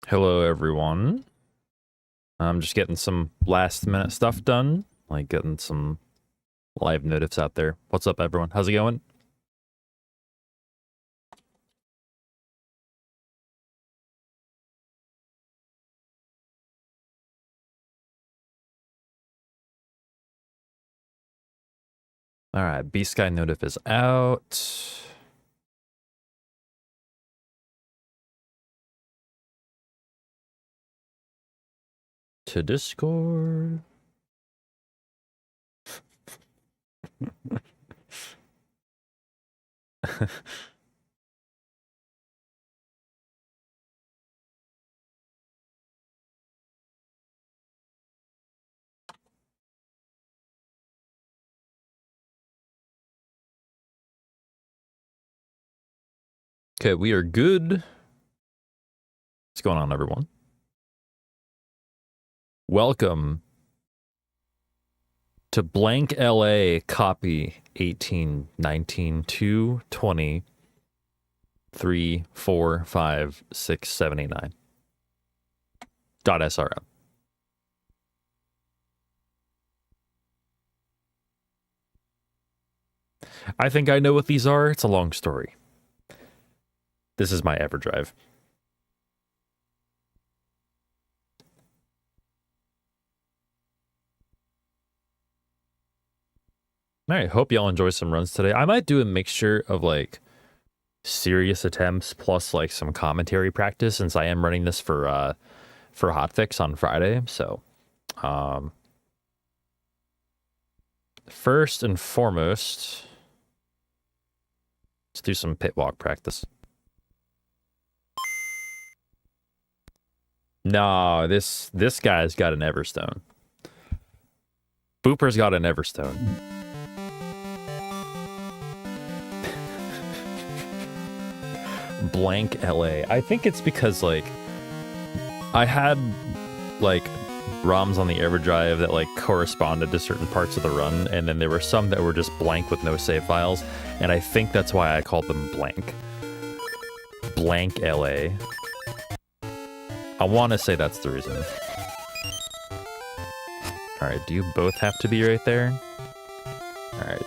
Hello, everyone. I'm just getting some last minute stuff done, like getting some live notifs out there. What's up, everyone? How's it going? All right, B-Sky notif is out. To Discord. Okay, we are good. What's going on, everyone? Welcome to blank LA copy 18, 19, 2, 20, 3, 4, 5, 6, 7, 8, 9. .srm. I think I know what these are. It's a long story. This is my EverDrive. All right, hope y'all enjoy some runs today. I might do a mixture of like serious attempts plus like some commentary practice, since I am running this for hotfix on Friday. So, first and foremost, let's do some pit walk practice. No, this guy's got an Everstone. Booper's got an Everstone. Blank LA. I think it's because like I had like ROMs on the EverDrive that like corresponded to certain parts of the run, and then there were some that were just blank with no save files, and I think that's why I called them blank. Blank LA. I want to say that's the reason. Alright, do you both have to be right there? Alright.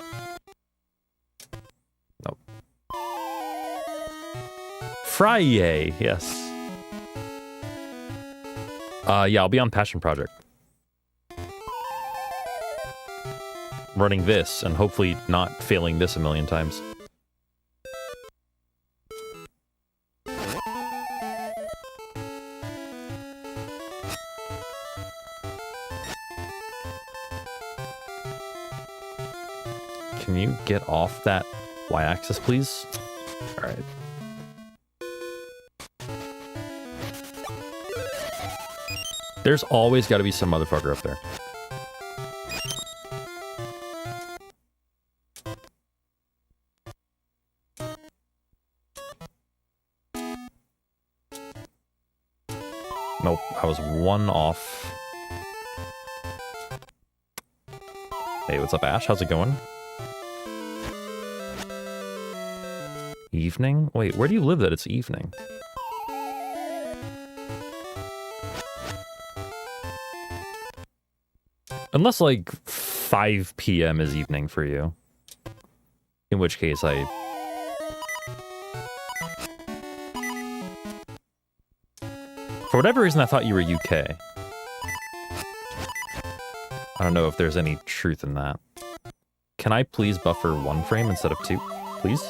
Nope. Friday, yes. Yeah, I'll be on Passion Project. Running this, and hopefully not failing this a million times. Can you get off that y-axis, please? Alright. There's always got to be some motherfucker up there. Nope, I was one off. Hey, what's up, Ash? How's it going? Evening? Wait, where do you live that it's evening? Unless, like, 5 p.m. is evening for you. In which case, For whatever reason, I thought you were UK. I don't know if there's any truth in that. Can I please buffer 1 frame instead of 2? Please?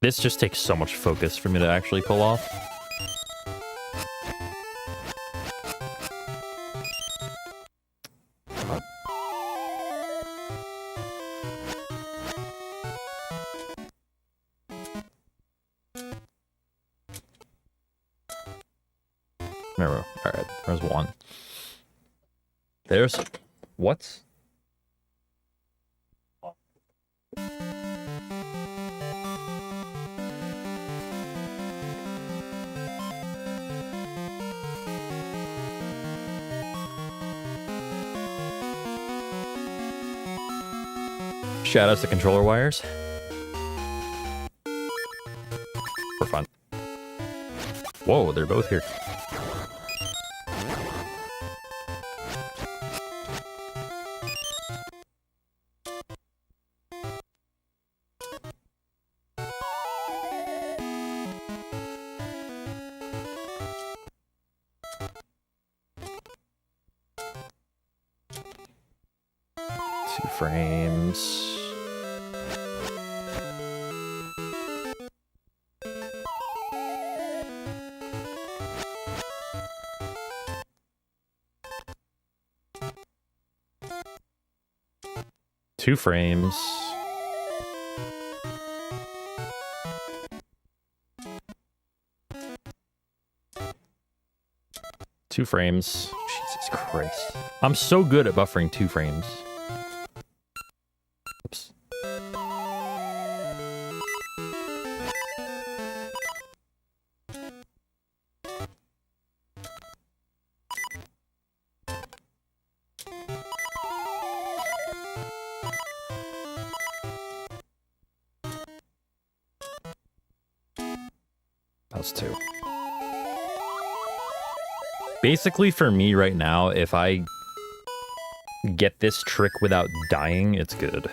This just takes so much focus for me to actually pull off. No, alright, there's 1. There's... What? Shoutouts to controller wires. For fun. Whoa, they're both here. Frames. Two frames. Two frames. Jesus Christ. I'm so good at buffering 2 frames. Oops. That's 2. Basically, for me right now, if I get this trick without dying, it's good.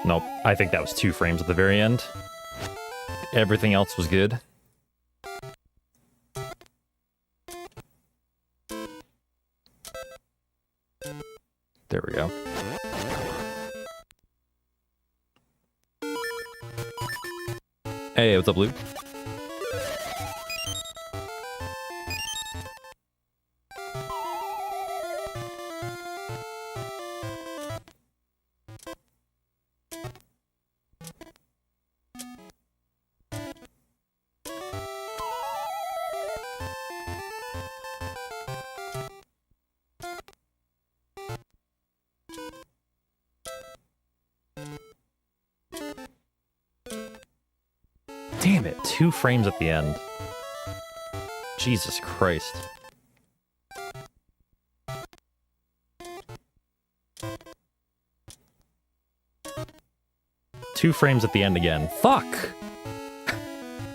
Nope, I think that was 2 frames at the very end. Everything else was good. There we go. Hey, what's up, Luke? Damn it, 2 frames at the end. Jesus Christ. Two frames at the end again. Fuck!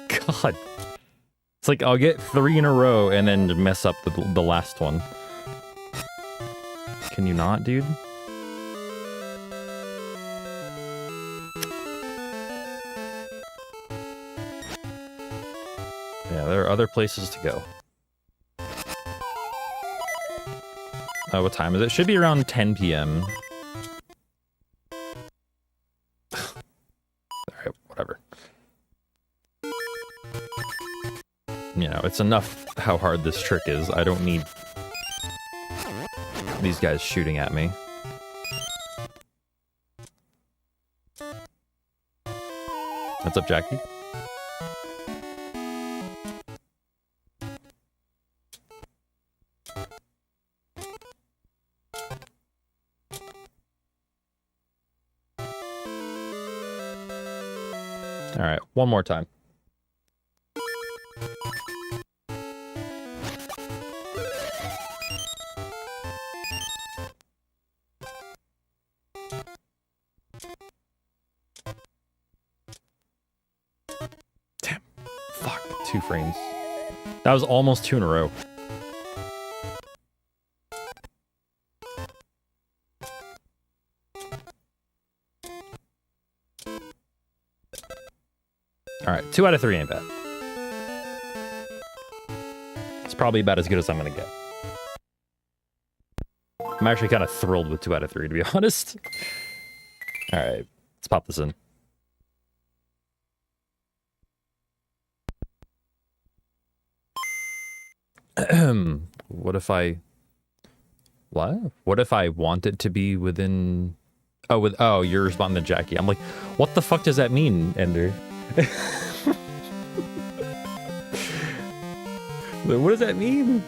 God. It's like I'll get 3 in a row and then mess up the last one. Can you not, dude? Yeah, there are other places to go. What time is it? Should be around 10 p.m. Alright, whatever. You know, it's enough how hard this trick is. I don't need these guys shooting at me. What's up, Jackie? All right, one more time. Damn. Fuck, 2 frames. That was almost 2 in a row. Alright, 2 out of 3 ain't bad. It's probably about as good as I'm gonna get. I'm actually kind of thrilled with 2 out of 3, to be honest. Alright, let's pop this in. What if I... What? What if I want it to be within... Oh, you're responding to Jackie. I'm like, what the fuck does that mean, Ender? What does that mean?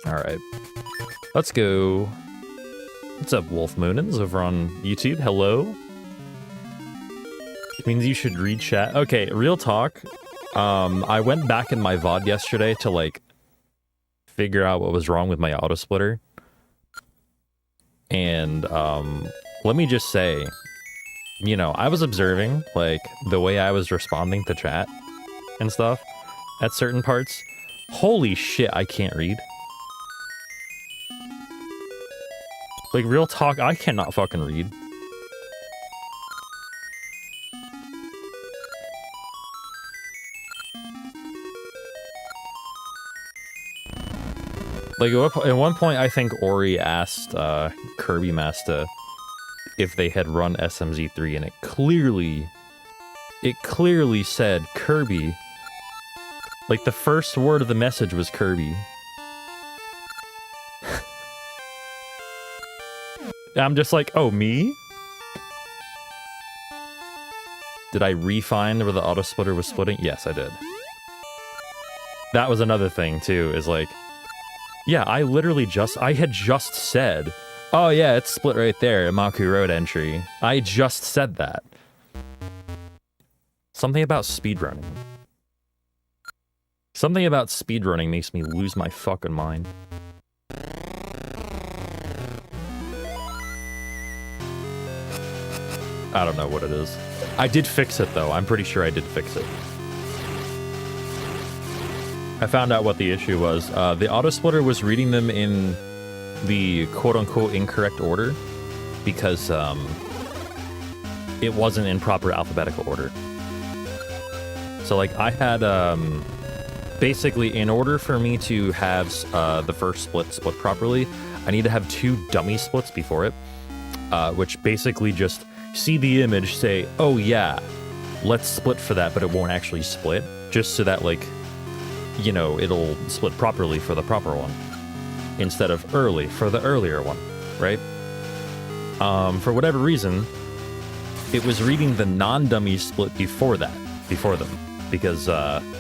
All right. Let's go. What's up, Wolf Moonins over on YouTube? Hello. It means you should read chat. Okay, real talk. I went back in my VOD yesterday to, like, figure out what was wrong with my auto splitter. And, let me just say, you know, I was observing, like, the way I was responding to chat and stuff at certain parts. Holy shit, I can't read. Like, real talk, I cannot fucking read. Like, at one point, I think Ori asked Kirby Master if they had run SMZ3, and it clearly said Kirby. Like, the first word of the message was Kirby. I'm just like, oh, me? Did I re-find where the auto splitter was splitting? Yes, I did. That was another thing, too, is like, yeah, I had just said, oh yeah, it's split right there, Maku Road entry. I just said that. Something about speedrunning. Something about speedrunning makes me lose my fucking mind. I don't know what it is. I did fix it, though. I'm pretty sure I did fix it. I found out what the issue was. The auto splitter was reading them in the quote-unquote incorrect order because it wasn't in proper alphabetical order. So, like, I had basically, in order for me to have the first split properly, I need to have 2 dummy splits before it, which basically just see the image, say, oh yeah, let's split for that, but it won't actually split, just so that, like, you know, it'll split properly for the proper one, instead of early for the earlier one, right? For whatever reason, it was reading the non-dummy split before them, because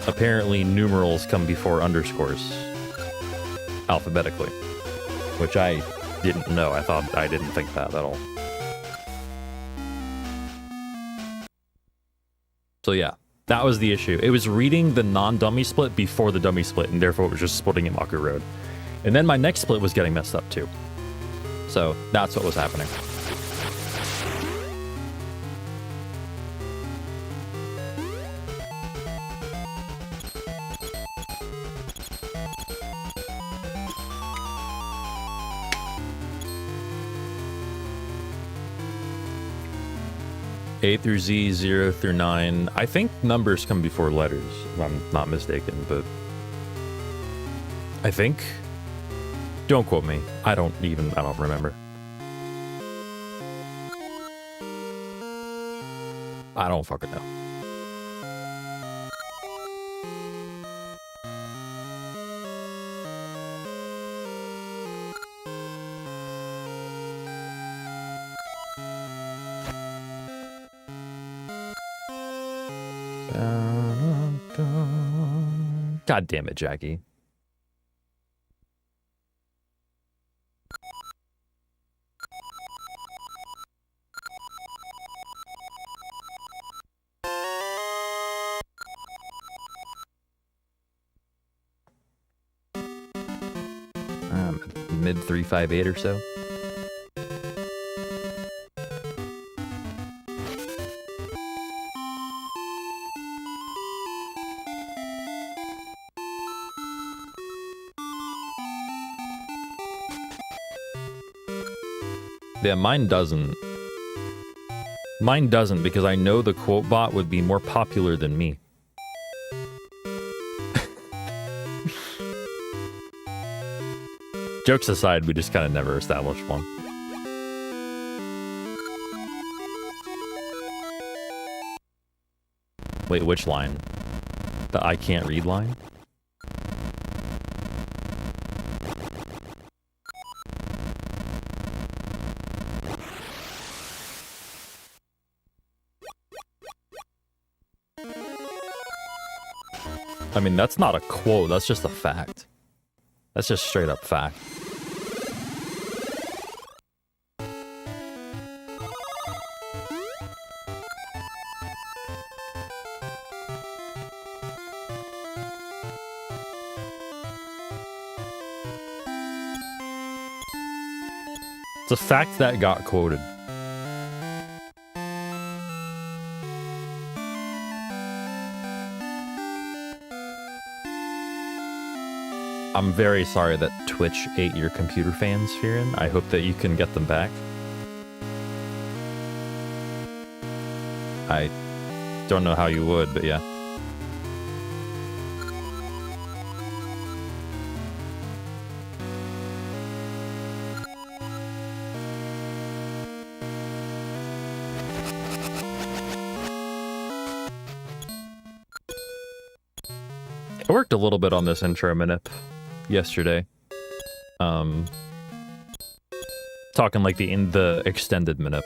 apparently numerals come before underscores alphabetically, which I didn't know. I didn't think that at all. So yeah, that was the issue. It was reading the non-dummy split before the dummy split, and therefore it was just splitting at Maku Road. And then my next split was getting messed up too. So that's what was happening. A through Z, 0 through 9. I think numbers come before letters, if I'm not mistaken, but I think. Don't quote me. I don't remember. I don't fucking know. God damn it, Jackie. Mid 358 or so. Yeah, mine doesn't. Mine doesn't because I know the quote bot would be more popular than me. Jokes aside, we just kind of never established one. Wait, which line? The I can't read line? I mean, that's not a quote, that's just a fact. That's just straight up fact. It's a fact that got quoted. I'm very sorry that Twitch ate your computer fans, Firen. I hope that you can get them back. I don't know how you would, but yeah. I worked a little bit on this intro minip yesterday. Talking like the extended minip.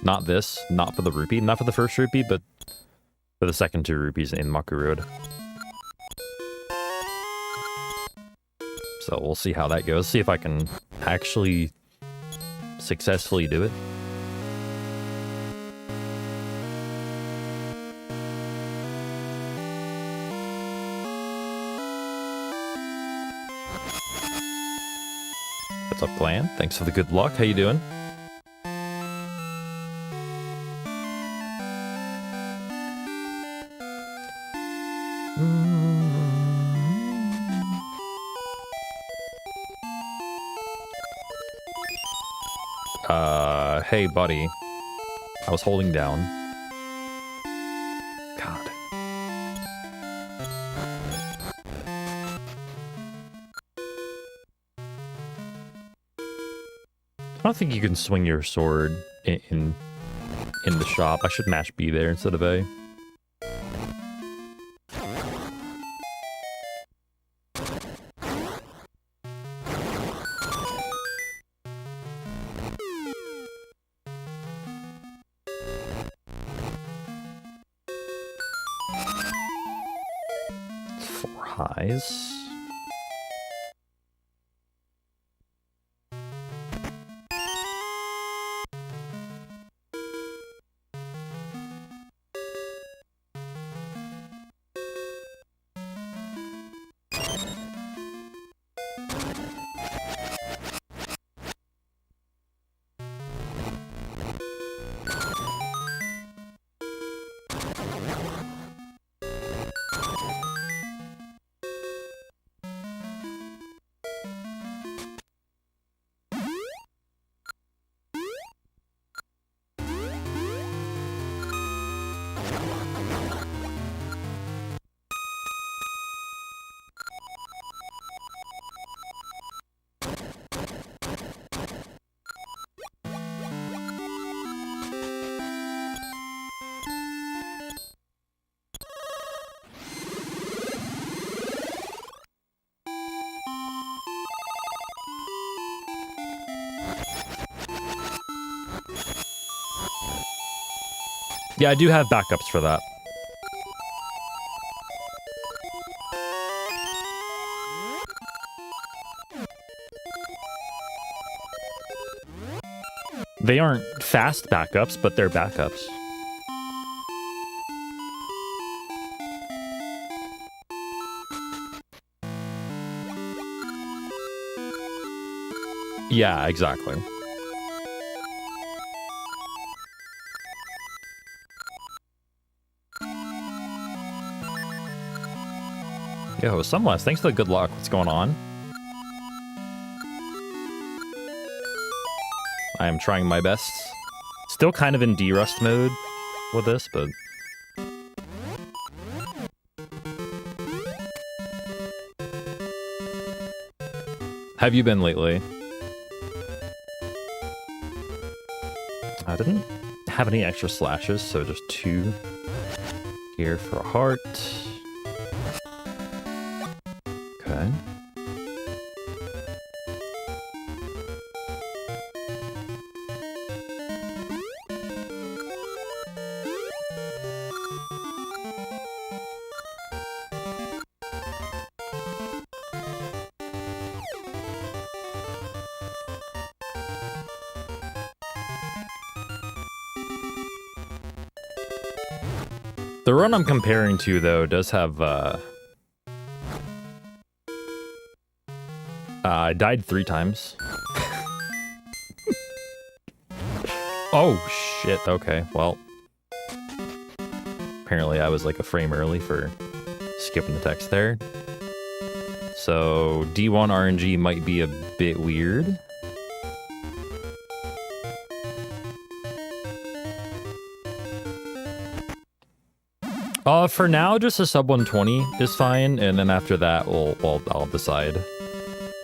Not this, not for the rupee, not for the first rupee, but for the second 2 rupees in Maku Road. So we'll see how that goes. See if I can actually successfully do it. What's up, Clan? Thanks for the good luck. How you doing? Hey, buddy. I was holding down. God. I don't think you can swing your sword in the shop. I should mash B there instead of A. Highs. Yeah, I do have backups for that. They aren't fast backups, but they're backups. Yeah, exactly. Yo, Sunwest, thanks for the good luck. What's going on? I am trying my best. Still kind of in D-Rust mode with this, but... Have you been lately? I didn't have any extra slashes, so just 2 here for a heart. Okay. The run I'm comparing to, though, does have, I died 3 times. Oh, shit. Okay, well. Apparently I was like a frame early for skipping the text there. So D1 RNG might be a bit weird. For now, just a sub 120 is fine, and then after that, I'll decide.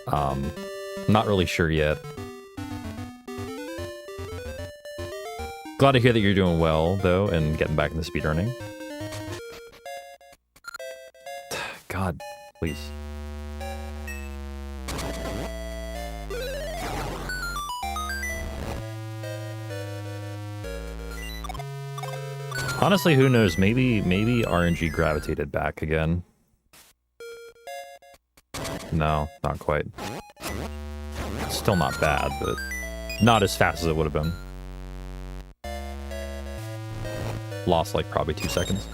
Not really sure yet. Glad to hear that you're doing well, though, and getting back into speedrunning. God, please. Honestly, who knows? Maybe RNG gravitated back again. No, not quite. Still not bad, but not as fast as it would have been. Lost like probably 2 seconds.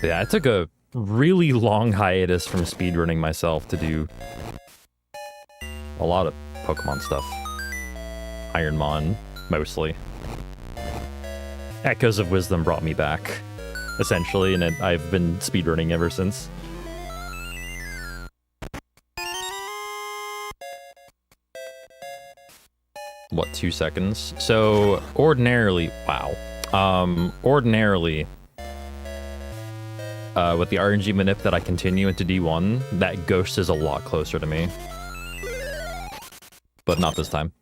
Yeah, I took a really long hiatus from speedrunning myself to do a lot of Pokemon stuff. Ironmon, mostly. Echoes of Wisdom brought me back, essentially, and I've been speedrunning ever since. What, 2 seconds? So, ordinarily, wow. Ordinarily, with the RNG manip that I continue into D1, that ghost is a lot closer to me. But not this time.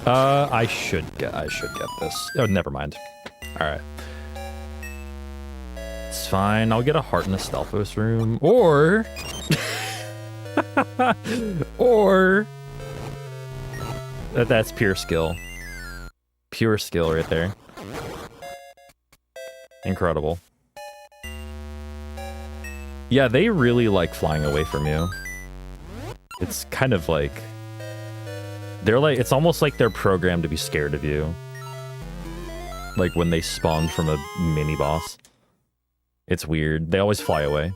I should get this. Oh, never mind. Alright. It's fine. I'll get a heart in a Stalfos room. Or... or... That's pure skill. Pure skill right there. Incredible. Yeah, they really like flying away from you. It's kind of like... They're like... It's almost like they're programmed to be scared of you. Like when they spawn from a mini-boss. It's weird. They always fly away.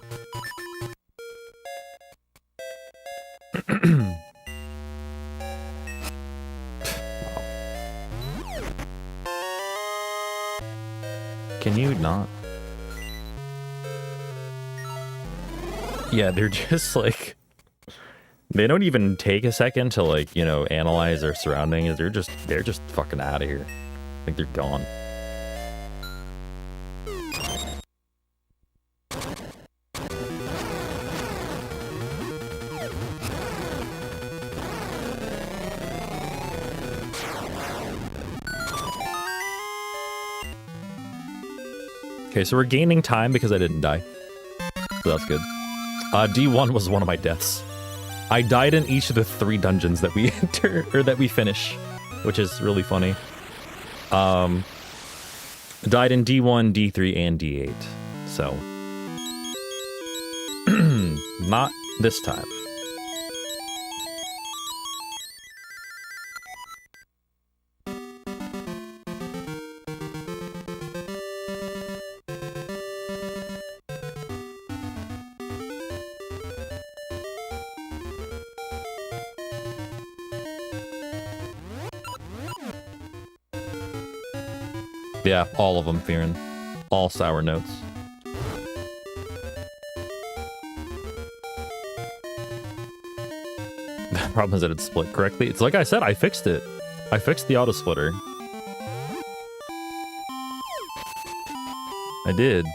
Can you not? Yeah, they're just like... They don't even take a second to, like, you know, analyze their surroundings. They're just fucking out of here. Like, they're gone. Okay, so we're gaining time because I didn't die. So that's good. D1 was one of my deaths. I died in each of the 3 dungeons that we enter, or that we finish, which is really funny. Died in D1, D3, and D8. So. Not this time. Yeah, all of them, Fearin. All sour notes. The problem is that it's split correctly. It's like I said, I fixed it. I fixed the auto splitter. I did.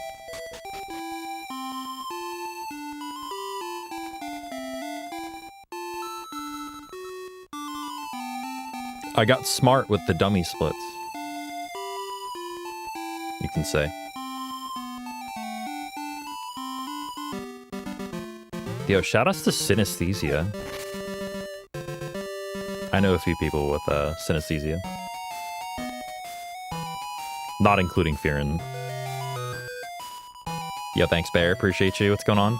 I got smart with the dummy splits. You can say. Yo, shout outs to synesthesia. I know a few people with synesthesia. Not including Fearin. Yo, thanks, Bear. Appreciate you. What's going on?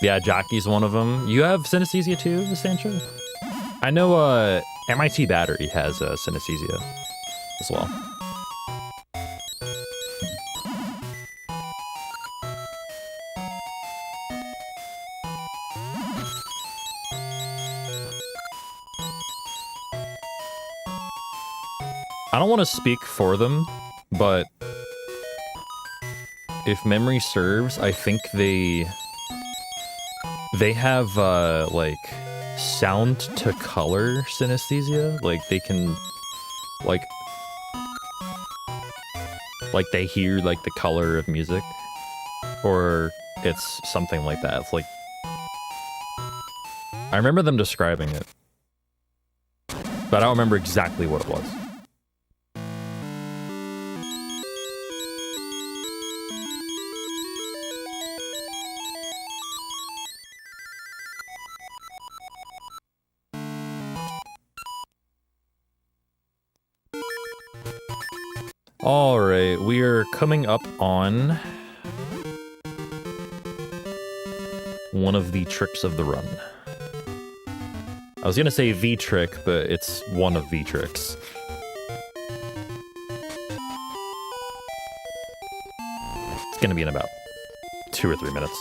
Yeah, Jockey's one of them. You have synesthesia too, Sancho? I know MIT Battery has synesthesia as well. I don't want to speak for them, but if memory serves, I think they have like sound to color synesthesia. Like they can like they hear like the color of music, or it's something like that. It's like I remember them describing it, but I don't remember exactly what it was. All right, we are coming up on one of the tricks of the run. I was gonna say V trick, but it's one of V tricks. It's gonna be in about 2 or 3 minutes.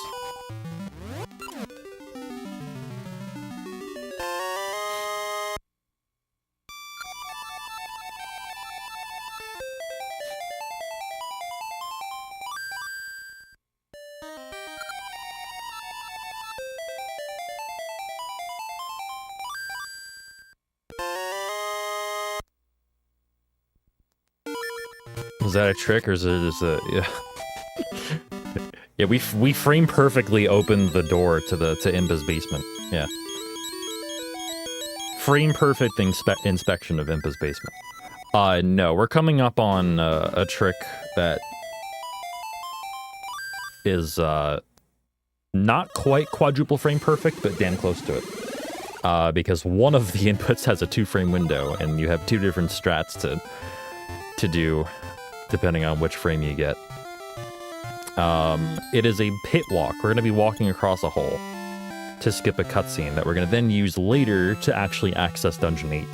Is that a trick, or is it just a... Yeah, yeah, we frame perfectly opened the door to Imba's basement. Yeah. Frame perfect inspection of Imba's basement. No, we're coming up on a trick that is not quite quadruple frame perfect, but damn close to it. Because one of the inputs has a 2-frame window, and you have 2 different strats to do, depending on which frame you get. It is a pit walk. We're going to be walking across a hole to skip a cutscene that we're going to then use later to actually access Dungeon 8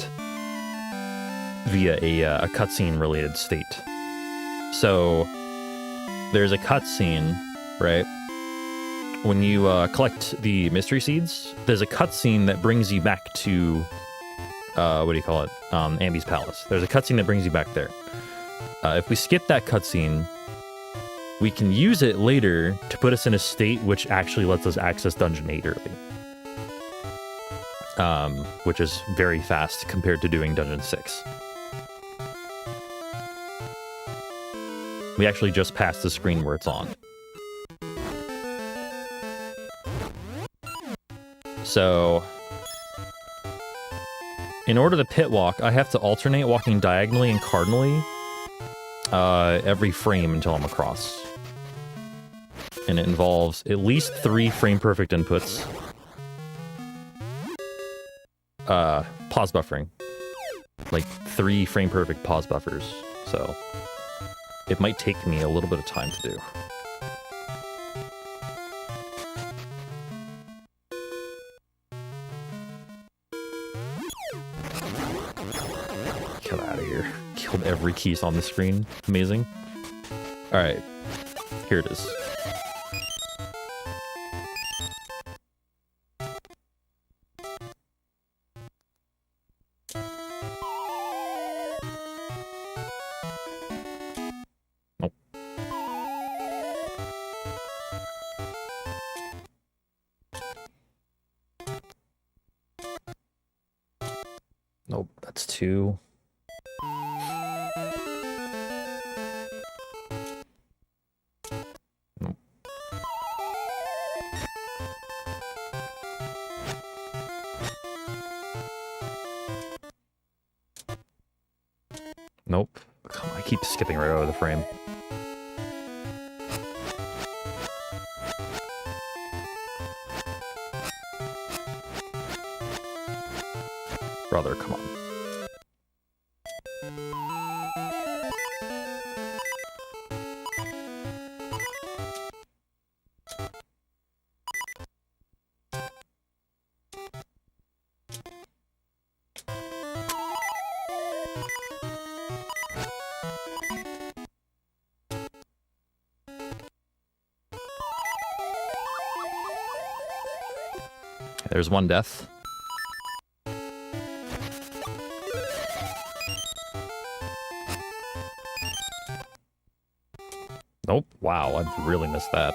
via a cutscene-related state. So, there's a cutscene, right? When you collect the mystery seeds, there's a cutscene that brings you back to, what do you call it? Ambi's Palace. There's a cutscene that brings you back there. If we skip that cutscene, we can use it later to put us in a state which actually lets us access Dungeon 8 early. Which is very fast compared to doing Dungeon 6. We actually just passed the screen where it's on. So, in order to pit walk, I have to alternate walking diagonally and cardinally every frame until I'm across. And it involves at least 3 frame-perfect inputs. Pause buffering. Like 3 frame-perfect pause buffers. So, it might take me a little bit of time to do. Get out of here. Killed every keys on the screen. Amazing. Alright. Here it is. Nope. Nope, that's 2. Nope. Nope. Come on, I keep skipping right over the frame. Brother, come on. There's one death. Nope. Wow, I really missed that.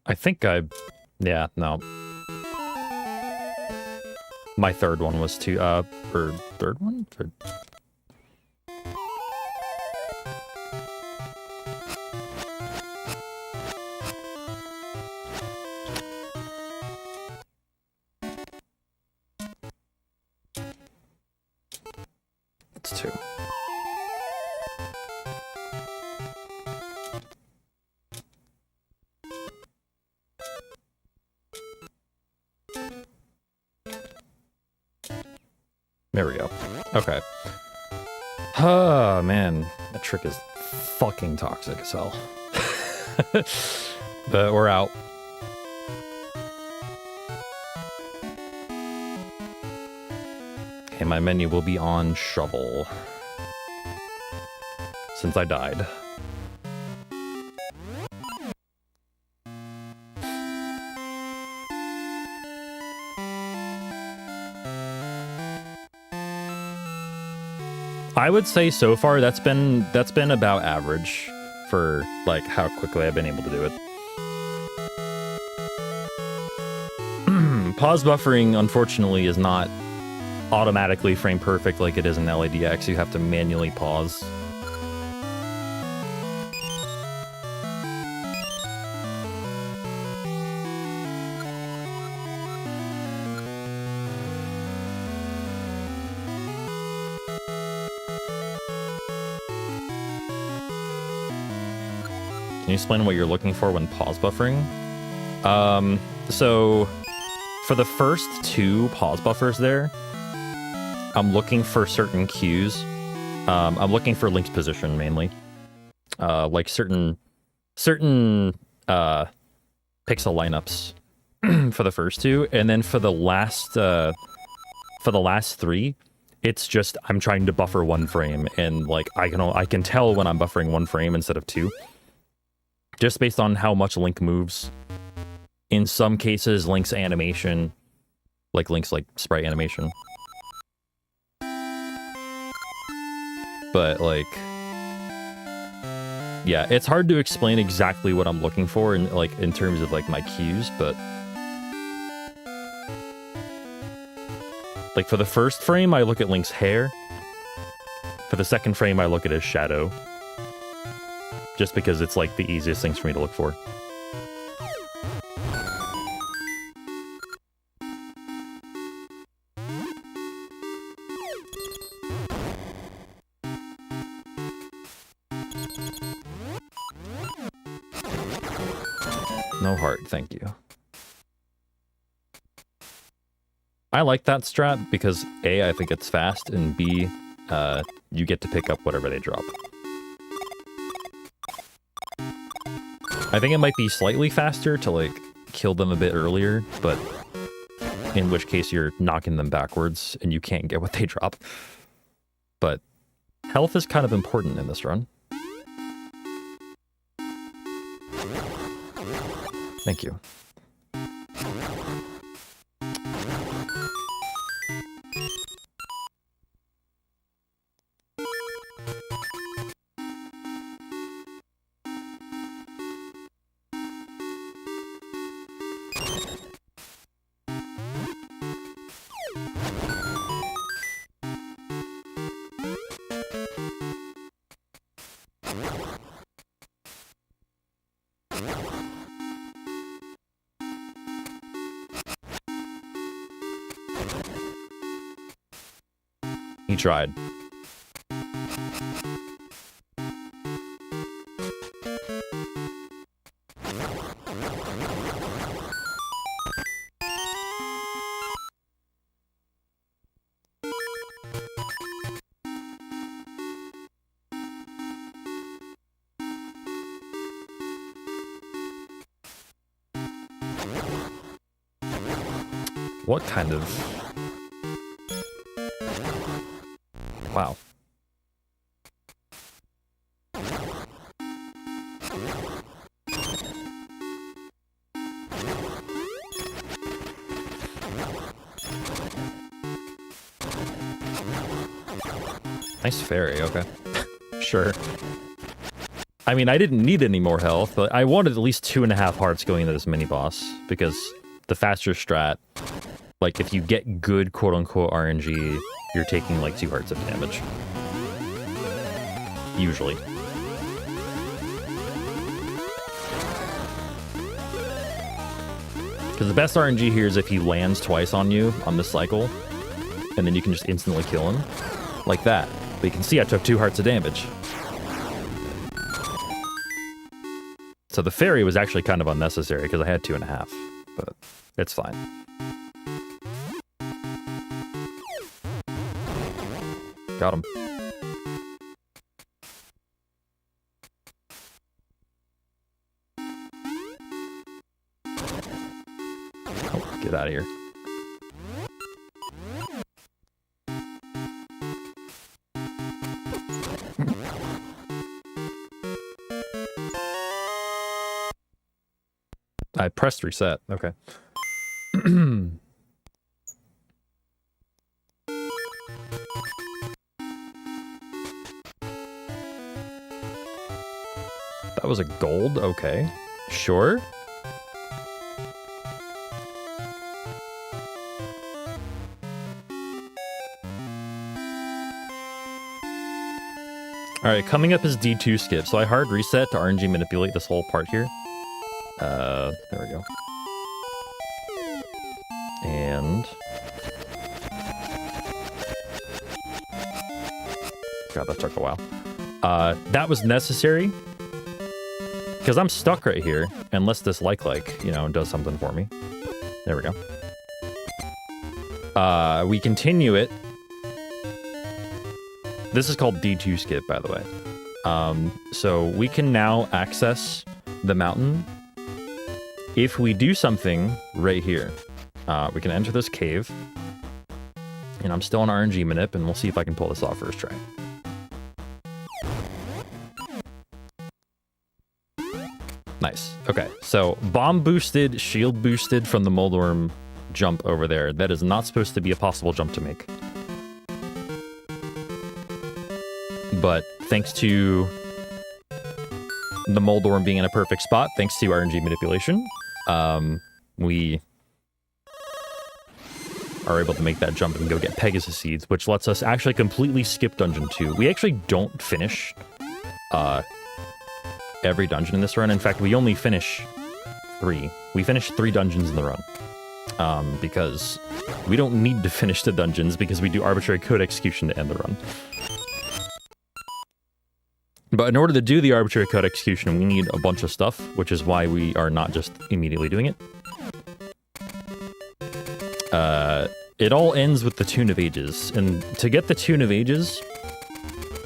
I think yeah, no. My third one was too, or third one? Third. It's two. There we go. Okay. Oh, man. That trick is fucking toxic as hell. But we're out. Okay, my menu will be on shovel. Since I died. I would say so far that's been about average for like how quickly I've been able to do it. Pause buffering, unfortunately, is not automatically frame perfect like it is in LADX. You have to manually pause. Can you explain what you're looking for when pause buffering? So for the first two pause buffers there, I'm looking for certain cues. I'm looking for linked position mainly. Like certain pixel lineups for the first two, and then for the last three, it's just I'm trying to buffer one frame, and like I can tell when I'm buffering one frame instead of two. Just based on how much Link moves. In some cases, Link's animation, Link's sprite animation. But yeah, it's hard to explain exactly what I'm looking for in terms of my cues, but for the first frame, I look at Link's hair. For the second frame, I look at his shadow. Just because it's the easiest things for me to look for. No heart, thank you. I like that strat because A, I think it's fast, and B, you get to pick up whatever they drop. I think it might be slightly faster to kill them a bit earlier, but in which case you're knocking them backwards and you can't get what they drop. But health is kind of important in this run. Thank you. tried. What kind of... Wow. Nice fairy, okay. Sure. I mean, I didn't need any more health, but I wanted at least 2.5 hearts going into this mini-boss, because the faster strat, like, if you get good quote-unquote RNG, you're taking, like, 2 hearts of damage. Usually. Because the best RNG here is if he lands twice on you on this cycle, and then you can just instantly kill him. Like that. But you can see I took 2 hearts of damage. So the fairy was actually kind of unnecessary, because I had 2.5. But it's fine. Got him. Oh, get out of here. I pressed reset. Okay. That was a gold? Okay. Sure. Alright, coming up is D2 skip. So I hard reset to RNG manipulate this whole part here. There we go. And... God, that took a while. That was necessary. Because I'm stuck right here, unless this you know, does something for me. There we go. We continue it. This is called D2 skip, by the way. So we can now access the mountain if we do something right here. We can enter this cave. And I'm still on RNG manip, and we'll see if I can pull this off first try. Nice. Okay, so bomb boosted, shield boosted from the Moldworm jump over there. That is not supposed to be a possible jump to make. But thanks to the Moldworm being in a perfect spot, thanks to RNG manipulation, we are able to make that jump and go get Pegasus Seeds, which lets us actually completely skip Dungeon 2. We actually don't finish every dungeon in this run. In fact, we only finish 3. We finish 3 dungeons in the run. Because we don't need to finish the dungeons because we do arbitrary code execution to end the run. But in order to do the arbitrary code execution, we need a bunch of stuff, which is why we are not just immediately doing it. It all ends with the Tune of Ages, and to get the Tune of Ages,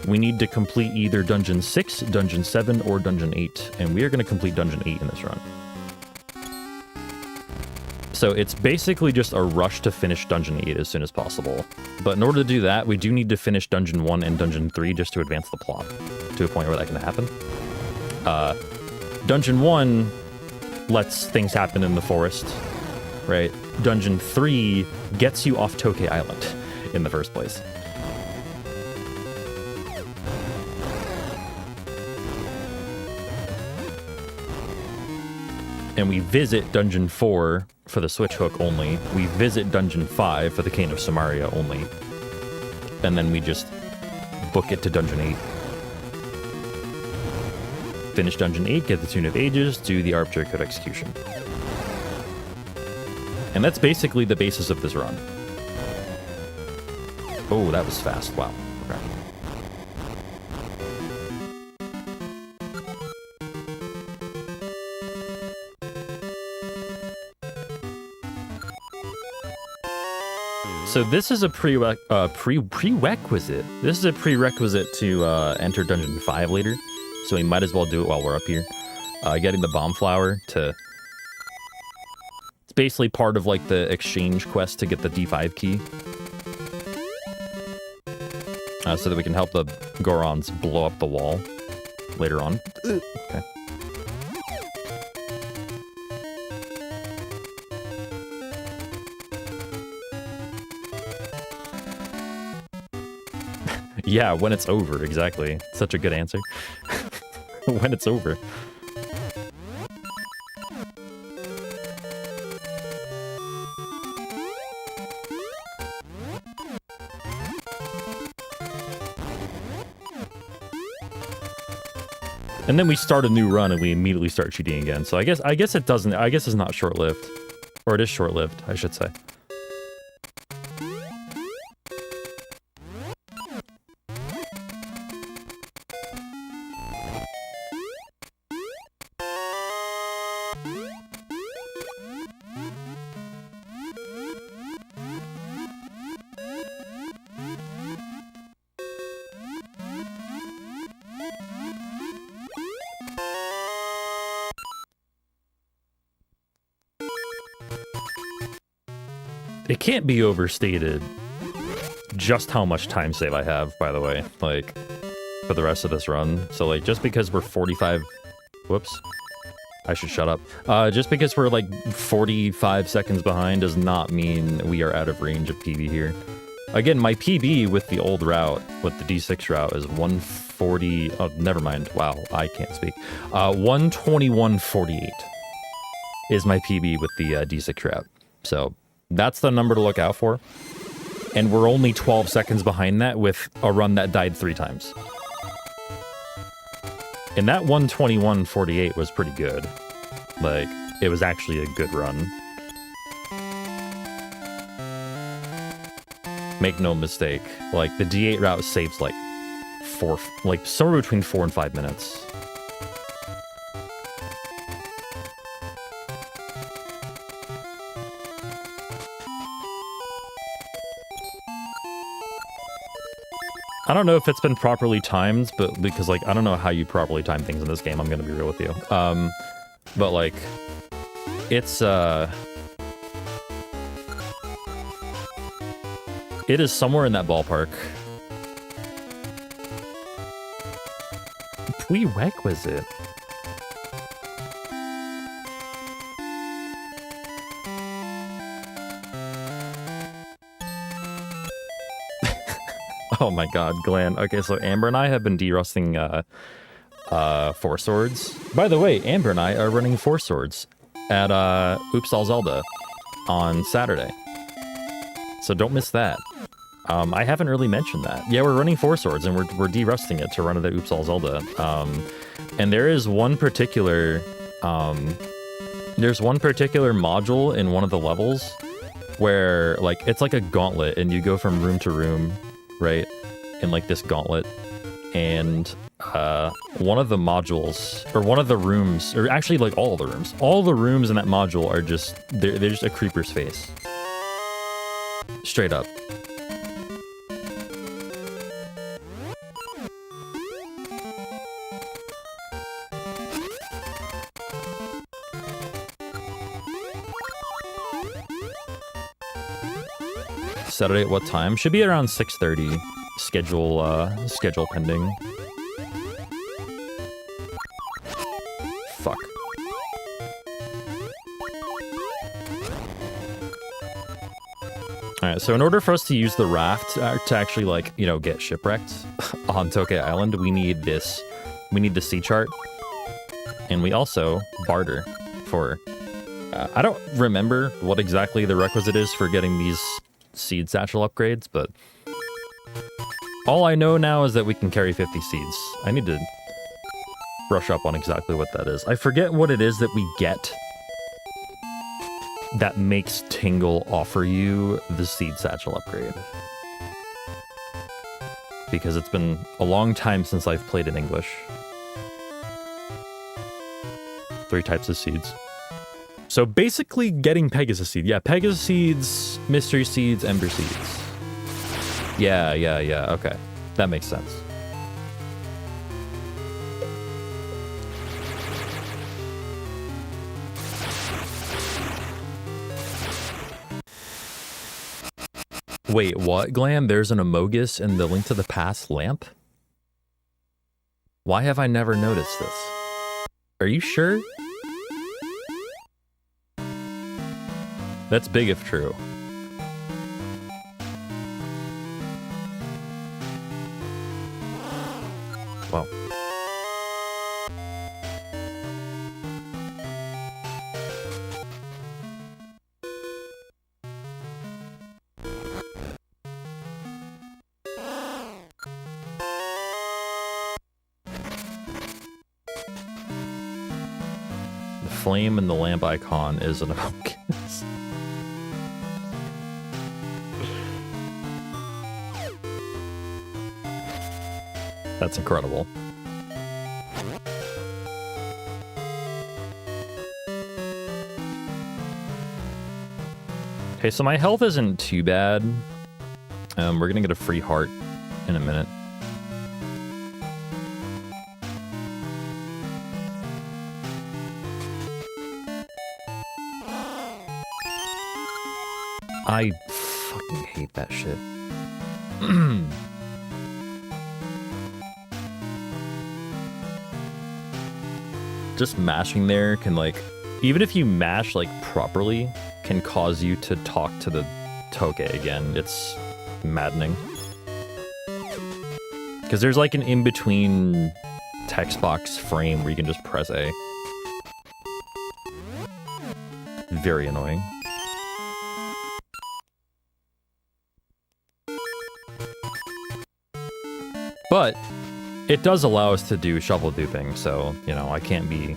we need to complete either Dungeon 6, Dungeon 7, or Dungeon 8, and we are going to complete Dungeon 8 in this run. So it's basically just a rush to finish Dungeon 8 as soon as possible. But in order to do that, we do need to finish Dungeon 1 and Dungeon 3 just to advance the plot to a point where that can happen. Dungeon 1 lets things happen in the forest, right? Dungeon 3 gets you off Tokay Island in the first place. And we visit Dungeon 4 for the Switch Hook only. We visit Dungeon 5 for the Cane of Samaria only. And then we just book it to Dungeon 8. Finish Dungeon 8, get the Tune of Ages, do the arbitrary code execution. And that's basically the basis of this run. Oh, that was fast. Wow. Okay. So this is a prerequisite. This is a prerequisite to enter Dungeon 5 later. So we might as well do it while we're up here. Getting the bomb flower to... It's basically part of like the exchange quest to get the D5 key. So that we can help the Gorons blow up the wall later on. Okay. Yeah, when it's over, exactly. Such a good answer. When it's over. And then we start a new run and we immediately start cheating again. So I guess it doesn't, I guess it's not short-lived. Or it is short-lived, I should say. It can't be overstated just how much time save I have, by the way, like, for the rest of this run. So, like, just because we're 45... Whoops. I should shut up. Just because we're, like, 45 seconds behind does not mean we are out of range of PB here. Again, my PB with the old route, with the D6 route, is 140... Oh, never mind. Wow, I can't speak. 121.48 is my PB with the D6 route. So... that's the number to look out for. And we're only 12 seconds behind that with a run that died 3 times. And that 121.48 was pretty good. Like, it was actually a good run. Make no mistake. Like, the D8 route saves, like, somewhere between 4 and 5 minutes. I don't know if it's been properly timed, but because, like, I don't know how you properly time things in this game, I'm gonna be real with you. But, like, it's, it is somewhere in that ballpark. Prerequisite? Oh my god, Glenn. Okay, so Amber and I have been de-rusting 4 swords. By the way, Amber and I are running 4 swords at Oops All Zelda on Saturday. So don't miss that. I haven't really mentioned that. Yeah, we're running 4 swords and we're de-rusting it to run it at Oops All Zelda. And there is one particular module in one of the levels where, like, it's like a gauntlet and you go from room to room, right, in like this gauntlet, and one of the modules, or one of the rooms, or actually like all the rooms in that module are just, they're just a creeper's face. Straight up. Saturday at what time? Should be around 6:30. Schedule pending. Fuck. Alright, so in order for us to use the raft to actually, like, you know, get shipwrecked on Tokay Island, we need this. We need the sea chart. And we also barter for... I don't remember what exactly the requisite is for getting these seed satchel upgrades, but all I know now is that we can carry 50 seeds. I need to brush up on exactly what that is. I forget what it is that we get that makes Tingle offer you the seed satchel upgrade. because it's been a long time since I've played in English. 3 types of seeds. So basically getting Pegasus seed. Yeah, Pegasus seeds, mystery seeds, ember seeds. Yeah, okay. That makes sense. Wait, what, Glam? There's an Amogus in the Link to the Past lamp? Why have I never noticed this? Are you sure? That's big if true. Wow. The flame in the lamp icon is an Amogus. That's incredible. Okay, so my health isn't too bad. We're gonna get a free heart in a minute. I fucking hate that shit. Just mashing there can, like, even if you mash, like, properly, can cause you to talk to the Tokay again. It's maddening. Because there's, like, an in-between text box frame where you can just press A. Very annoying. But it does allow us to do shovel duping, so, you know, I can't be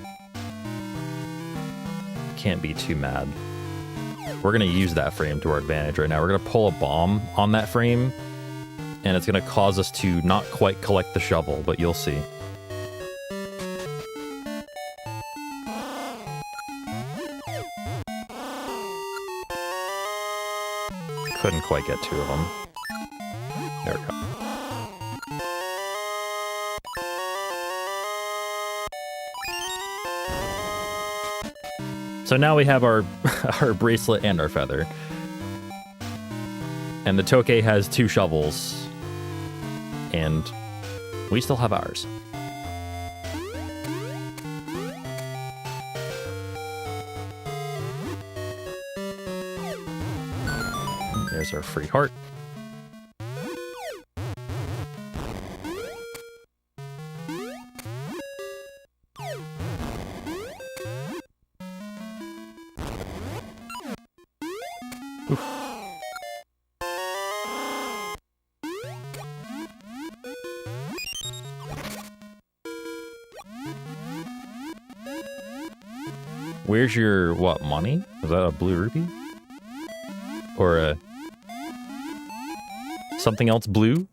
too mad. We're gonna use that frame to our advantage right now. We're gonna pull a bomb on that frame, and it's gonna cause us to not quite collect the shovel, but you'll see. Couldn't quite get 2 of them. There we go. So now we have our our bracelet and our feather. And the Tokay has 2 shovels. And we still have ours. There's our free heart. Where's your, what, money? Was that a blue rupee? Or a... something else blue?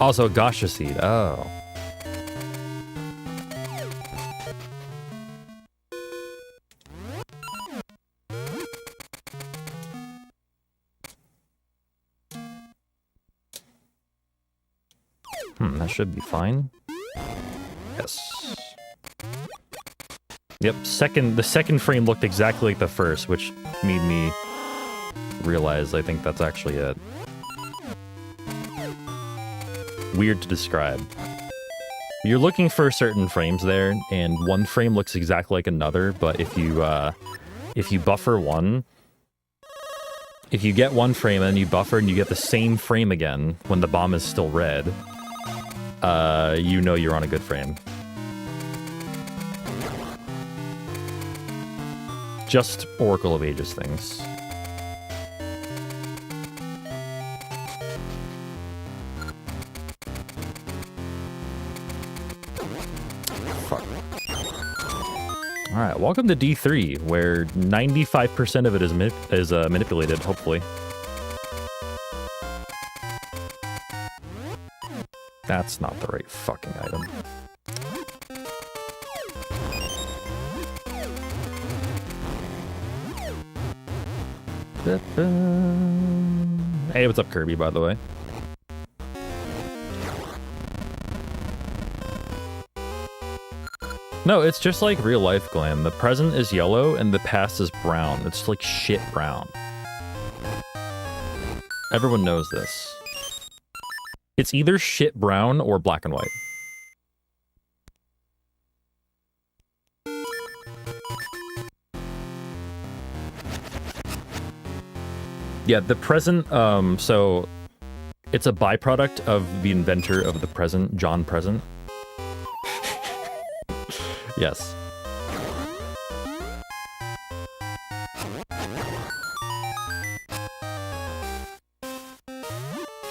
Also, Gasha seed. Oh. That should be fine. Yes. Yep, the second frame looked exactly like the first, which made me realize I think that's actually it. Weird to describe. You're looking for certain frames there, and one frame looks exactly like another, but if you buffer one, if you get one frame and then you buffer and you get the same frame again when the bomb is still red, you know you're on a good frame. Just Oracle of Ages things. All right, welcome to D3, where 95% of it is manipulated, hopefully. That's not the right fucking item. Hey, what's up, Kirby, by the way? No, it's just like real life, Glam. The present is yellow and the past is brown. It's like shit brown. Everyone knows this. It's either shit brown or black and white. Yeah, the present, so it's a byproduct of the inventor of the present, John Present. Yes.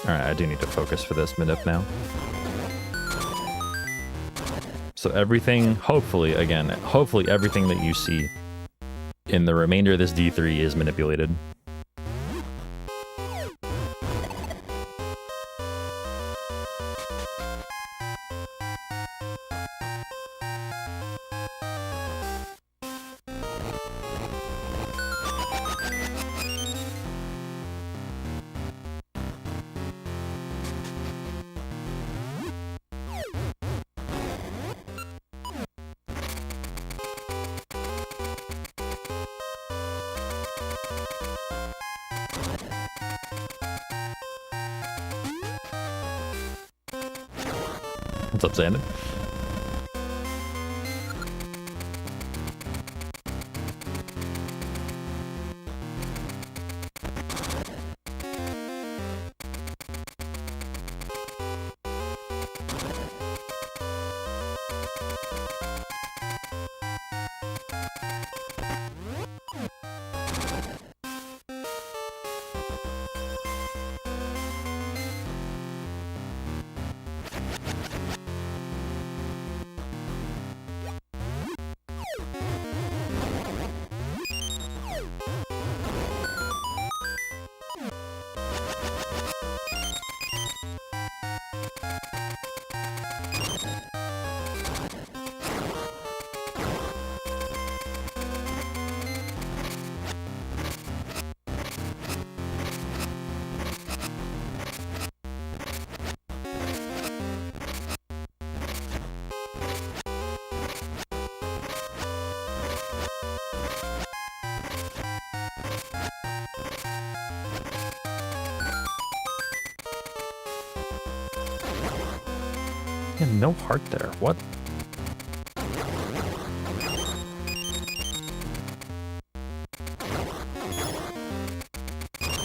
Alright, I do need to focus for this manip now. So everything, hopefully, again, hopefully everything that you see in the remainder of this D3 is manipulated. What's up, Xander? Yeah, no heart there. What?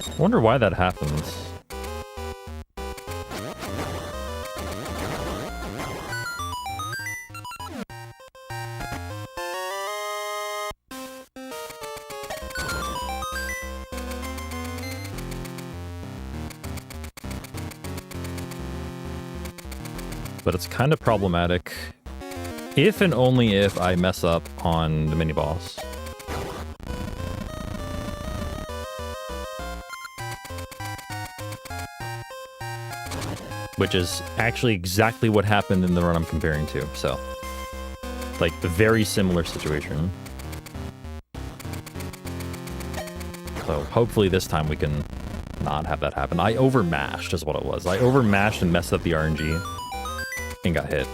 I wonder why that happens. But it's kind of problematic if and only if I mess up on the mini-boss. Which is actually exactly what happened in the run I'm comparing to, so. Like, a very similar situation. So, hopefully this time we can not have that happen. I overmashed is what it was. I overmashed and messed up the RNG. And got hit.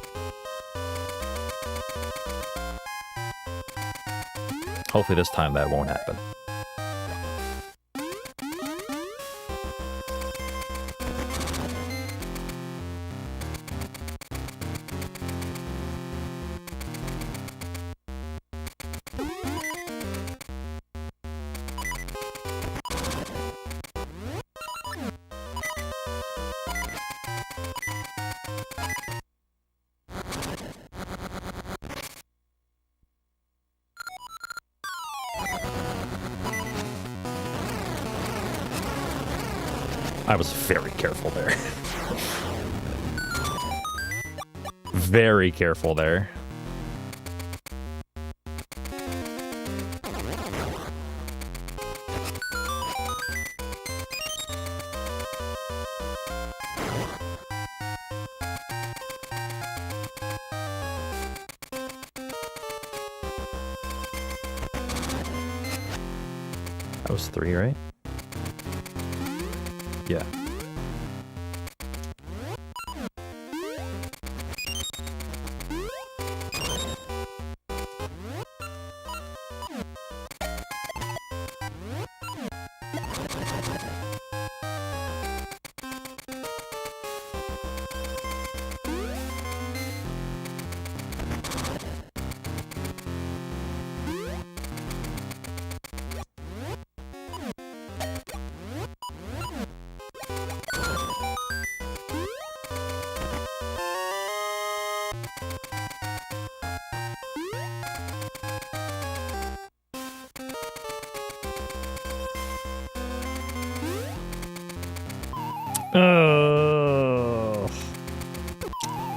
Hopefully this time that won't happen. I was very careful there. Very careful there. That was 3, right? Yeah.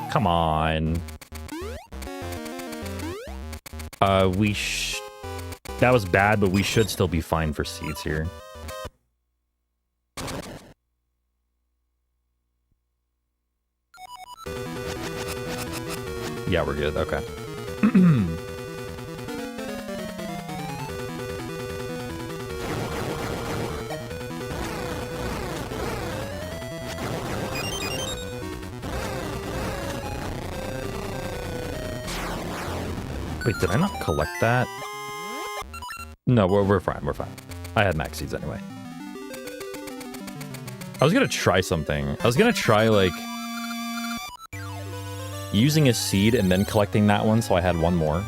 Come on. That was bad, but we should still be fine for seeds here. Yeah, we're good. Okay. Wait, did I not collect that? No, we're fine. We're fine. I had max seeds anyway. I was gonna try something. I was gonna try, like, using a seed and then collecting that one, so I had one more.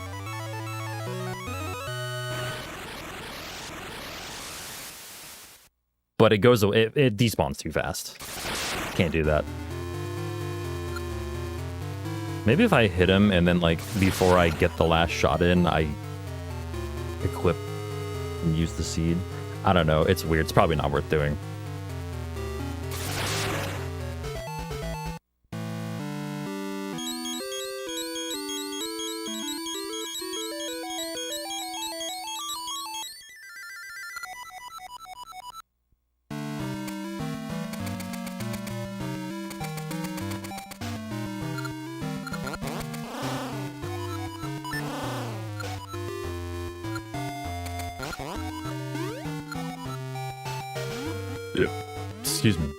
But it goes away. It despawns too fast. Can't do that. Maybe if I hit him and then, like, before I get the last shot in, I equip and use the seed. I don't know. It's weird. It's probably not worth doing. Excuse me.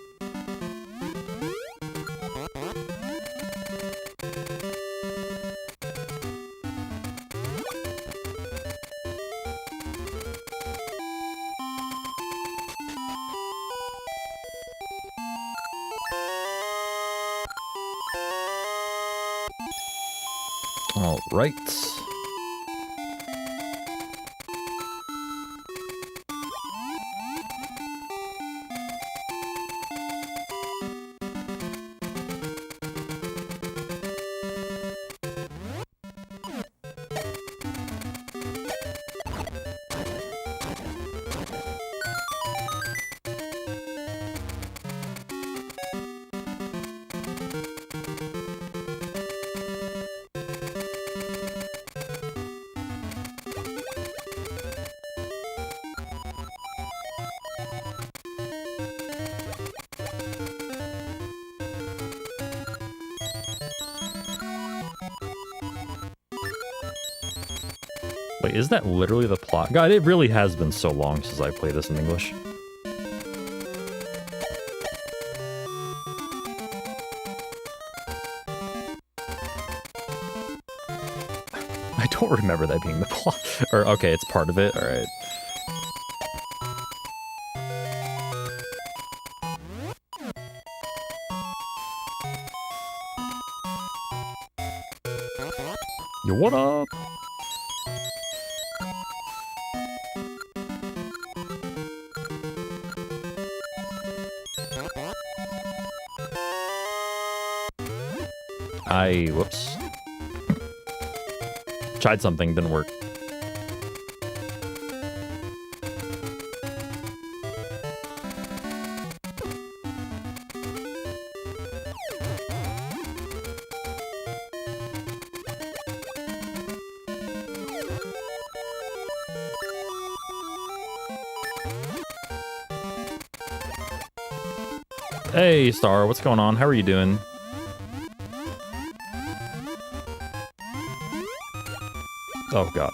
All right. Wait, is that literally the plot? God, it really has been so long since I played this in English. I don't remember that being the plot. Or, okay, it's part of it. All right. Yo, what up? Whoops. Tried something, didn't work. Hey, Star, what's going on? How are you doing? Oh, God.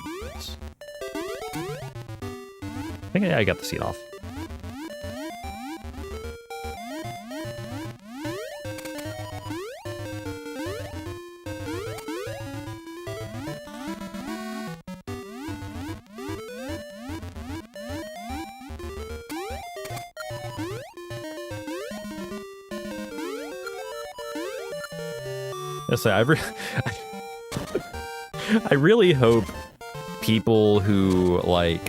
think I got the seat off. Yes, I really hope people who, like,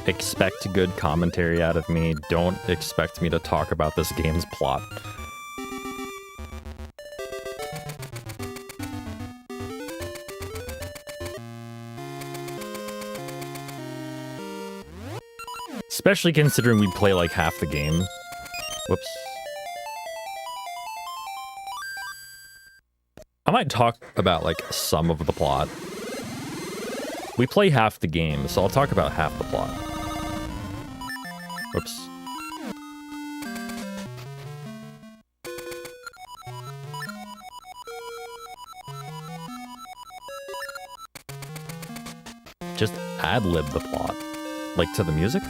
expect good commentary out of me don't expect me to talk about this game's plot. Especially considering we play like half the game. Whoops. I might talk about like some of the plot. We play half the game, so I'll talk about half the plot. Whoops. Just ad-lib the plot. Like to the music?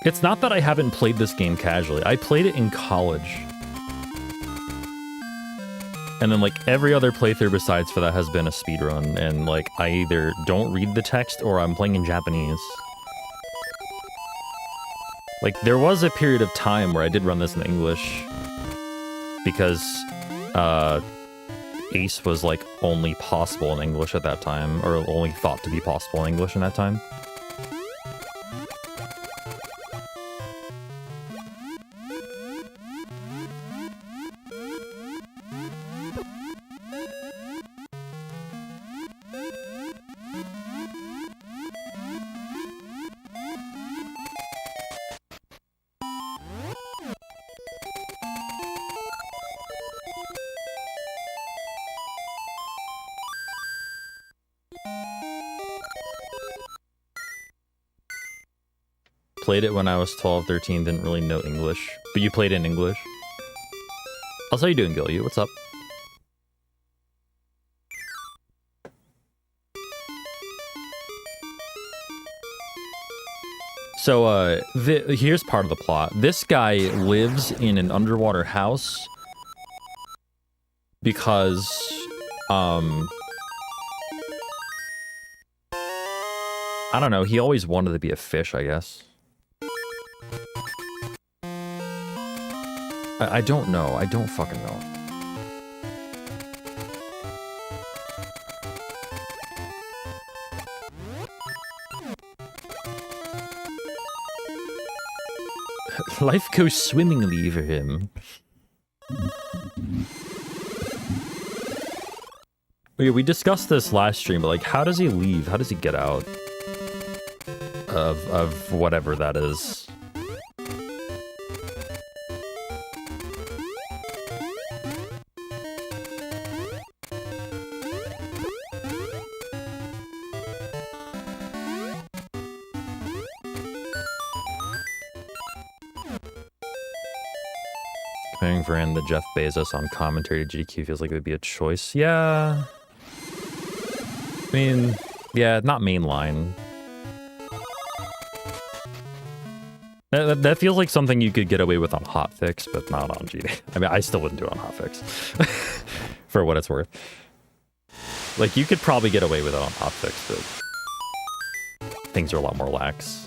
It's not that I haven't played this game casually. I played it in college. And then, like, every other playthrough besides for that has been a speedrun, and, like, I either don't read the text or I'm playing in Japanese. Like, there was a period of time where I did run this in English, because, Ace was, like, only possible in English at that time, or only thought to be possible in English in that time. Played it when I was 12, 13, didn't really know English. But you played in English? How's how you doing, Gilly? What's up? So, here's part of the plot. This guy lives in an underwater house because, I don't know, he always wanted to be a fish, I guess. I don't know. I don't fucking know. Life goes swimmingly for him. Okay, we discussed this last stream, but like, how does he leave? How does he get out of whatever that is? Comparing Varan to Jeff Bezos on commentary to GQ feels like it would be a choice. Yeah. I mean, yeah, not mainline. That feels like something you could get away with on Hotfix, but not on GD. I mean, I still wouldn't do it on Hotfix. For what it's worth. Like, you could probably get away with it on Hotfix, but things are a lot more lax.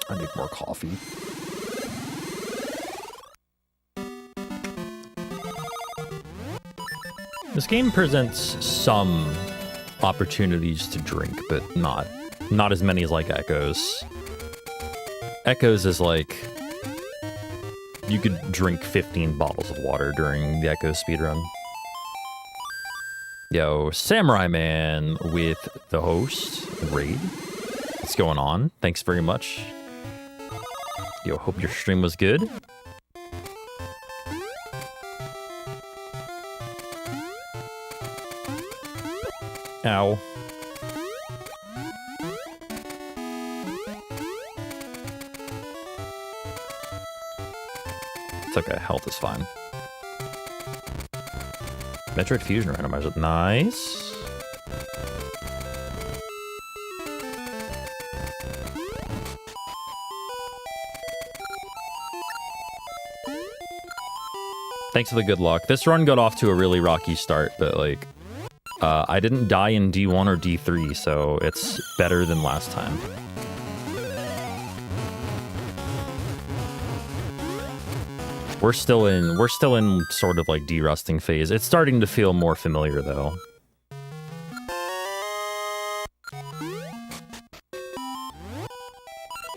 I need more coffee. This game presents some opportunities to drink, but not as many as like Echoes. Echoes is like you could drink 15 bottles of water during the Echo speedrun. Yo, Samurai Man with the host, Raid. What's going on? Thanks very much. Yo, hope your stream was good. Ow. It's okay, health is fine. Metroid Fusion randomizer, nice. Thanks for the good luck. This run got off to a really rocky start, but like, I didn't die in D1 or D3, so it's better than last time. We're still in sort of like de-rusting phase. It's starting to feel more familiar though.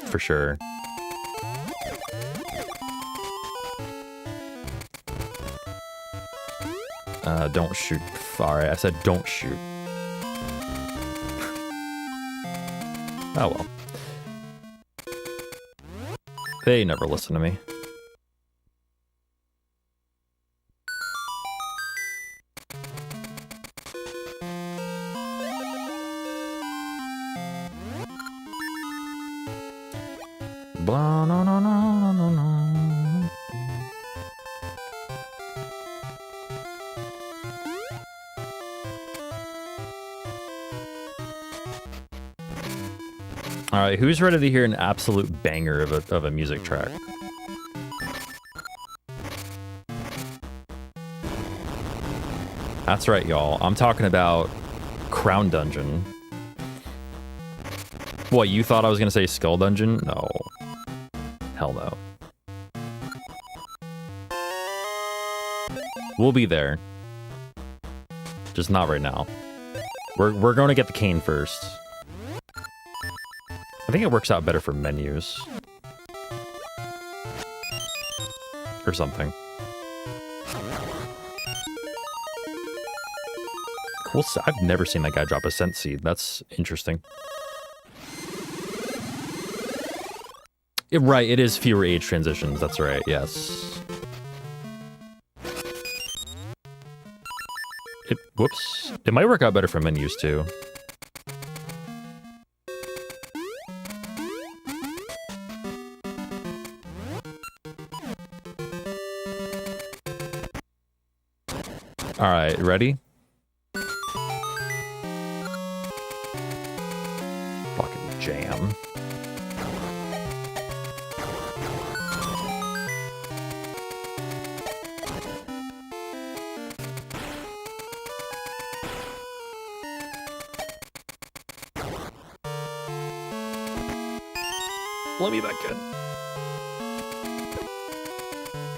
For sure. Don't shoot. Alright, I said don't shoot. Oh well. They never listen to me. Blah, no, no, no, no, no. All right, who's ready to hear an absolute banger of a music track? That's right, y'all. I'm talking about Crown Dungeon. What, you thought I was gonna say Skull Dungeon? No. Hell no. We'll be there. Just not right now. We're going to get the cane first. I think it works out better for menus. Or something. Cool. I've never seen that guy drop a scent seed. That's interesting. Right, it is fewer age transitions. That's right, yes. Whoops. It might work out better for menus, too. Alright, ready? Fucking jam. Let me back in.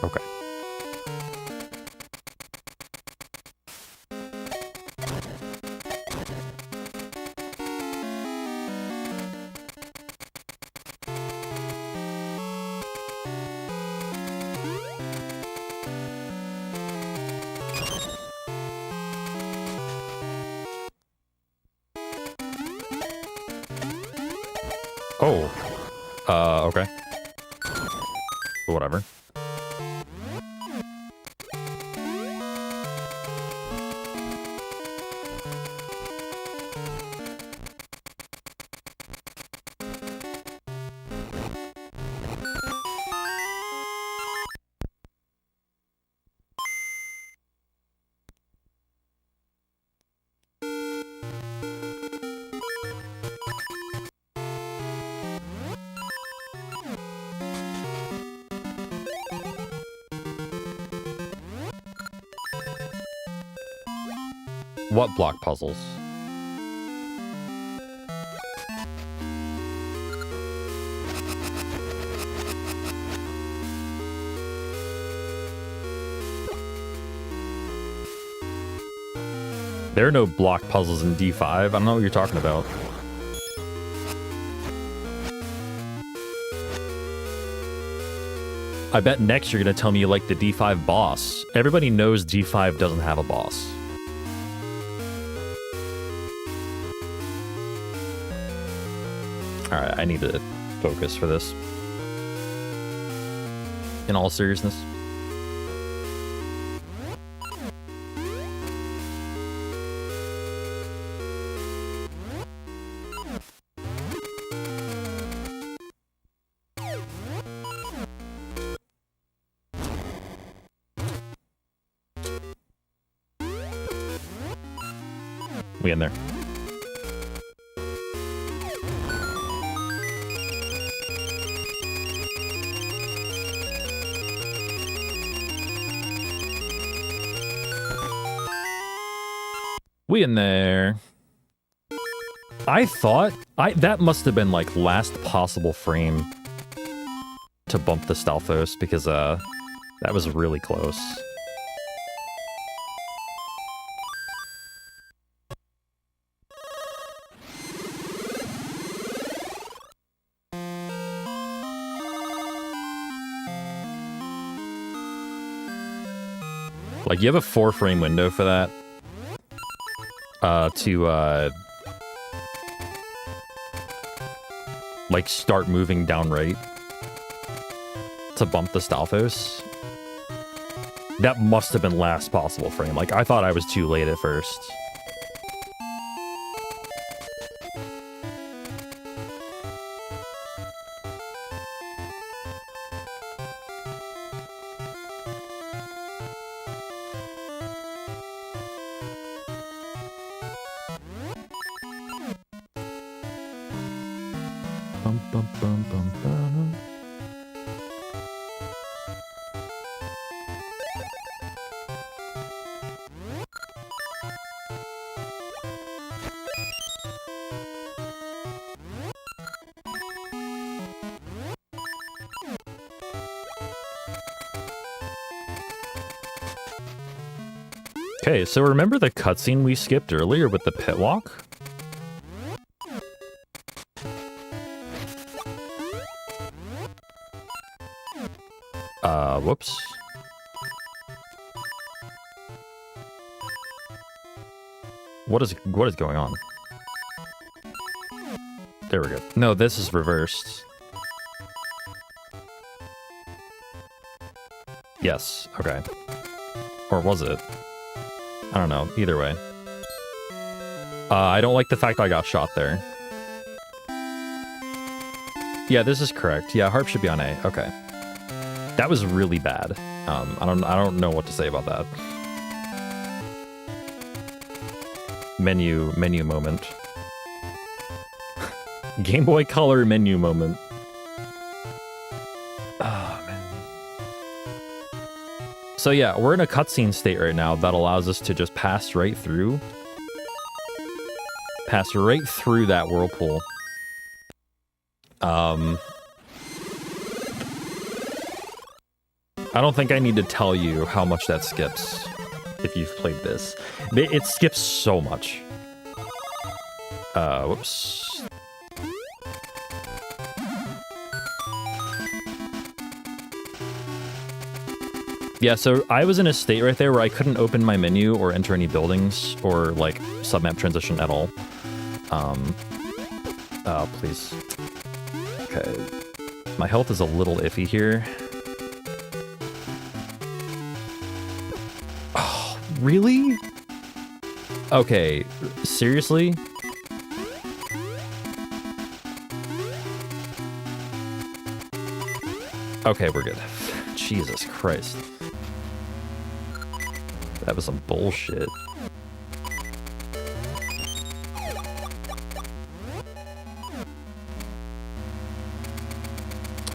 Okay. Oh. Okay. Whatever. What block puzzles? There are no block puzzles in D5. I don't know what you're talking about. I bet next you're going to tell me you like the D5 boss. Everybody knows D5 doesn't have a boss. Alright, I need to focus for this. In all seriousness. We in there. We in there. I thought that must have been like last possible frame to bump the Stalfos because that was really close. Like, you have a 4-frame window for that. Like, start moving down right. To bump the Stalfos. That must have been last possible frame. Like, I thought I was too late at first. Okay, so remember the cutscene we skipped earlier with the pit walk? Whoops. What is going on? There we go. No, this is reversed. Yes, okay. Or was it? I don't know. Either way. I don't like the fact I got shot there. Yeah, this is correct. Yeah, harp should be on A. Okay. That was really bad. I don't know what to say about that. Menu moment. Game Boy Color menu moment. Oh, man. So yeah, we're in a cutscene state right now that allows us to just pass right through. Pass right through that whirlpool. I don't think I need to tell you how much that skips if you've played this. It skips so much. Whoops. Yeah, so I was in a state right there where I couldn't open my menu or enter any buildings or, like, submap transition at all. Oh, please. Okay. My health is a little iffy here. Oh, really? Okay, seriously? Okay, we're good. Jesus Christ. That was some bullshit.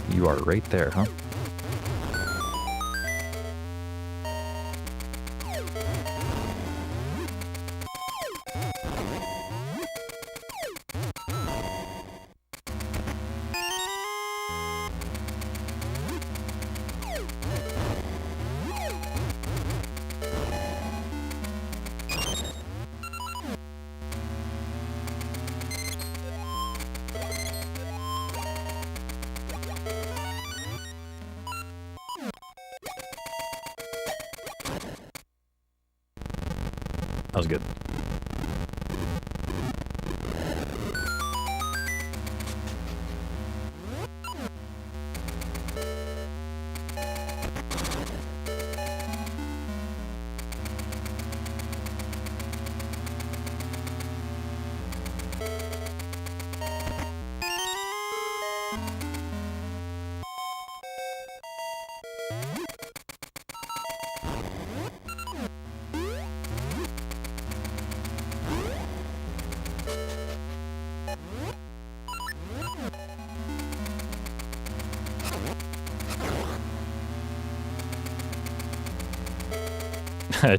You are right there, huh? That was good.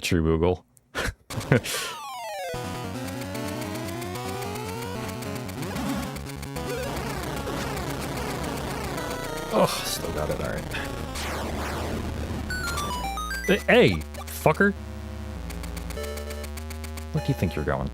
True Google. Oh, still got it. All right. Hey, fucker. Where do you think you're going?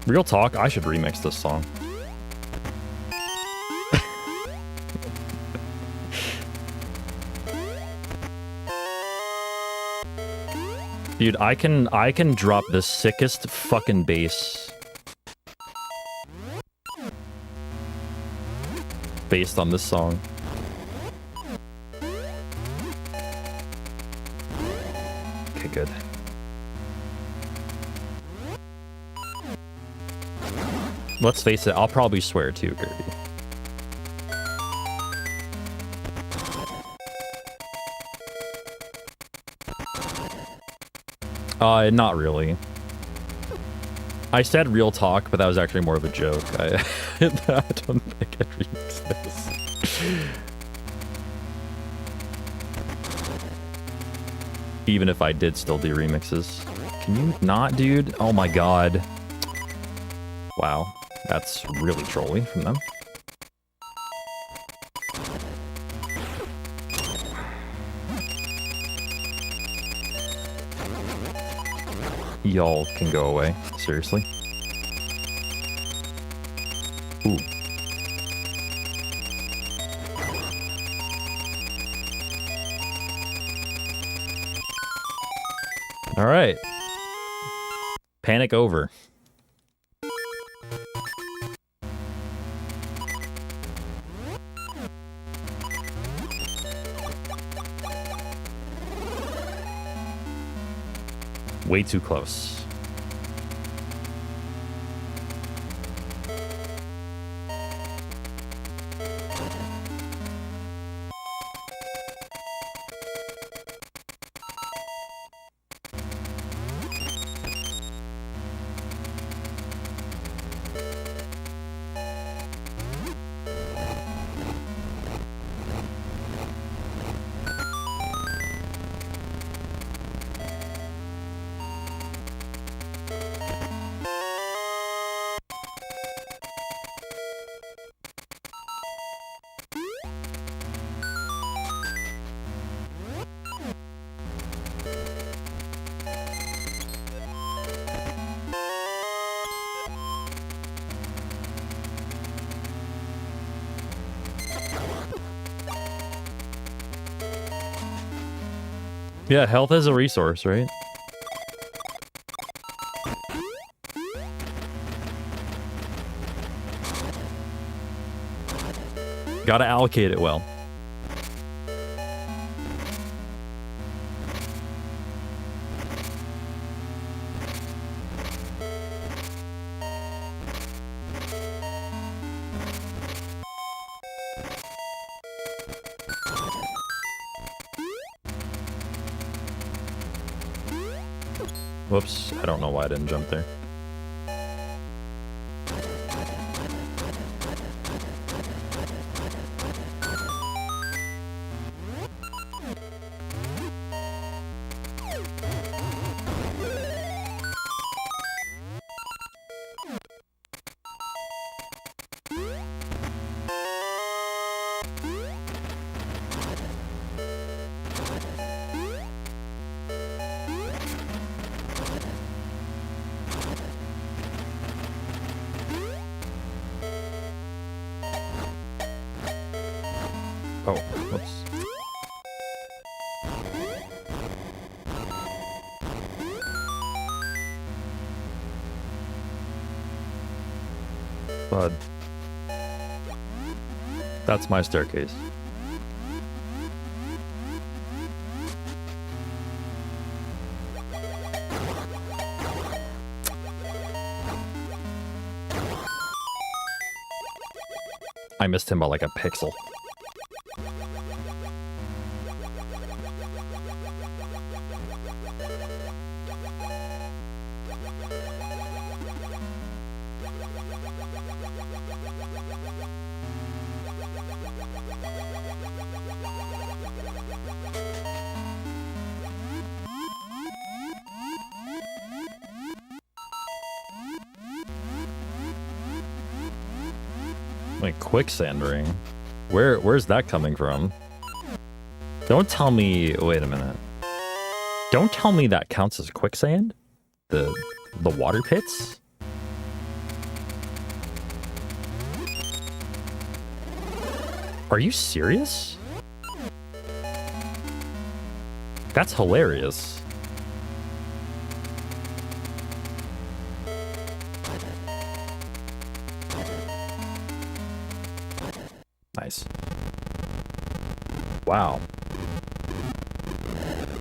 Real talk, I should remix this song. Dude, I can drop the sickest fucking bass based on this song. Okay, good. Let's face it, I'll probably swear too, Kirby. Not really. I said real talk, but that was actually more of a joke. I don't think I'd remix this. Even if I did still do remixes. Can you not, dude? Oh my god. Wow. That's really trolly from them. Y'all can go away. Seriously. Ooh. All right. Panic over. Way too close. Yeah, health is a resource, right? Gotta allocate it well. Whoops, I don't know why I didn't jump there. Oh, whoops. Bud. That's my staircase. I missed him by like a pixel. Like quicksand ring? Where's that coming from? Don't tell me, wait a minute. Don't tell me that counts as quicksand? The water pits? Are you serious? That's hilarious. Nice. Wow.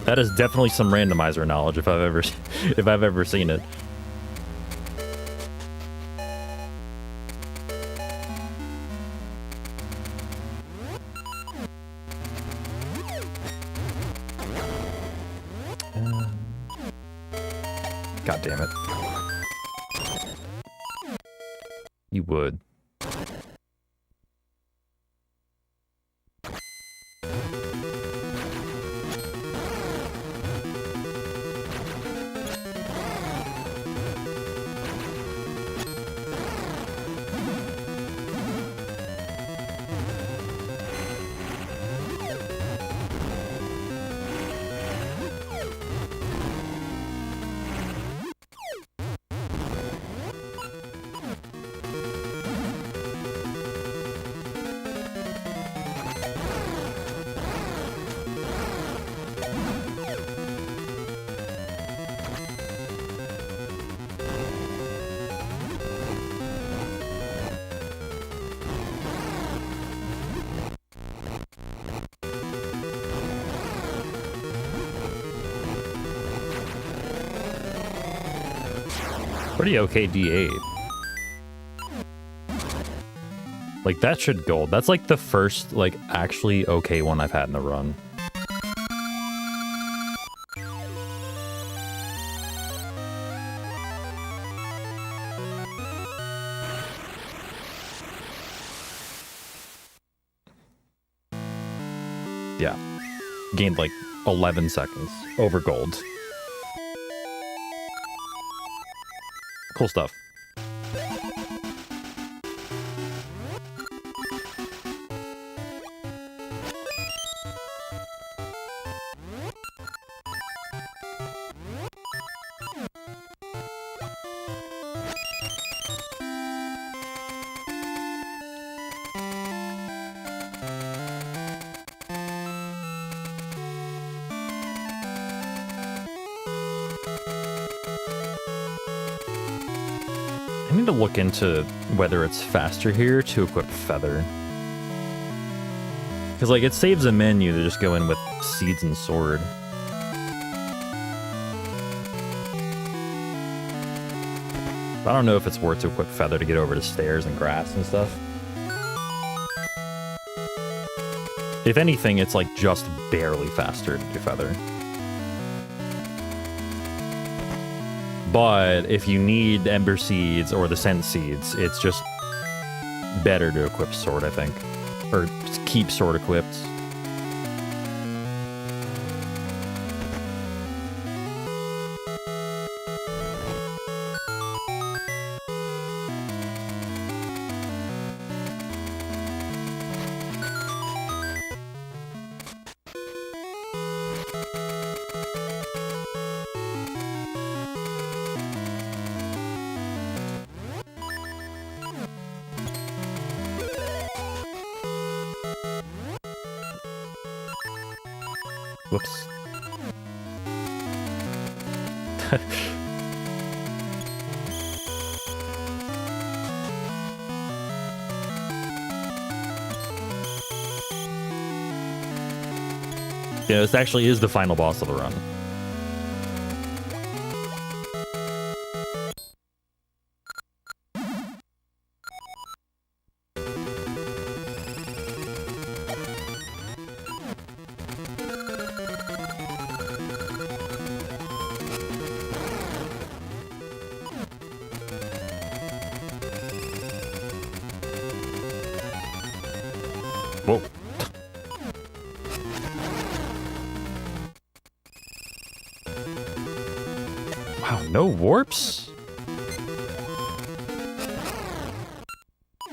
That is definitely some randomizer knowledge if I've ever seen it. God damn it. You would. Pretty okay D8. Like, that should gold. That's like the first, like, actually okay one I've had in the run. Yeah. Gained like 11 seconds over gold. Cool stuff. I need to look into whether it's faster here to equip Feather. Because, like, it saves a menu to just go in with Seeds and Sword. I don't know if it's worth to equip Feather to get over to stairs and grass and stuff. If anything, it's, like, just barely faster to do Feather. But if you need Ember Seeds or the Scent Seeds, it's just better to equip Sword, I think. Or just keep Sword equipped. Whoops. Yeah, this actually is the final boss of the run. Whoa. Wow, no warps?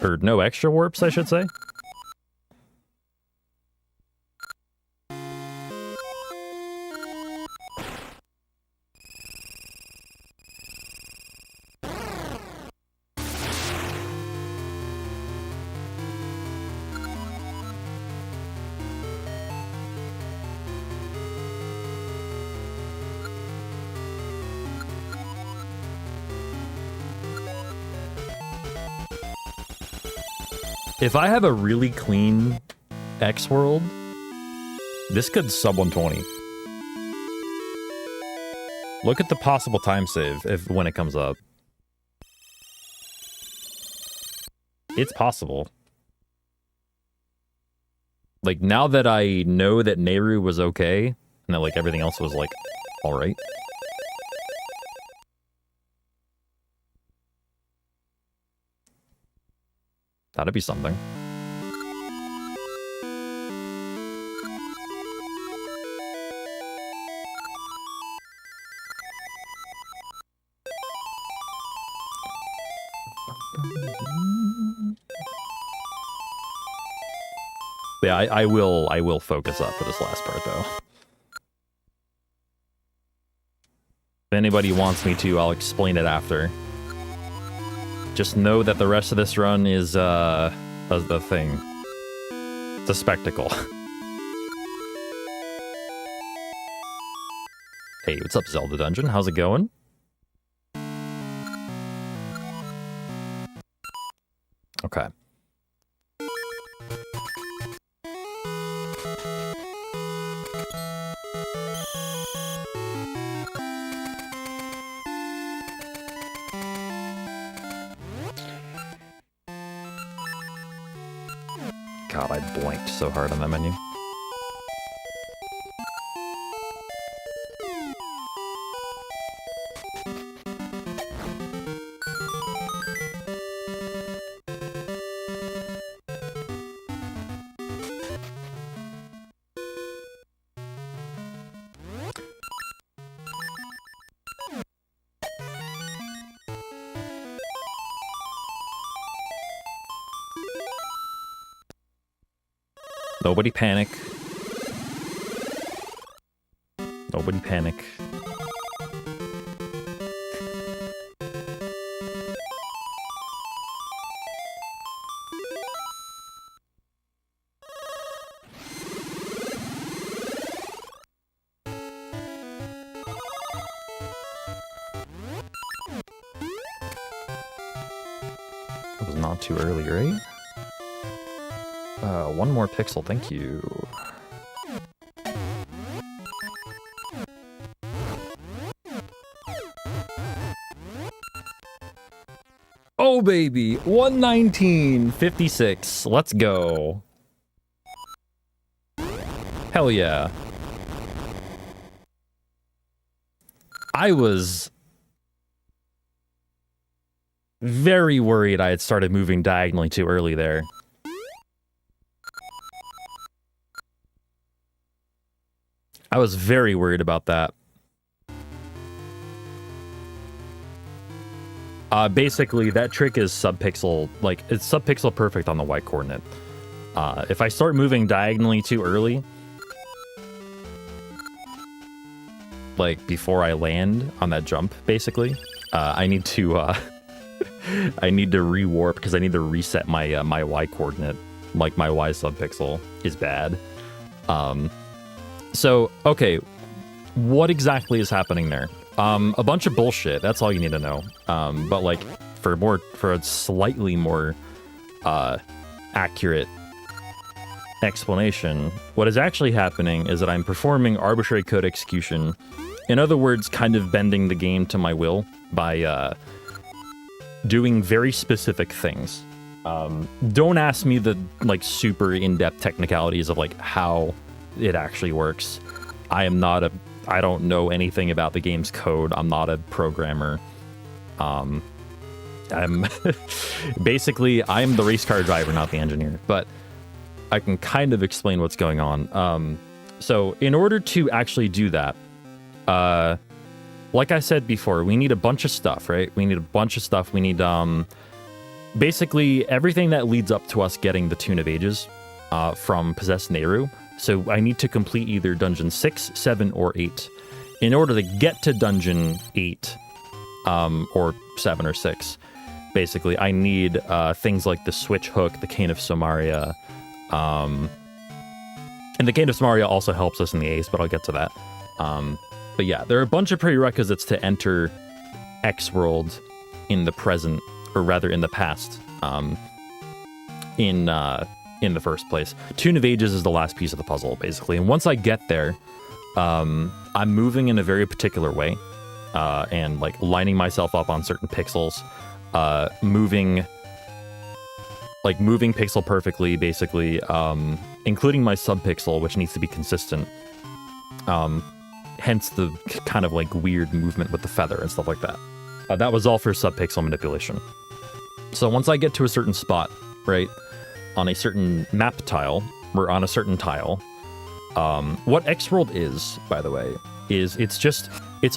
Or no extra warps, I should say. If I have a really clean X world, this could sub 120. Look at the possible time save when it comes up. It's possible. Like, now that I know that Nehru was okay, and that, like, everything else was, like, alright. That'd be something. Yeah, I will focus up for this last part, though. If anybody wants me to, I'll explain it after. Just know that the rest of this run is the thing. It's a spectacle. Hey, what's up, Zelda Dungeon? How's it going? Okay. God, I blanked so hard on that menu. Nobody panic. Nobody panic. It was not too early, right? One more pixel, thank you. Oh, baby! 119.56. Let's go. Hell yeah. I was very worried I had started moving diagonally too early there. I was very worried about that. Basically, that trick is subpixel, like, it's subpixel perfect on the Y coordinate. If I start moving diagonally too early, like, before I land on that jump, basically, I need to, I need to rewarp, because I need to reset my, my Y coordinate. Like, my Y subpixel is bad. So, okay, what exactly is happening there? A bunch of bullshit, that's all you need to know. But like, for a slightly more, accurate explanation, what is actually happening is that I'm performing arbitrary code execution. In other words, kind of bending the game to my will by, doing very specific things. Don't ask me the, like, super in-depth technicalities of, like, how it actually works. I don't know anything about the game's code. I'm not a programmer. I'm basically, I'm the race car driver, not the engineer. But I can kind of explain what's going on. So in order to actually do that, like I said before, we need a bunch of stuff, right? We need a bunch of stuff. We need basically everything that leads up to us getting the Tune of Ages from Possessed Nehru. So I need to complete either Dungeon 6, 7, or 8. In order to get to Dungeon 8, or 7 or 6, basically, I need things like the Switch Hook, the Cane of Somaria, and the Cane of Somaria also helps us in the Ace, but I'll get to that. But yeah, there are a bunch of prerequisites to enter X-World in the present, or rather in the past, in the first place. Tune of Ages is the last piece of the puzzle, basically. And once I get there, I'm moving in a very particular way, and like lining myself up on certain pixels, moving pixel perfectly, basically, including my subpixel, which needs to be consistent. Hence the kind of like weird movement with the feather and stuff like that. That was all for subpixel manipulation. So once I get to a certain spot, right, on a certain map tile, or on a certain tile, what X-World is, by the way, is it's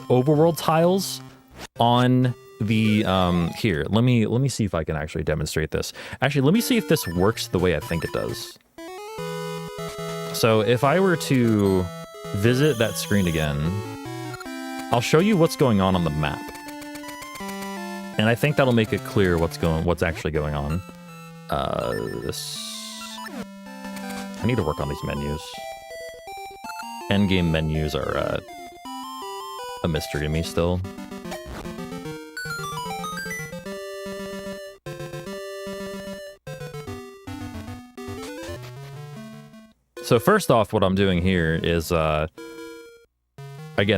overworld tiles on the, here, let me see if I can actually demonstrate this. Actually, let me see if this works the way I think it does. So if I were to visit that screen again, I'll show you what's going on the map. And I think that'll make it clear what's actually going on. I need to work on these menus. Endgame menus are a mystery to me still. So first off, what I'm doing here is, again,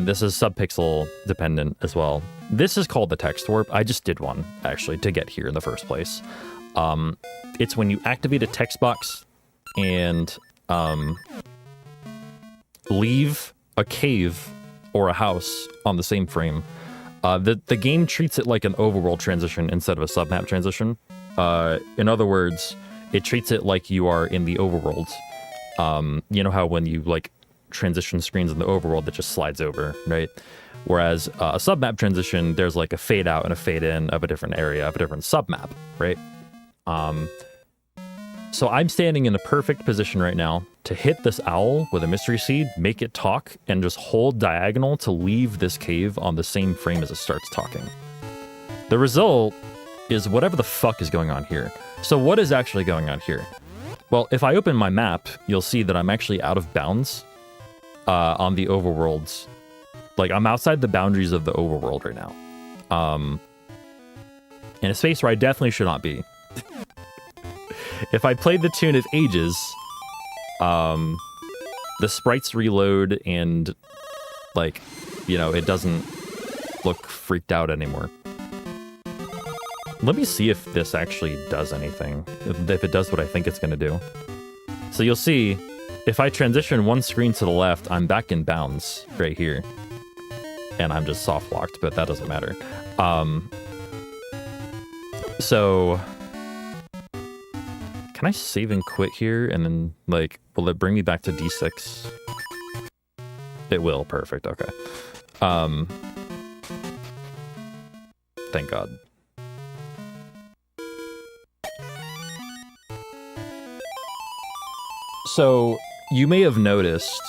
this is subpixel dependent as well. This is called the text warp. I just did one, actually, to get here in the first place. It's when you activate a text box and leave a cave or a house on the same frame. The game treats it like an overworld transition instead of a submap transition. In other words, it treats it like you are in the overworld. You know how when you like transition screens in the overworld that just slides over, right? Whereas a submap transition, there's like a fade out and a fade in of a different area, of a different submap, right? So I'm standing in a perfect position right now to hit this owl with a mystery seed, make it talk, and just hold diagonal to leave this cave on the same frame as it starts talking. The result is whatever the fuck is going on here. So what is actually going on here? Well, if I open my map, you'll see that I'm actually out of bounds on the overworlds. Like, I'm outside the boundaries of the overworld right now. In a space where I definitely should not be. If I played the Tune of Ages, the sprites reload and, like, you know, it doesn't look freaked out anymore. Let me see if this actually does anything. If it does what I think it's going to do. So you'll see, if I transition one screen to the left, I'm back in bounds right here. And I'm just soft locked, but that doesn't matter. So can I save and quit here? And then, like, will it bring me back to D6? It will. Perfect. Okay. Thank God. So you may have noticed,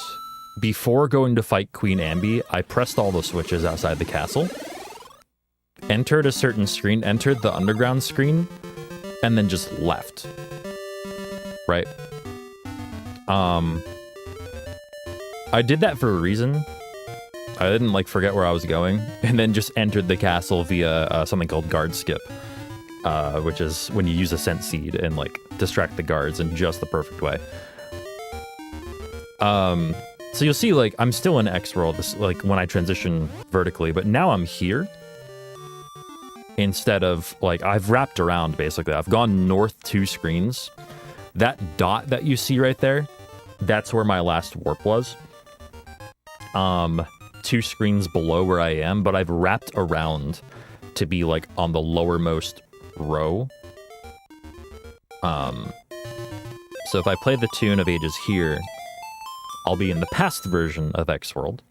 before going to fight Queen Ambi, I pressed all the switches outside the castle, entered a certain screen, entered the underground screen, and then just left. Right? I did that for a reason. I didn't, like, forget where I was going, and then just entered the castle via something called guard skip, which is when you use a scent seed and, like, distract the guards in just the perfect way. So you'll see, like, I'm still in X-World, like, when I transition vertically, but now I'm here. Instead of, like, I've wrapped around, basically. I've gone north 2 screens. That dot that you see right there, that's where my last warp was. 2 screens below where I am, but I've wrapped around to be, like, on the lowermost row. So if I play the tune of Ages here, I'll be in the past version of X World.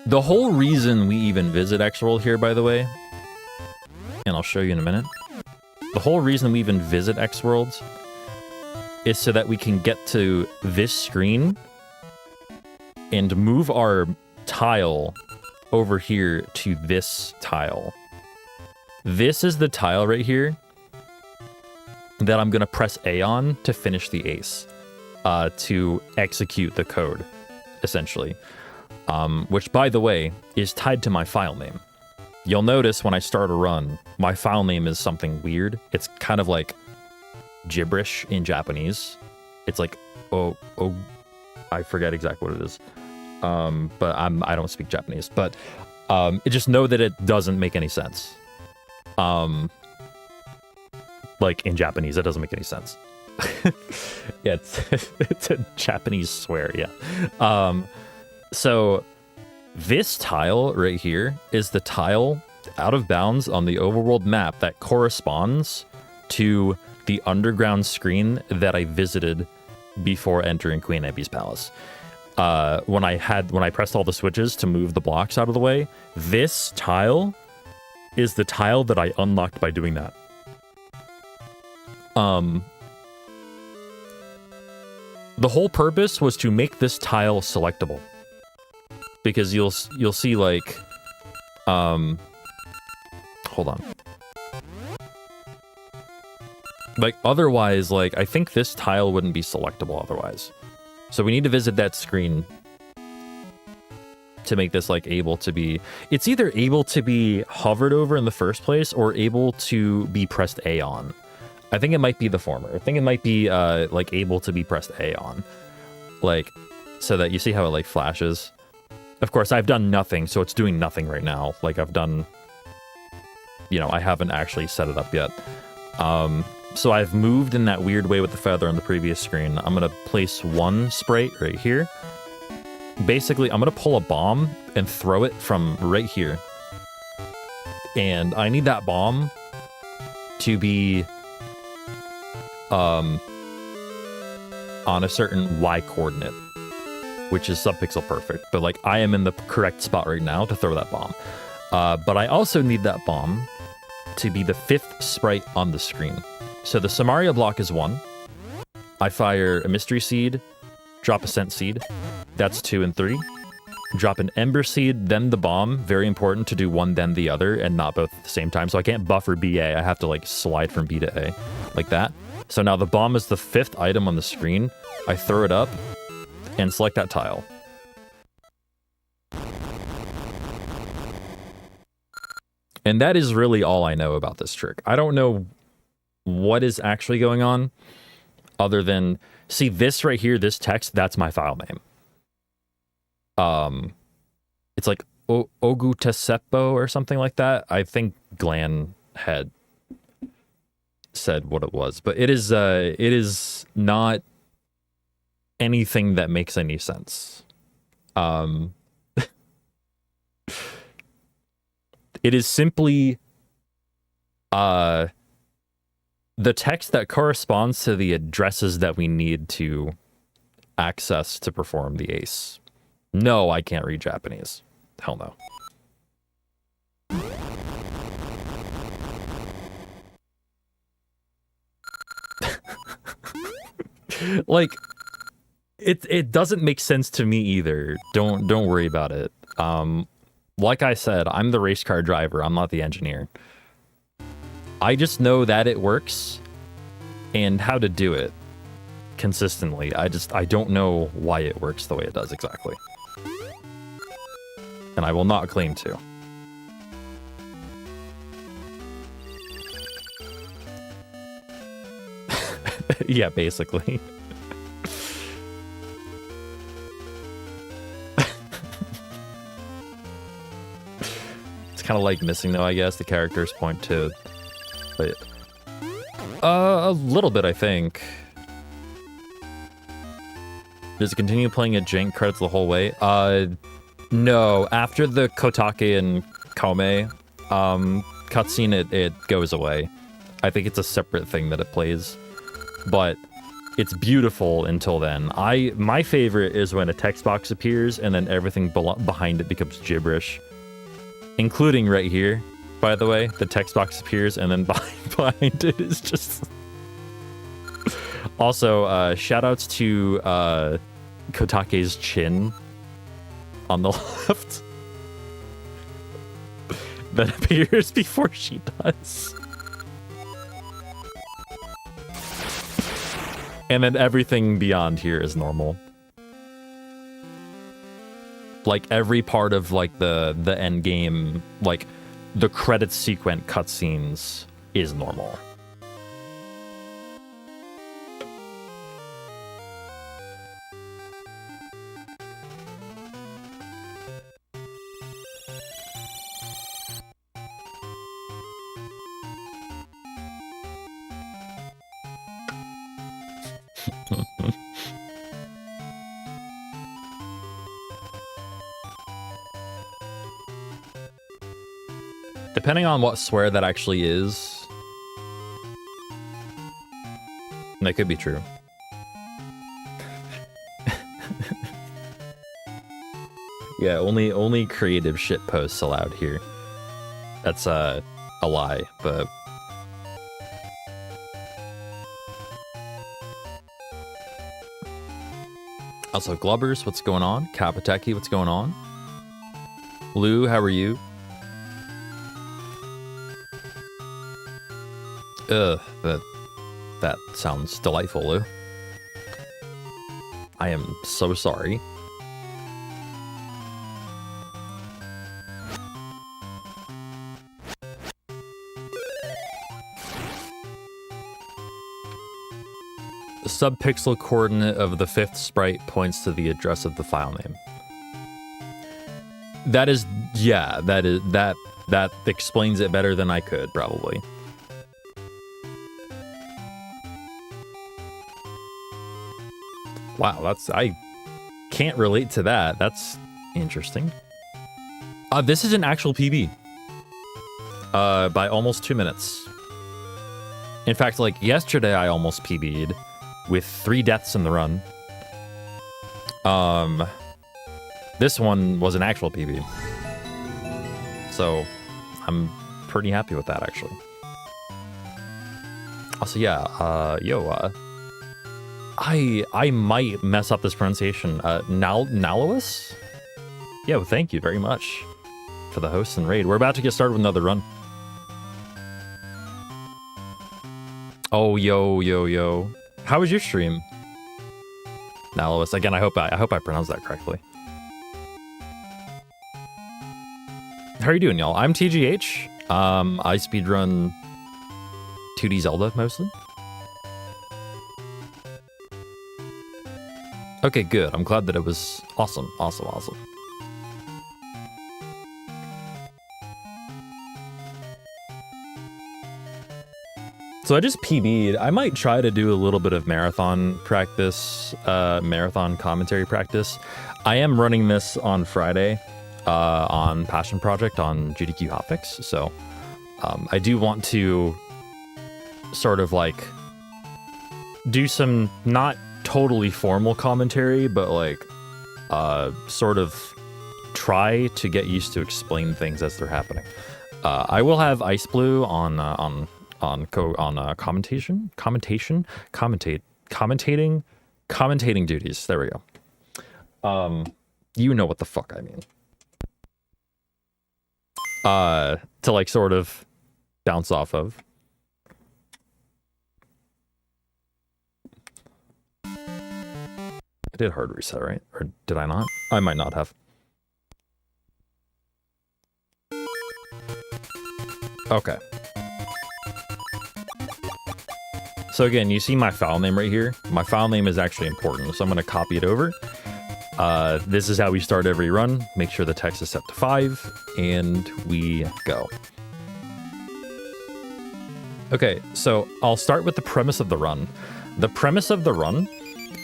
The whole reason we even visit X World here, by the way, and I'll show you in a minute, the whole reason we even visit X Worlds is so that we can get to this screen and move our tile over here to this tile. This is the tile right here that I'm gonna press A on to finish the ace, to execute the code, essentially. Which, by the way, is tied to my file name. You'll notice when I start a run, my file name is something weird. It's kind of like gibberish in Japanese. It's like, I forget exactly what it is. But I don't speak Japanese. But just know that it doesn't make any sense. Like in Japanese, it doesn't make any sense. Yeah, it's a Japanese swear, yeah. So this tile right here is the tile out of bounds on the overworld map that corresponds to the underground screen that I visited before entering Queen Abby's palace. When I pressed all the switches to move the blocks out of the way, this tile is the tile that I unlocked by doing that. The whole purpose was to make this tile selectable. Because you'll see, like, hold on. Like, otherwise, like, I think this tile wouldn't be selectable otherwise. So we need to visit that screen to make this, like, able to be... It's either able to be hovered over in the first place or able to be pressed A on. I think it might be the former. I think it might be, like, able to be pressed A on. Like, so that you see how it, like, flashes. Of course, I've done nothing, so it's doing nothing right now. Like, I've done... You know, I haven't actually set it up yet. So I've moved in that weird way with the feather on the previous screen. I'm going to place one sprite right here. Basically, I'm going to pull a bomb and throw it from right here. And I need that bomb to be on a certain Y coordinate, which is subpixel perfect. But, like, I am in the correct spot right now to throw that bomb. But I also need that bomb to be the 5th sprite on the screen. So the Samaria block is 1. I fire a Mystery Seed, drop a Scent Seed. That's 2 and 3. Drop an Ember Seed, then the bomb. Very important to do one, then the other, and not both at the same time. So I can't buffer BA. I have to, like, slide from B to A, like that. So now the bomb is the 5th item on the screen. I throw it up and select that tile. And that is really all I know about this trick. I don't know what is actually going on other than, see this right here, this text, that's my file name. It's like Ogutesepo or something like that. I think Glenn had said what it was, but it is not anything that makes any sense. It is simply the text that corresponds to the addresses that we need to access to perform the ace. No, I can't read Japanese. Hell no. Like, it doesn't make sense to me either. Don't worry about it. Like I said, I'm the race car driver. I'm not the engineer. I just know that it works and how to do it consistently. I don't know why it works the way it does exactly. And I will not claim to. Yeah, basically. It's kind of like missing, though, I guess. The characters point to... But, a little bit, I think. Does it continue playing at jank credits the whole way? No. After the Kotake and Kome cutscene, it goes away. I think it's a separate thing that it plays. But it's beautiful until then. My favorite is when a text box appears and then everything behind it becomes gibberish. Including right here, by the way. The text box appears and then behind it is just... Also, shoutouts to Kotake's chin on the left. That appears before she does. And then everything beyond here is normal. Like every part of like the end game, like the credits sequence cutscenes is normal. Depending on what swear that actually is, that could be true. Yeah, only creative shit posts allowed here. That's a lie, but also Glubbers, what's going on? Kapateki, what's going on? Lou, how are you? That sounds delightful, Lou. I am so sorry. The subpixel coordinate of the 5th sprite points to the address of the file name. That is, yeah, that explains it better than I could, probably. Wow, I can't relate to that. That's interesting. This is an actual PB. By almost 2 minutes. In fact, like yesterday I almost PB'd with 3 deaths in the run. This one was an actual PB. So I'm pretty happy with that, actually. Also, yeah, I might mess up this pronunciation. Nalowis? Yeah, well, thank you very much for the host and raid. We're about to get started with another run. Oh, yo. How was your stream? Nalowis. Again, I hope I pronounced that correctly. How are you doing, y'all? I'm TGH. I speedrun 2D Zelda mostly. Okay, good. I'm glad that it was awesome. So I just PB'd. I might try to do a little bit of marathon practice, marathon commentary practice. I am running this on Friday on Passion Project on GDQ Hotfix. So I do want to sort of like do some not totally formal commentary, but like sort of try to get used to explain things as they're happening. I will have Ice Blue on commentating duties. There we go. You know what the fuck I mean. To like sort of bounce off of. I did hard reset, right? Or did I not? I might not have. Okay. So again, you see my file name right here. My file name is actually important, so I'm going to copy it over. This is how we start every run. Make sure the text is set to 5, and we go. Okay, so I'll start with the premise of the run. The premise of the run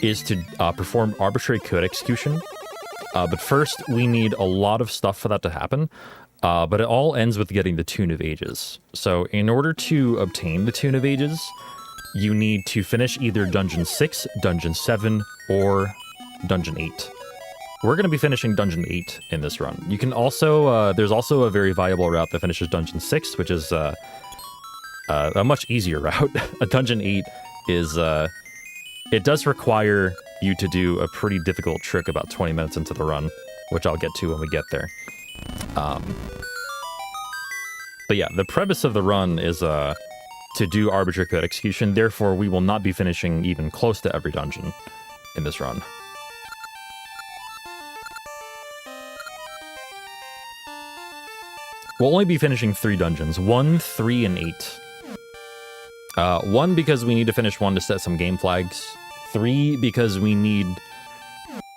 is to perform arbitrary code execution. But first, we need a lot of stuff for that to happen. But it all ends with getting the Tune of Ages. So in order to obtain the Tune of Ages, you need to finish either Dungeon 6, Dungeon 7, or Dungeon 8. We're going to be finishing Dungeon 8 in this run. You can also, there's also a very viable route that finishes Dungeon 6, which is a much easier route. A Dungeon 8 is, it does require you to do a pretty difficult trick about 20 minutes into the run, which I'll get to when we get there. But yeah, the premise of the run is to do Arbitrary Code Execution, therefore we will not be finishing even close to every dungeon in this run. We'll only be finishing 3 dungeons, 1, 3, and 8. 1 because we need to finish 1 to set some game flags. 3 because we need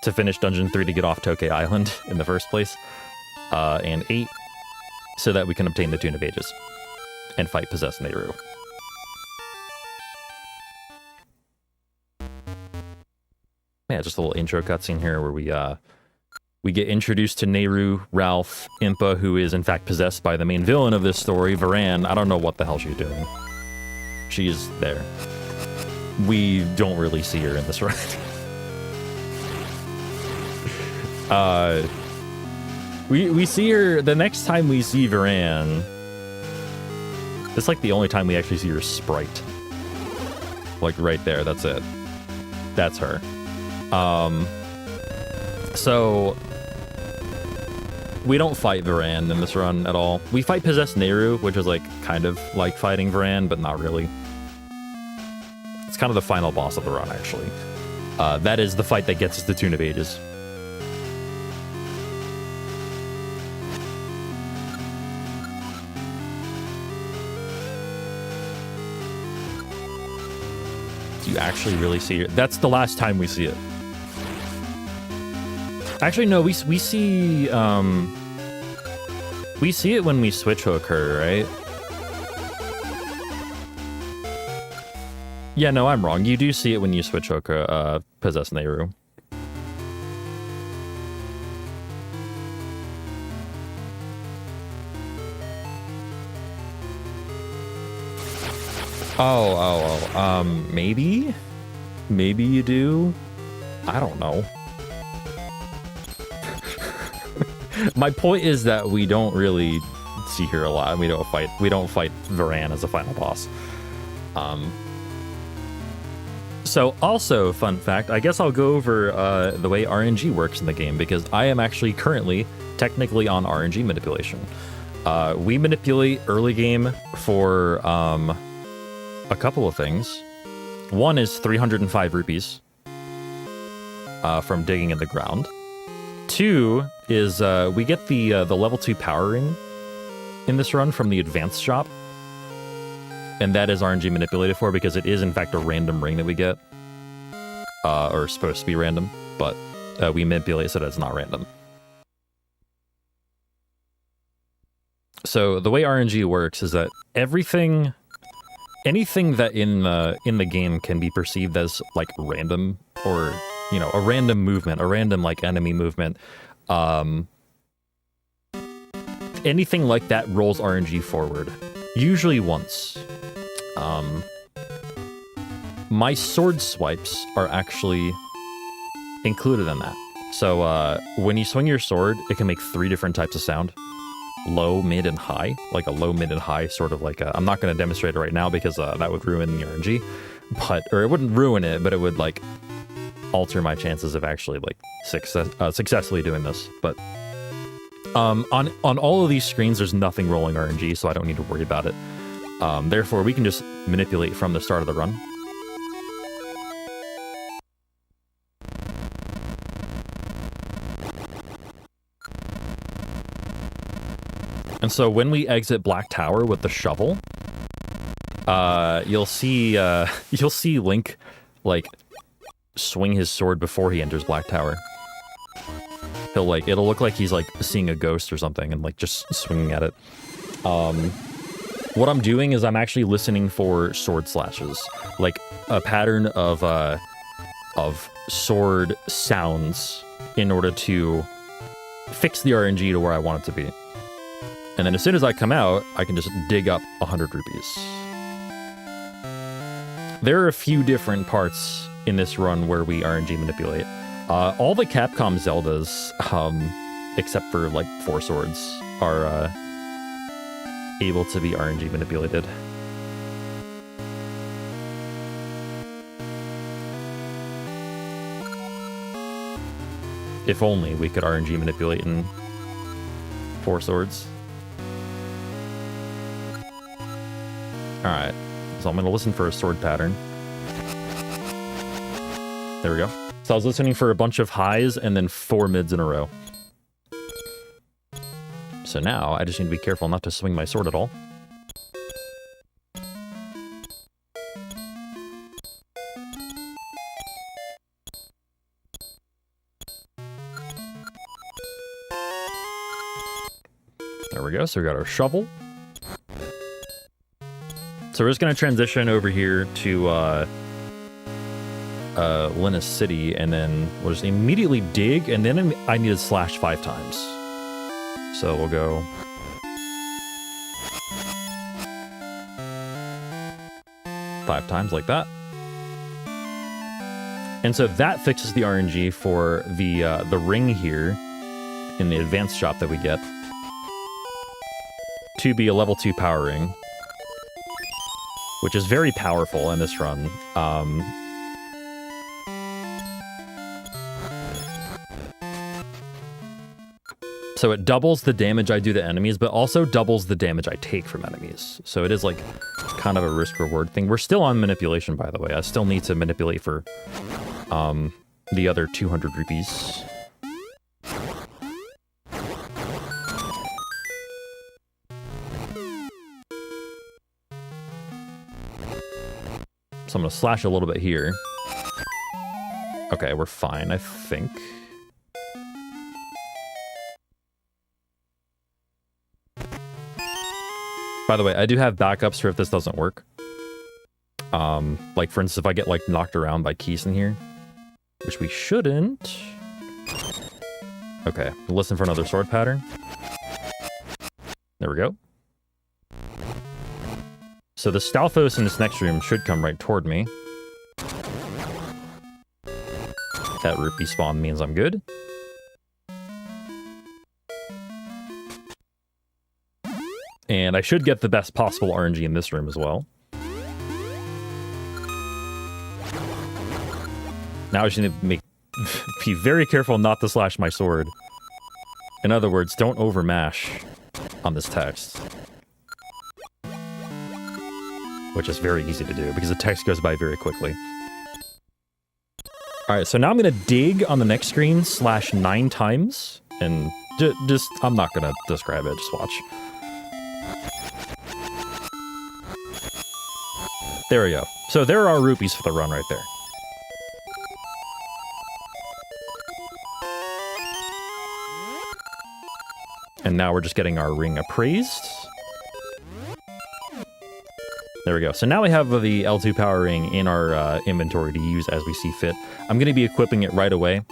to finish Dungeon 3 to get off Tokay Island in the first place. And 8 so that we can obtain the Tune of Ages and fight Possessed Nehru. Yeah, just a little intro cutscene here where we get introduced to Nehru, Ralph, Impa, who is in fact possessed by the main villain of this story, Varan. I don't know what the hell she's doing. She's there. We don't really see her in this run. We see her the next time we see Varan. It's like the only time we actually see her sprite. Like right there, that's it. That's her. So we don't fight Varan in this run at all. We fight Possessed Nehru, which is like kind of like fighting Varan, but not really. It's kind of the final boss of the run, actually. That is the fight that gets us the Tune of Ages. Do you actually really see it? That's the last time we see it. Actually, no, we see it when we switch hook her, right? Yeah, no, I'm wrong. You do see it when you switch hook Possessed Nehru. Maybe? Maybe you do? I don't know. My point is that we don't really see her a lot. We don't fight Varan as a final boss. So also, fun fact, I guess I'll go over the way RNG works in the game, because I am actually currently technically on RNG manipulation. We manipulate early game for a couple of things. One is 305 rupees from digging in the ground. 2 is we get the level 2 power ring in this run from the advanced shop. And that is RNG manipulated for because it is in fact a random ring that we get. Or supposed to be random, but we manipulate so that it's not random. So the way RNG works is that anything that in the game can be perceived as like random, or you know, a random movement, a random like enemy movement, anything like that rolls RNG forward, usually once. My sword swipes are actually included in that. So when you swing your sword, it can make 3 different types of sound. Low, mid, and high. Like a low, mid, and high sort of like I'm not going to demonstrate it right now because that would ruin the RNG. Or it wouldn't ruin it, but it would like alter my chances of actually like successfully doing this. But on all of these screens, there's nothing rolling RNG, so I don't need to worry about it. Therefore, we can just manipulate from the start of the run. And so when we exit Black Tower with the shovel, you'll see Link like swing his sword before he enters Black Tower. It'll look like he's like seeing a ghost or something and like just swinging at it. What I'm doing is I'm actually listening for sword slashes, like a pattern of sword sounds in order to fix the RNG to where I want it to be. And then as soon as I come out, I can just dig up 100 rupees. There are a few different parts in this run where we RNG manipulate. All the Capcom Zeldas, except for like Four Swords, are able to be RNG manipulated. If only we could RNG manipulate in Four Swords. Alright, so I'm going to listen for a sword pattern. There we go. So I was listening for a bunch of highs and then 4 mids in a row. So now I just need to be careful not to swing my sword at all. There we go, so we got our shovel. So we're just going to transition over here to Linus City, and then we'll just immediately dig, and then I need to slash 5 times. So we'll go... five times like that. And so that fixes the RNG for the ring here in the advanced shop that we get to be a level 2 power ring, which is very powerful in this run. So it doubles the damage I do to enemies, but also doubles the damage I take from enemies. So it is like kind of a risk-reward thing. We're still on manipulation, by the way. I still need to manipulate for the other 200 rupees. So I'm going to slash a little bit here. Okay, we're fine, I think. By the way, I do have backups for if this doesn't work. Like, for instance, if I get, like, knocked around by Keys in here, which we shouldn't. Okay, listen for another sword pattern. There we go. So the Stalfos in this next room should come right toward me. That rupee spawn means I'm good. And I should get the best possible RNG in this room as well. Now I just need to be very careful not to slash my sword. In other words, don't overmash on this text. Which is very easy to do, because the text goes by very quickly. Alright, so now I'm going to dig on the next screen slash 9 times. And just, I'm not going to describe it, just watch. There we go. So there are rupees for the run right there. And now we're just getting our ring appraised. There we go. So now we have the L2 power ring in our inventory to use as we see fit. I'm going to be equipping it right away.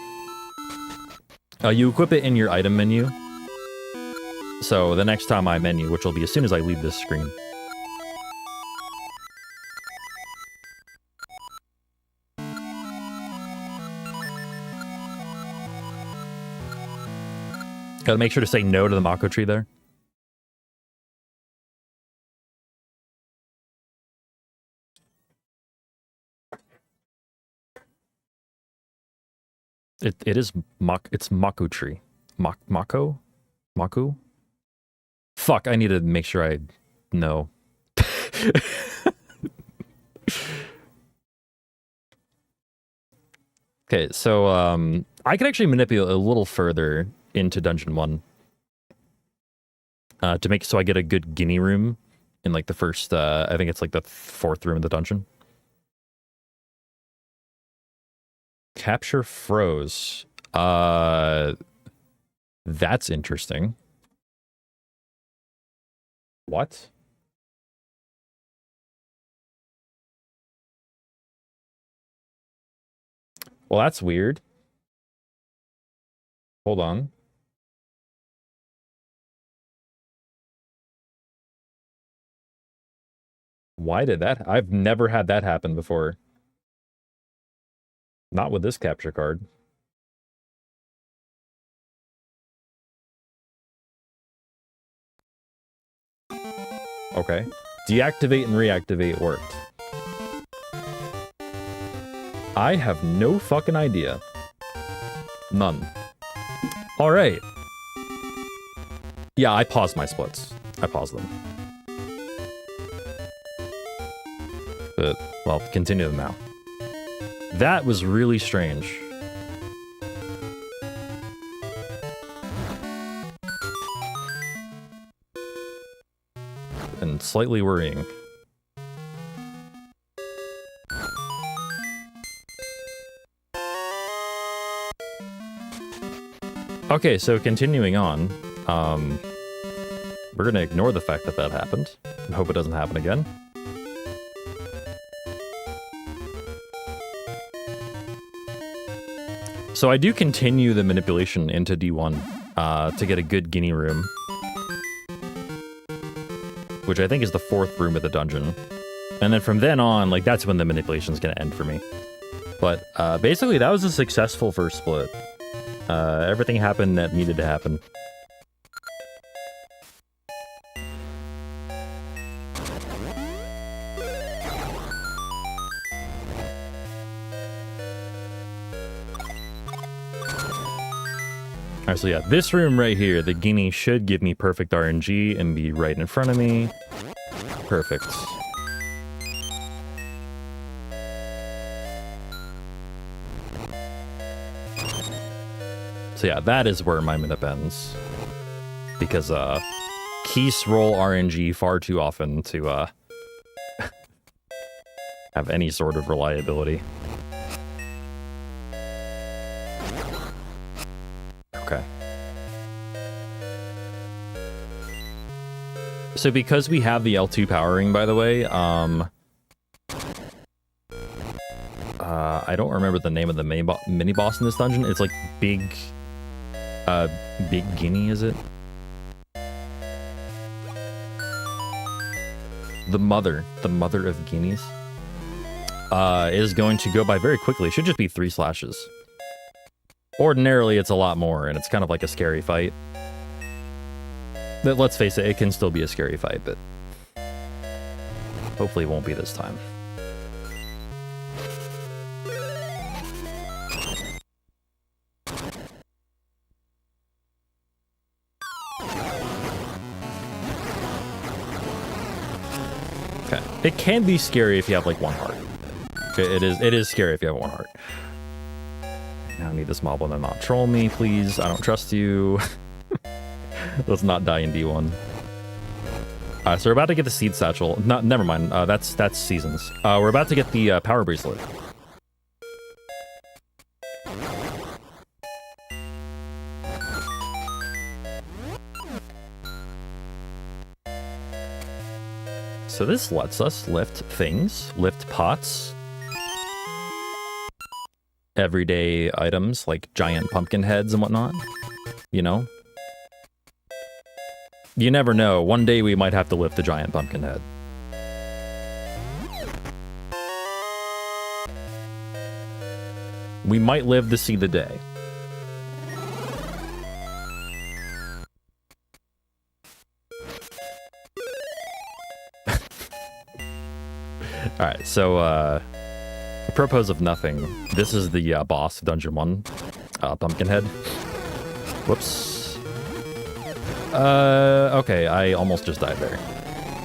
You equip it in your item menu. So the next time I menu, which will be as soon as I leave this screen. Gotta make sure to say no to the Mako tree there. It is it's Mako tree. Mako? Maku? Fuck, I need to make sure I know. Okay, so I can actually manipulate a little further into Dungeon 1 to make so I get a good guinea room in like the first, I think it's like the 4th room of the dungeon. Capture froze. That's interesting. What? Well, that's weird. Hold on. Why did that? I've never had that happen before. Not with this capture card. Okay. Deactivate and reactivate worked. I have no fucking idea. None. Alright. Yeah, I paused my splits. I paused them. But, well, continue them now. That was really strange. And slightly worrying. Okay, so continuing on, we're gonna ignore the fact that that happened and hope it doesn't happen again. So I do continue the manipulation into D1 to get a good guinea room, which I think is the 4th room of the dungeon. And then from then on, like, that's when the manipulation's gonna end for me. But basically, that was a successful first split. Everything happened that needed to happen. Alright, so yeah, this room right here, the guinea should give me perfect RNG and be right in front of me. Perfect. So yeah, that is where my minute ends. Because, Keys roll RNG far too often to, have any sort of reliability. Okay. So because we have the L2 powering, by the way, I don't remember the name of the mini-boss in this dungeon. It's like Big Guinea, is it? The mother of guineas, is going to go by very quickly. It should just be 3 slashes. Ordinarily, it's a lot more, and it's kind of like a scary fight. But let's face it, it can still be a scary fight, but hopefully it won't be this time. Okay. It can be scary if you have like 1 heart. Okay, it is scary if you have 1 heart. Now I need this moblin to not troll me, please. I don't trust you. Let's not die in D1. Alright, so we're about to get the seed satchel. No, never mind. That's seasons. We're about to get the power bracelet. So this lets us lift things, lift pots, everyday items like giant pumpkin heads and whatnot, you know? You never know, one day we might have to lift a giant pumpkin head. We might live to see the day. Alright, so, apropos of nothing, this is the boss of Dungeon 1, Pumpkinhead. Whoops. Okay, I almost just died there.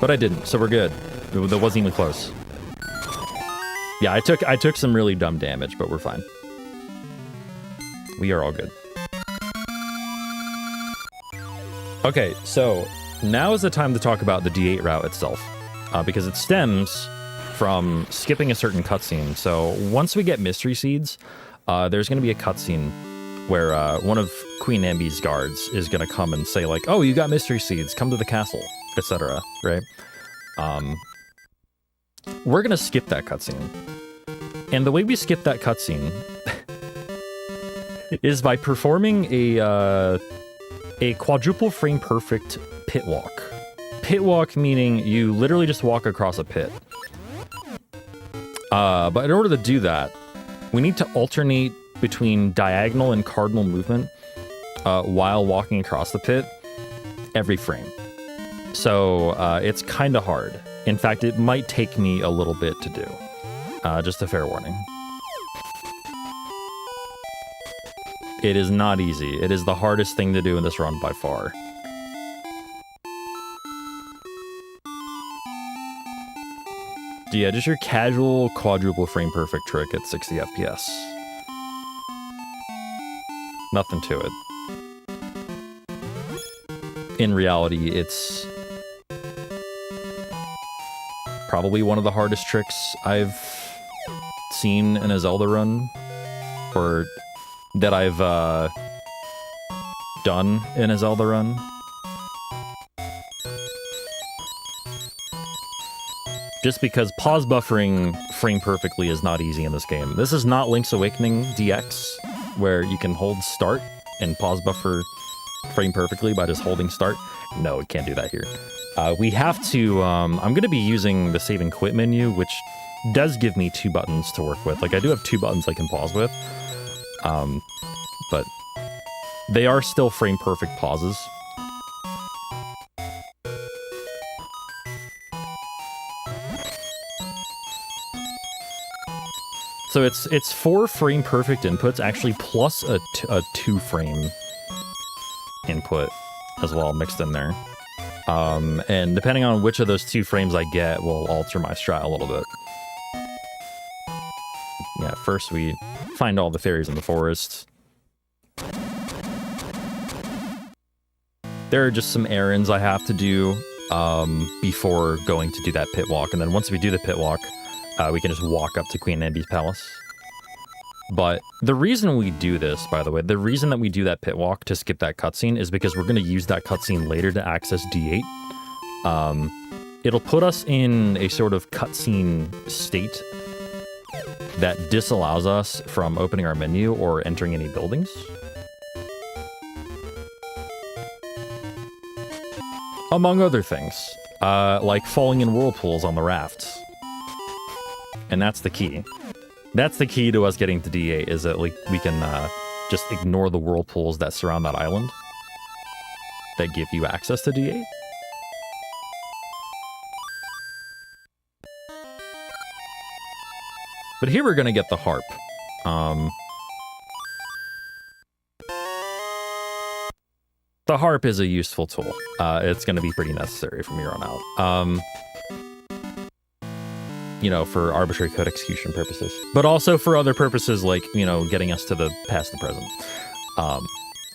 But I didn't, so we're good. That wasn't even close. Yeah, I took some really dumb damage, but we're fine. We are all good. Okay, so now is the time to talk about the D8 route itself, because it stems from skipping a certain cutscene. So once we get Mystery Seeds, there's going to be a cutscene where one of Queen Ambi's guards is going to come and say like, oh, you got Mystery Seeds, come to the castle, etc., right? We're going to skip that cutscene. And the way we skip that cutscene is by performing a quadruple frame perfect pit pit walk meaning you literally just walk across a pit. But in order to do that, we need to alternate between diagonal and cardinal movement while walking across the pit every frame. So it's kind of hard. In fact, it might take me a little bit to do. Just a fair warning. It is not easy. It is the hardest thing to do in this run by far. Yeah, just your casual quadruple frame perfect trick at 60 FPS. Nothing to it. In reality, it's probably one of the hardest tricks I've seen in a Zelda run, or that I've done in a Zelda run. Just because pause buffering frame perfectly is not easy in this game. This is not Link's Awakening DX, where you can hold start and pause buffer frame perfectly by just holding start. No, it can't do that here. We have to, I'm going to be using the save and quit menu, which does give me 2 buttons to work with. Like, I do have 2 buttons I can pause with, but they are still frame perfect pauses. So it's 4 frame perfect inputs, actually, plus a 2 frame input as well mixed in there. And depending on which of those 2 frames I get will alter my strat a little bit. Yeah, first we find all the fairies in the forest. There are just some errands I have to do before going to do that pit walk, and then once we do the pit walk, we can just walk up to Queen Ambi's palace. But the reason we do this, by the way, the reason that we do that pit walk to skip that cutscene is because we're going to use that cutscene later to access D8. It'll put us in a sort of cutscene state that disallows us from opening our menu or entering any buildings. Among other things, like falling in whirlpools on the rafts. And that's the key. That's the key to us getting to D8, is that we can just ignore the whirlpools that surround that island that give you access to D8. But here we're going to get the harp. The harp is a useful tool. It's going to be pretty necessary from here on out. You know, for arbitrary code execution purposes. But also for other purposes like, you know, getting us to the past the present.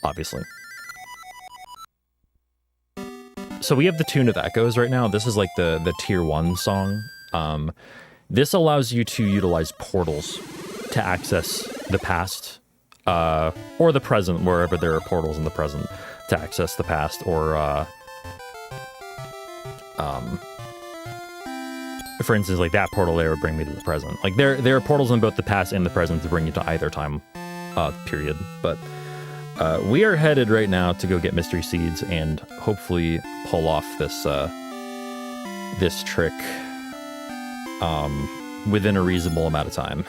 Obviously. So we have the Tune of Echoes right now. This is like the tier 1 song. This allows you to utilize portals to access the past, or the present, wherever there are portals in the present, to access the past, or for instance, like that portal there would bring me to the present. Like there are portals in both the past and the present to bring you to either time period. But we are headed right now to go get Mystery Seeds and hopefully pull off this this trick within a reasonable amount of time.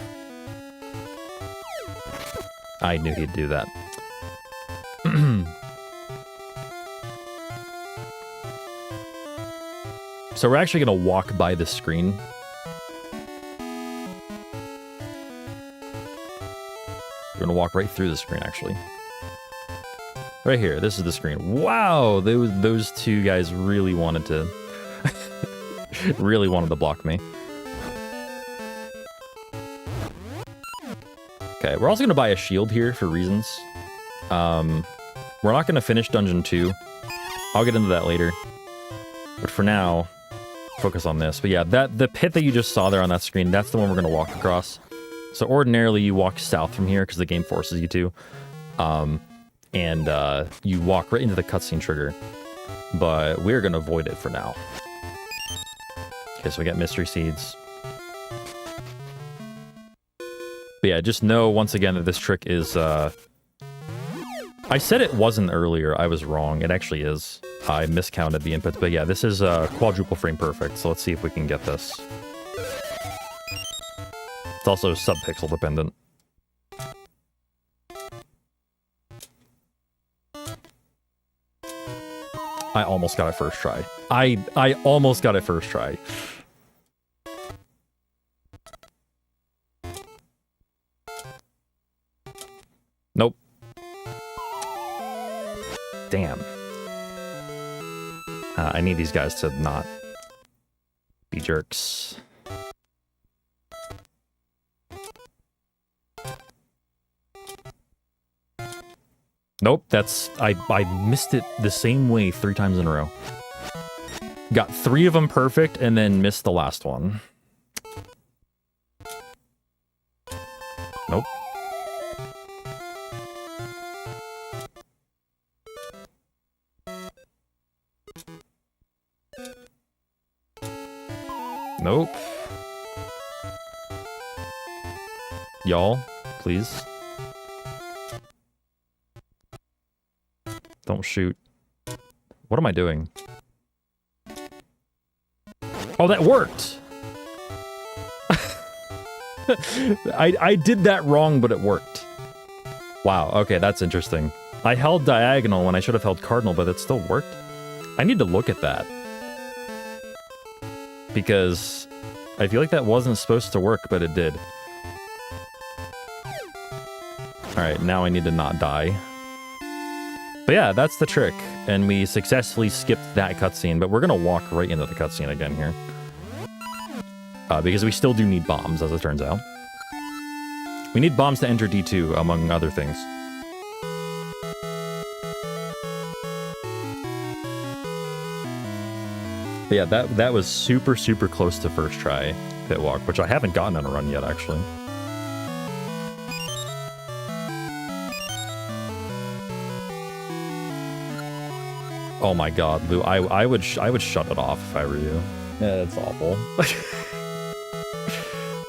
I knew he'd do that. So we're actually going to walk by this screen. We're going to walk right through the screen, actually. Right here, this is the screen. Wow, those 2 guys really wanted to... really wanted to block me. Okay, we're also going to buy a shield here for reasons. We're not going to finish Dungeon 2. I'll get into that later. But for now... focus on this. But yeah, the pit that you just saw there on that screen, that's the one we're going to walk across. So ordinarily you walk south from here because the game forces you to. And you walk right into the cutscene trigger. But we're going to avoid it for now. Okay, so we got Mystery Seeds. But yeah, just know once again that this trick is... I I said it wasn't earlier. I was wrong. It actually is. I miscounted the inputs. But yeah, this is quadruple frame perfect. So let's see if we can get this. It's also sub-pixel dependent. I almost got it first try. I almost got it first try. Nope. Damn. I need these guys to not be jerks. Nope, that's... I missed it the same way 3 times in a row. Got 3 of them perfect and then missed the last one. Nope. Nope. Y'all, please. Don't shoot. What am I doing? Oh, that worked! I did that wrong, but it worked. Wow, okay, that's interesting. I held diagonal when I should have held cardinal, but it still worked? I need to look at that. Because I feel like that wasn't supposed to work, but it did. Alright, now I need to not die. But yeah, that's the trick. And we successfully skipped that cutscene, but we're gonna walk right into the cutscene again here. Because we still do need bombs, as it turns out. We need bombs to enter D2, among other things. But yeah, that was super, super close to first try pit walk, which I haven't gotten on a run yet, actually. Oh my god, Lou, I would shut it off if I were you. Yeah, it's awful.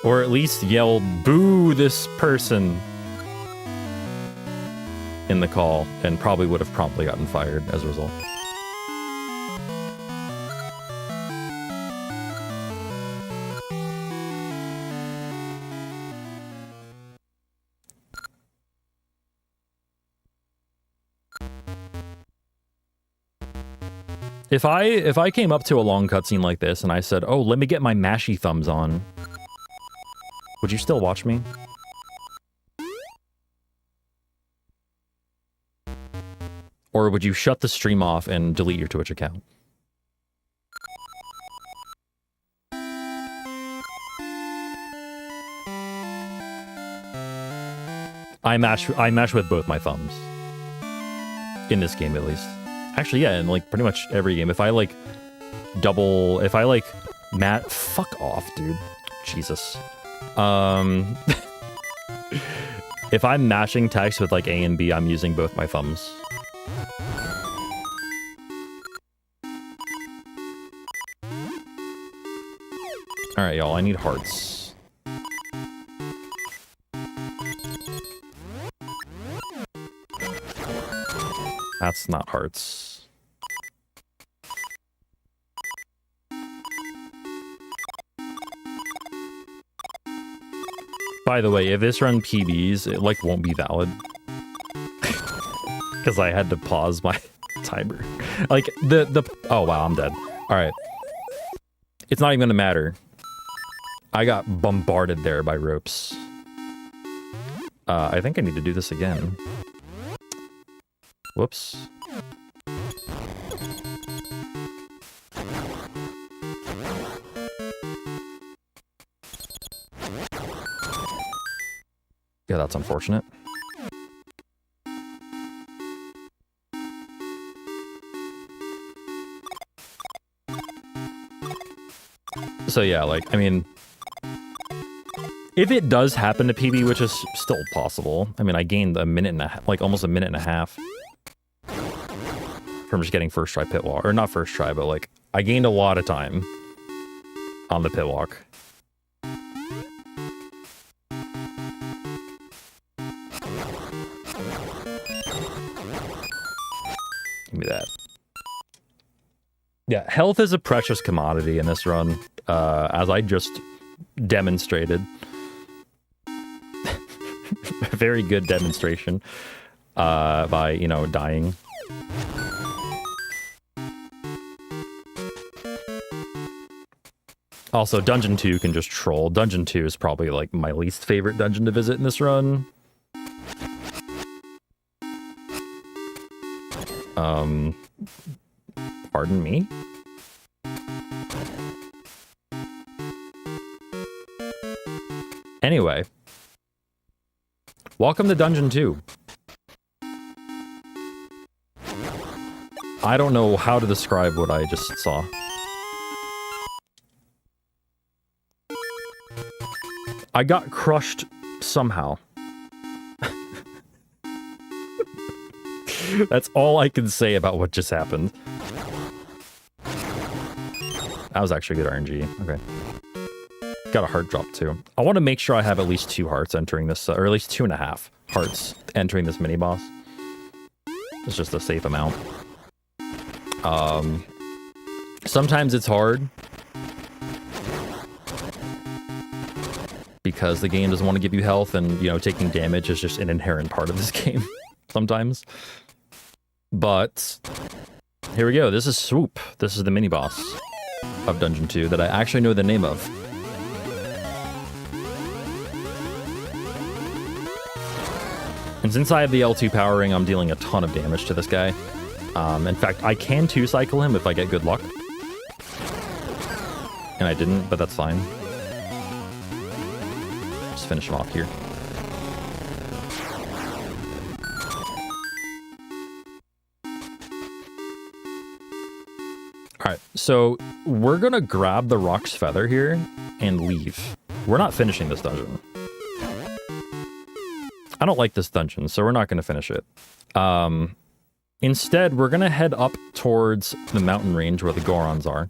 Or at least yell, boo this person in the call, and probably would have promptly gotten fired as a result. If I came up to a long cutscene like this and I said, oh, let me get my mashy thumbs on, would you still watch me? Or would you shut the stream off and delete your Twitch account? I mash with both my thumbs. In this game, at least. Actually, yeah, in like pretty much every game. If I like fuck off, dude. Jesus. If I'm mashing text with like A and B, I'm using both my thumbs. Alright, y'all, I need hearts. That's not hearts. By the way, if this run PBs, it like won't be valid. Because I had to pause my timer. Like oh wow, I'm dead. Alright. It's not even gonna matter. I got bombarded there by ropes. I think I need to do this again. Whoops. Yeah, that's unfortunate. So yeah, like, I mean, if it does happen to PB, which is still possible, I mean, I gained a minute and a half, like almost a minute and a half from just getting first try pit walk, or not first try, but like, I gained a lot of time on the pit walk. Yeah, health is a precious commodity in this run, as I just demonstrated. A very good demonstration by, you know, dying. Also, Dungeon 2 can just troll. Dungeon 2 is probably, like, my least favorite dungeon to visit in this run. Pardon me? Anyway. Welcome to Dungeon 2. I don't know how to describe what I just saw. I got crushed somehow. That's all I can say about what just happened. That was actually good RNG. Okay. Got a heart drop too. I want to make sure I have at least 2 hearts entering this, or at least 2.5 hearts entering this mini boss. It's just a safe amount. Sometimes it's hard because the game doesn't want to give you health, and, you know, taking damage is just an inherent part of this game sometimes. But here we go. This is Swoop. This is the mini boss of Dungeon 2 that I actually know the name of. And since I have the L2 powering, I'm dealing a ton of damage to this guy. In fact, I can 2-cycle him if I get good luck. And I didn't, but that's fine. Just finish him off here. Alright, so we're gonna grab the Rock's Feather here and leave. We're not finishing this dungeon. I don't like this dungeon, so we're not gonna finish it. Instead, we're gonna head up towards the mountain range where the Gorons are.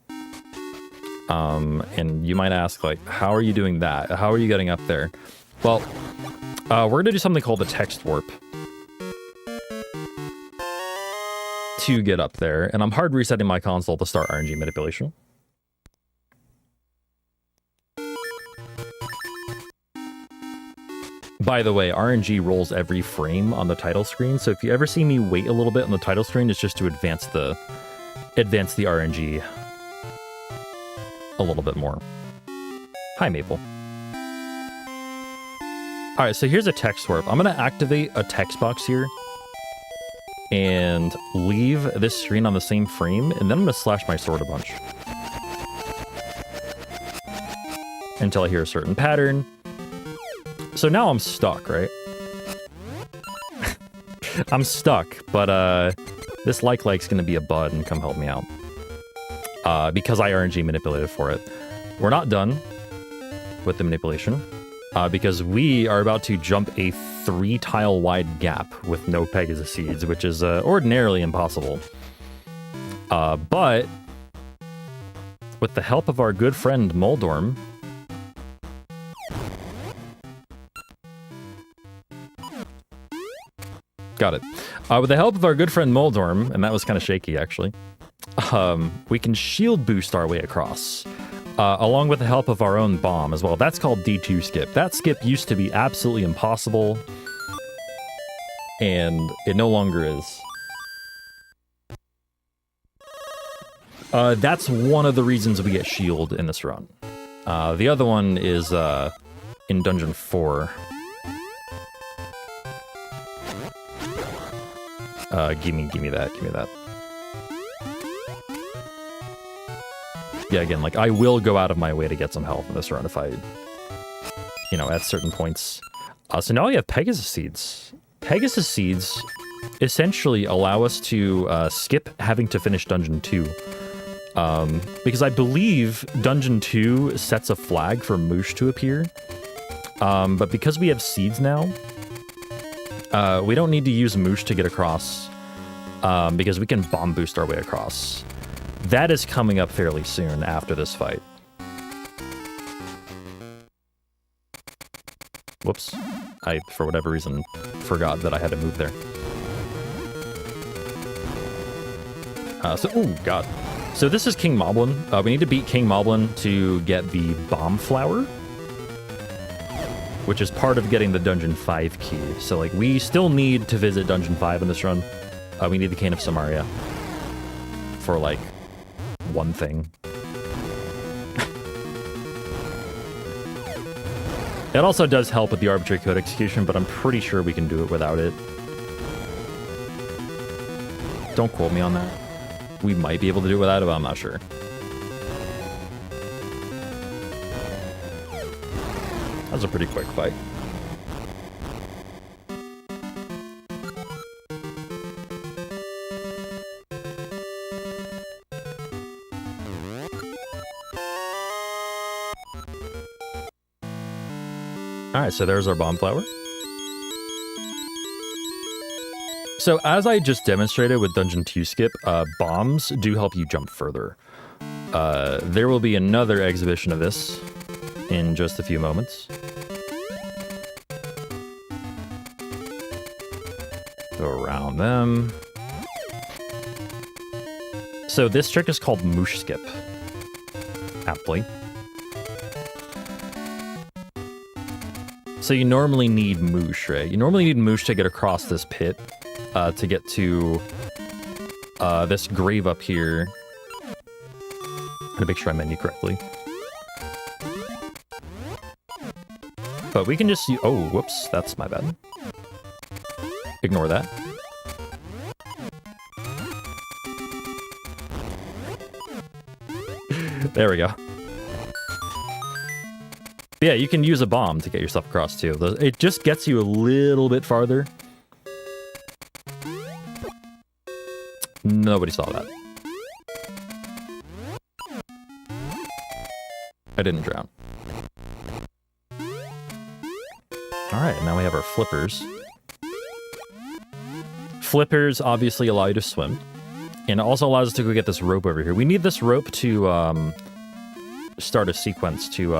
And you might ask, like, how are you doing that? How are you getting up there? Well, we're gonna do something called the text warp to get up there, and I'm hard resetting my console to start RNG manipulation. By the way, RNG rolls every frame on the title screen, so if you ever see me wait a little bit on the title screen, it's just to advance the RNG a little bit more. Hi, Maple. Alright, so here's a text warp. I'm going to activate a text box here and leave this screen on the same frame, and then I'm going to slash my sword a bunch until I hear a certain pattern. So now I'm stuck, right? I'm stuck, but this like's gonna be a bud and come help me out. Because I RNG manipulated for it. We're not done with the manipulation, because we are about to jump a 3-tile wide gap with no Pegasus seeds, which is ordinarily impossible. But with the help of our good friend Moldorm, got it. With the help of our good friend Moldorm, and that was kind of shaky, actually, we can shield boost our way across, along with the help of our own bomb as well. That's called D2 skip. That skip used to be absolutely impossible, and it no longer is. That's one of the reasons we get shield in this run. The other one is in Dungeon 4. Give me that. Yeah, again, like, I will go out of my way to get some health in this run if I, you know, at certain points. So now we have Pegasus Seeds. Pegasus Seeds essentially allow us to skip having to finish Dungeon 2. Because I believe Dungeon 2 sets a flag for Moosh to appear. But because we have seeds now, we don't need to use Moosh to get across, because we can bomb boost our way across. That is coming up fairly soon after this fight. Whoops. I, for whatever reason, forgot that I had to move there. Ooh, God. So this is King Moblin. We need to beat King Moblin to get the Bomb Flower, which is part of getting the Dungeon 5 key. So, like, we still need to visit Dungeon 5 in this run. We need the Cane of Samaria for, like, one thing. It also does help with the Arbitrary Code Execution, but I'm pretty sure we can do it without it. Don't quote me on that. We might be able to do it without it, but I'm not sure. That was a pretty quick fight. Alright, so there's our Bomb Flower. So as I just demonstrated with Dungeon 2 skip, bombs do help you jump further. There will be another exhibition of this in just a few moments. Go around them. So this trick is called Moosh Skip, aptly. So you normally need Moosh, right? You normally need Moosh to get across this pit, to get to this grave up here. I'm gonna make sure I menu correctly. But we can just see. Oh, whoops, that's my bad. Ignore that. There we go. Yeah, you can use a bomb to get yourself across too. It just gets you a little bit farther. Nobody saw that. I didn't drown. Alright, now we have our flippers. Flippers obviously allow you to swim. And it also allows us to go get this rope over here. We need this rope to start a sequence to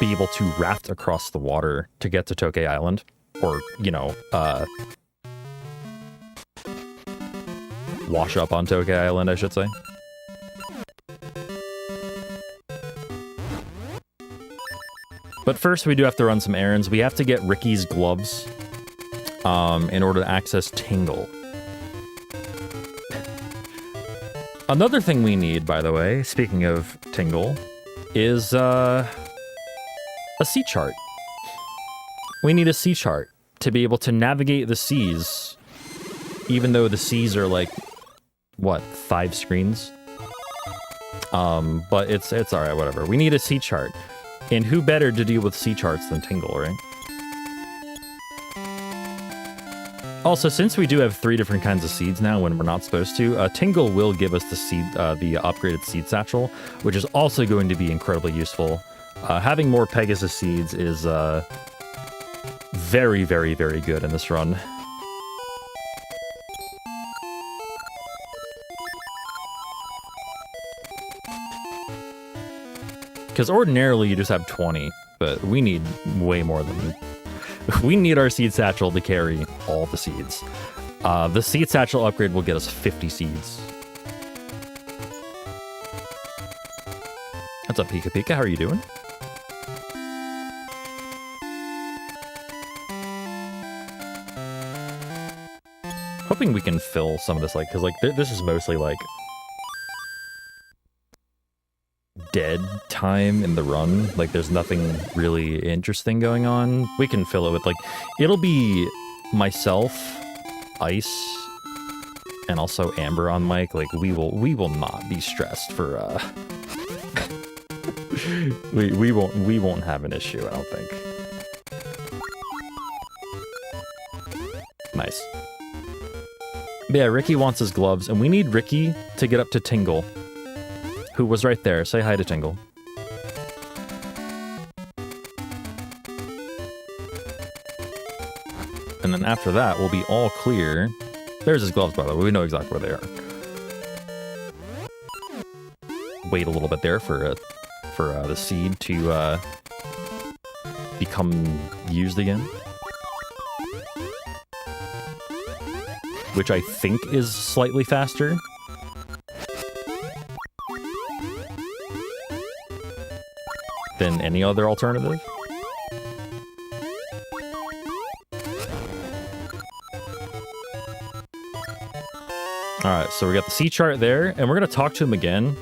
be able to raft across the water to get to Tokay Island. Or, you know, wash up on Tokay Island, I should say. But first, we do have to run some errands. We have to get Ricky's gloves in order to access Tingle. Another thing we need, by the way, speaking of Tingle, is a sea chart. We need a sea chart to be able to navigate the seas, even though the seas are like, what, 5 screens? But it's alright, whatever. We need a sea chart. And who better to deal with sea charts than Tingle, right? Also, since we do have 3 different kinds of seeds now when we're not supposed to, Tingle will give us the seed, the upgraded seed satchel, which is also going to be incredibly useful. Having more Pegasus seeds is very, very, very good in this run. Because ordinarily you just have 20, but we need way more than... We need our seed satchel to carry all the seeds. The seed satchel upgrade will get us 50 seeds. What's up, Pika Pika? How are you doing? Hoping we can fill some of this, like, because, like, this is mostly, like, dead time in the run. Like, there's nothing really interesting going on. We can fill it with, like, it'll be myself, Ice, and also Amber on mic. Like, we will not be stressed for we won't have an issue, I don't think. Nice. But yeah, Ricky wants his gloves, and we need Ricky to get up to Tingle, who was right there. Say hi to Tingle. And then after that, we'll be all clear. There's his gloves, by the way. We know exactly where they are. Wait a little bit there for the seed to become used again. which I think is slightly faster. Than any other alternative. Alright, so we got the sea chart there, and we're going to talk to him again.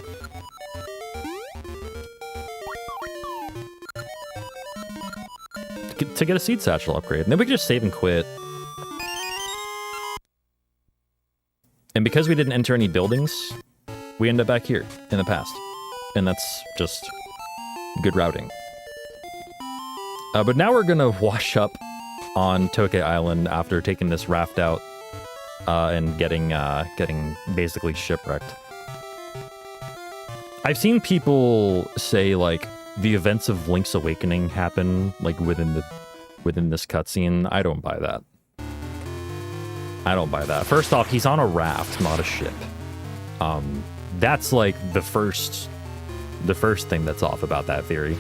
To get a seed satchel upgrade. And then we can just save and quit. And because we didn't enter any buildings, we end up back here in the past. And that's just good routing. But now we're going to wash up on Tokay Island after taking this raft out and getting basically shipwrecked. I've seen people say, like, the events of Link's Awakening happen, like, within this cutscene. I don't buy that. I don't buy that. First off, he's on a raft, not a ship. That's, like, the first thing that's off about that theory.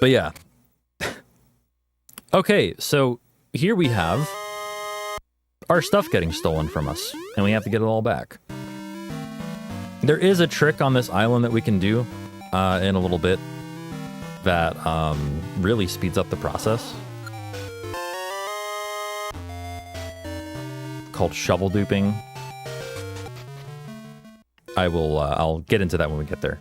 But yeah. Okay, so here we have our stuff getting stolen from us, and we have to get it all back. There is a trick on this island that we can do in a little bit that really speeds up the process. Called shovel duping. I'll get into that when we get there.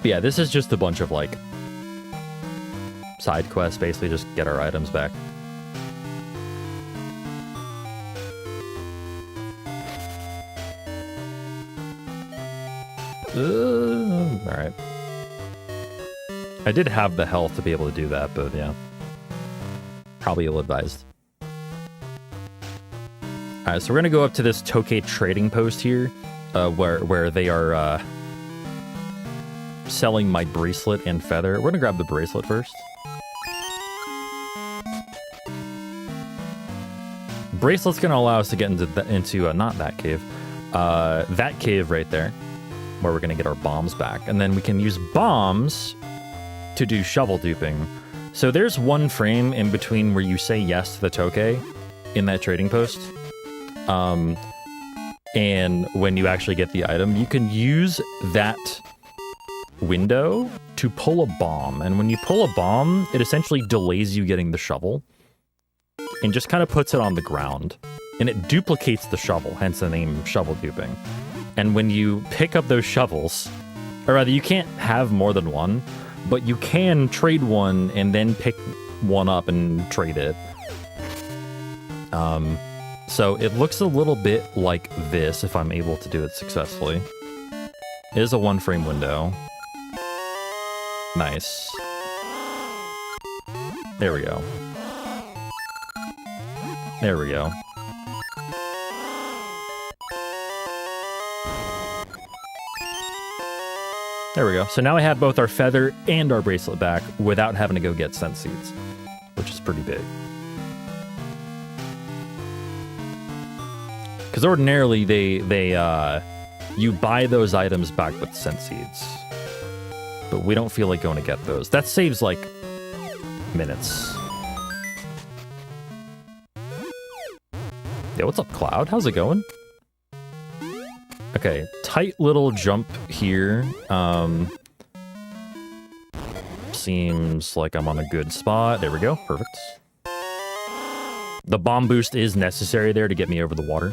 But yeah, this is just a bunch of, like, side quests, basically just get our items back. Alright. I did have the health to be able to do that, but yeah. Probably ill-advised. Alright, so we're gonna go up to this Tokay trading post here, where they are, selling my bracelet and feather. We're gonna grab the bracelet first. Bracelet's gonna allow us to get into not that cave, that cave right there, where we're gonna get our bombs back, and then we can use bombs to do shovel duping. So there's one frame in between where you say yes to the Tokay in that trading post, and when you actually get the item, you can use that window to pull a bomb, and when you pull a bomb, it essentially delays you getting the shovel and just kind of puts it on the ground, and it duplicates the shovel, hence the name shovel duping. And when you pick up those shovels, or rather, you can't have more than one, but you can trade one and then pick one up and trade it. So it looks a little bit like this if I'm able to do it successfully. It is a one frame window. Nice. There we go. There we go. There we go. So now I have both our feather and our bracelet back without having to go get scent seeds, which is pretty big. Because ordinarily you buy those items back with scent seeds, but we don't feel like going to get those. That saves like minutes. Yeah, what's up, Cloud? How's it going? Okay, tight little jump here. Seems like I'm on a good spot. There we go. Perfect. The bomb boost is necessary there to get me over the water.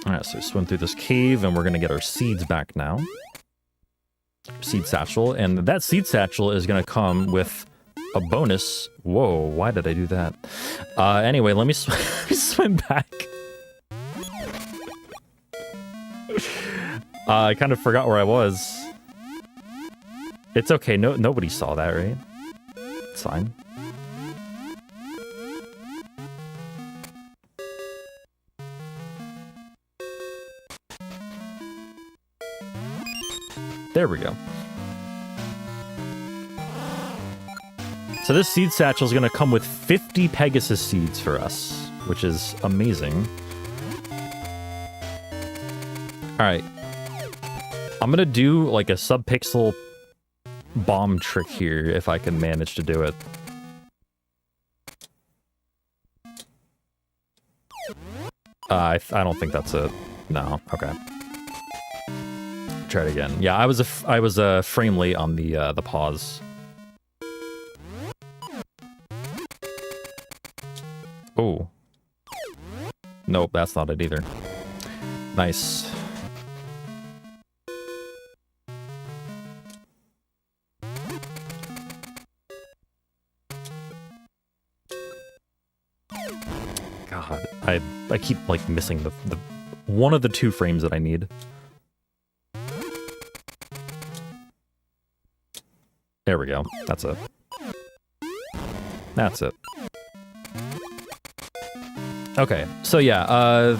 Alright, so swim through this cave, and we're going to get our seeds back now. Seed satchel, and that seed satchel is going to come with a bonus. Whoa, why did I do that? Anyway, let me swim back. I kind of forgot where I was. It's okay, nobody saw that, right? It's fine. There we go. So this seed satchel is going to come with 50 Pegasus seeds for us, which is amazing. All right. I'm going to do like a sub-pixel bomb trick here if I can manage to do it. I don't think that's it. No. Okay. Try it again. Yeah, I was a frame late on the pause. Oh. Nope, that's not it either. Nice. God, I keep like missing the one of the 2 frames that I need. There we go. That's it. That's it. Okay, so yeah,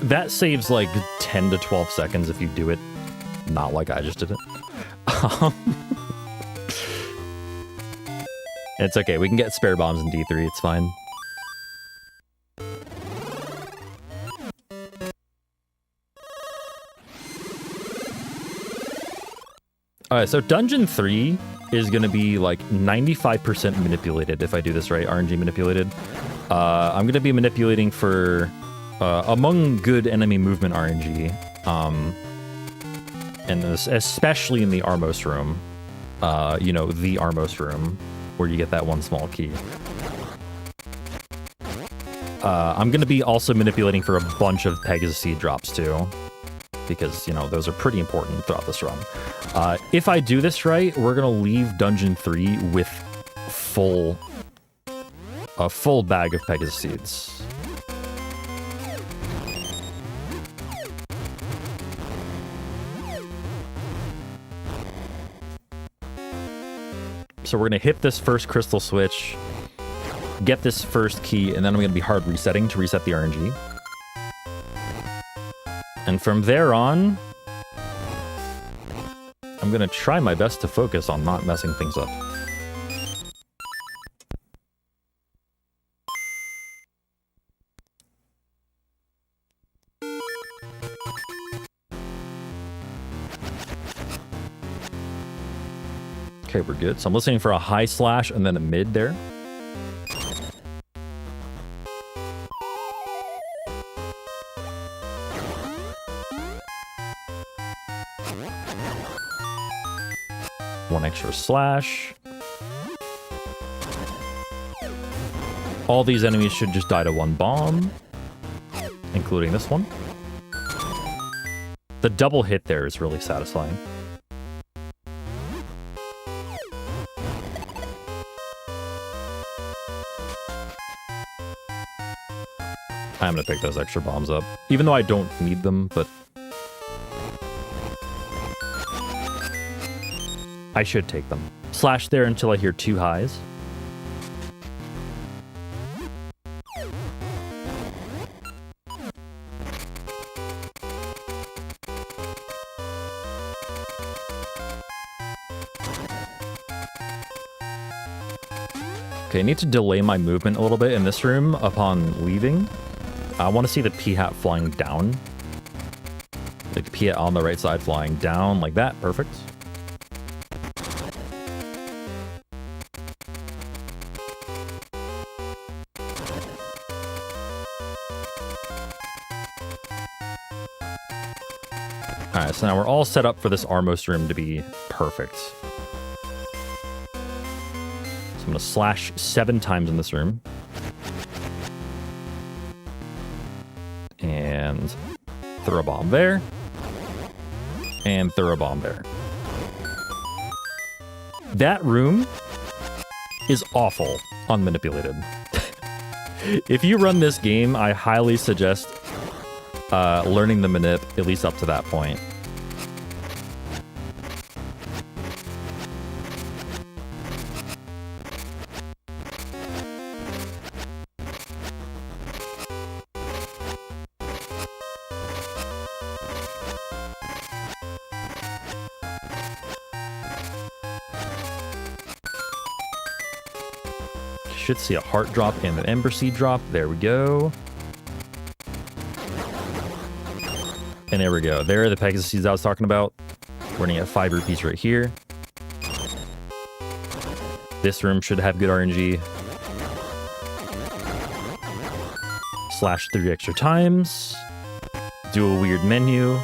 that saves like 10 to 12 seconds if you do it not like I just did it. It's okay, we can get spare bombs in D3, it's fine. Alright, so Dungeon 3 is going to be like 95% manipulated if I do this right, RNG manipulated. I'm going to be manipulating for among good enemy movement RNG, and especially in the Armos room, you know, the Armos room, where you get that one small key. I'm going to be also manipulating for a bunch of Pegasus seed drops too, because, you know, those are pretty important throughout this run. If I do this right, we're going to leave Dungeon 3 with a full bag of Pegasus seeds. So we're going to hit this first crystal switch, get this first key, and then I'm going to be hard resetting to reset the RNG. And from there on, I'm going to try my best to focus on not messing things up. Okay, we're good. So I'm listening for a high slash and then a mid there. One extra slash. All these enemies should just die to one bomb, including this one. The double hit there is really satisfying. I'm gonna pick those extra bombs up, even though I don't need them, but I should take them. Slash there until I hear 2 highs. Okay, I need to delay my movement a little bit in this room upon leaving. I want to see the P-hat flying down. Like P-hat on the right side flying down like that. Perfect. Alright, so now we're all set up for this Armos room to be perfect. So I'm going to slash 7 times in this room. And throw a bomb there. And throw a bomb there. That room is awful unmanipulated. If you run this game, I highly suggest learning the manip, at least up to that point. should see a heart drop and an ember seed drop. There we go. And there we go. There are the Pegasus seeds I was talking about. We're gonna get 5 rupees right here. This room should have good RNG. Slash 3 extra times. Do a weird menu.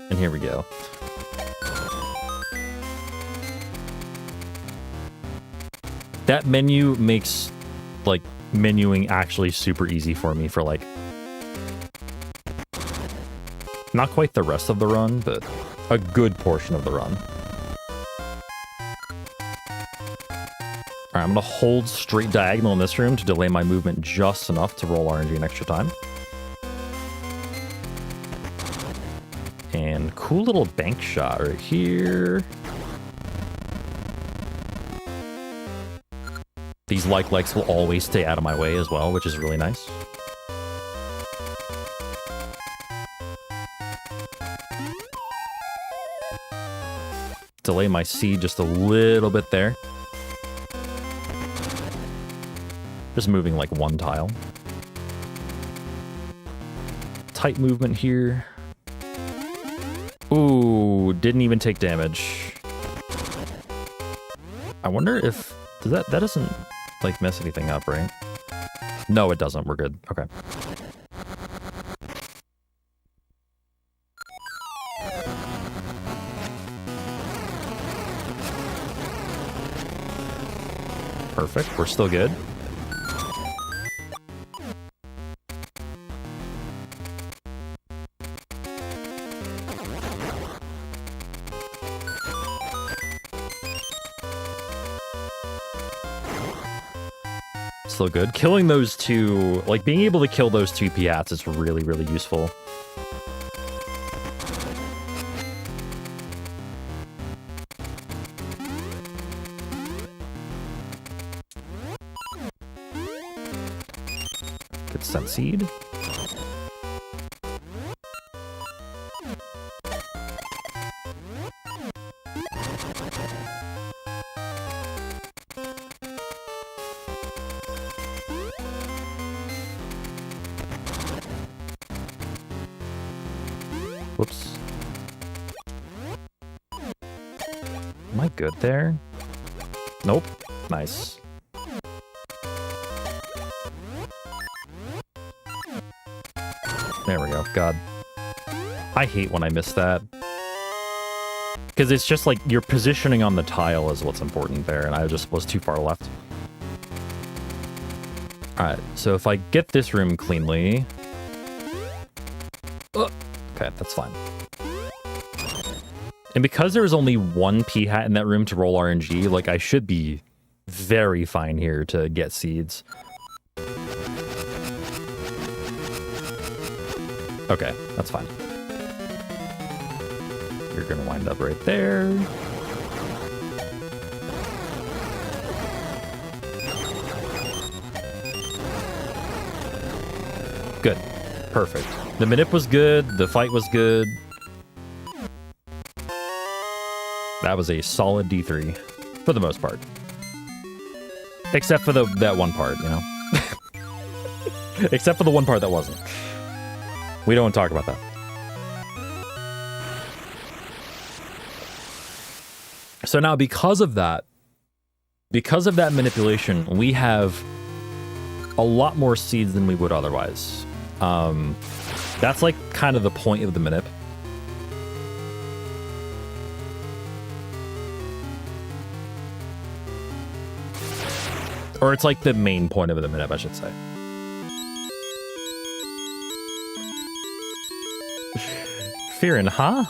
And here we go. That menu makes, like, menuing actually super easy for me for, like, not quite the rest of the run, but a good portion of the run. Alright, I'm going to hold straight diagonal in this room to delay my movement just enough to roll RNG an extra time. And cool little bank shot right here. These likes will always stay out of my way as well, which is really nice. Delay my seed just a little bit there. Just moving like 1 tile. Tight movement here. Ooh, didn't even take damage. I wonder if... that doesn't, like, mess anything up, right? No, it doesn't. We're good. Okay. Perfect. We're still good. Still good. Killing those two, like, being able to kill those 2 Piats is really, really useful. Good scent seed. Whoops. Am I good there? Nope. Nice. There we go. God. I hate when I miss that. Because it's just like your positioning on the tile is what's important there, and I just was too far left. Alright, so if I get this room cleanly... Okay, that's fine. And because there's only 1 P-hat in that room to roll RNG, like, I should be very fine here to get seeds. Okay, that's fine. You're gonna wind up right there. Good. Perfect. The manip was good, the fight was good. That was a solid D3, for the most part. Except for that one part, you know? Except for the one part that wasn't. We don't want to talk about that. So now, because of that manipulation, we have a lot more seeds than we would otherwise. That's like kind of the point of the manip. Or it's like the main point of the manip, I should say. Fearin', huh?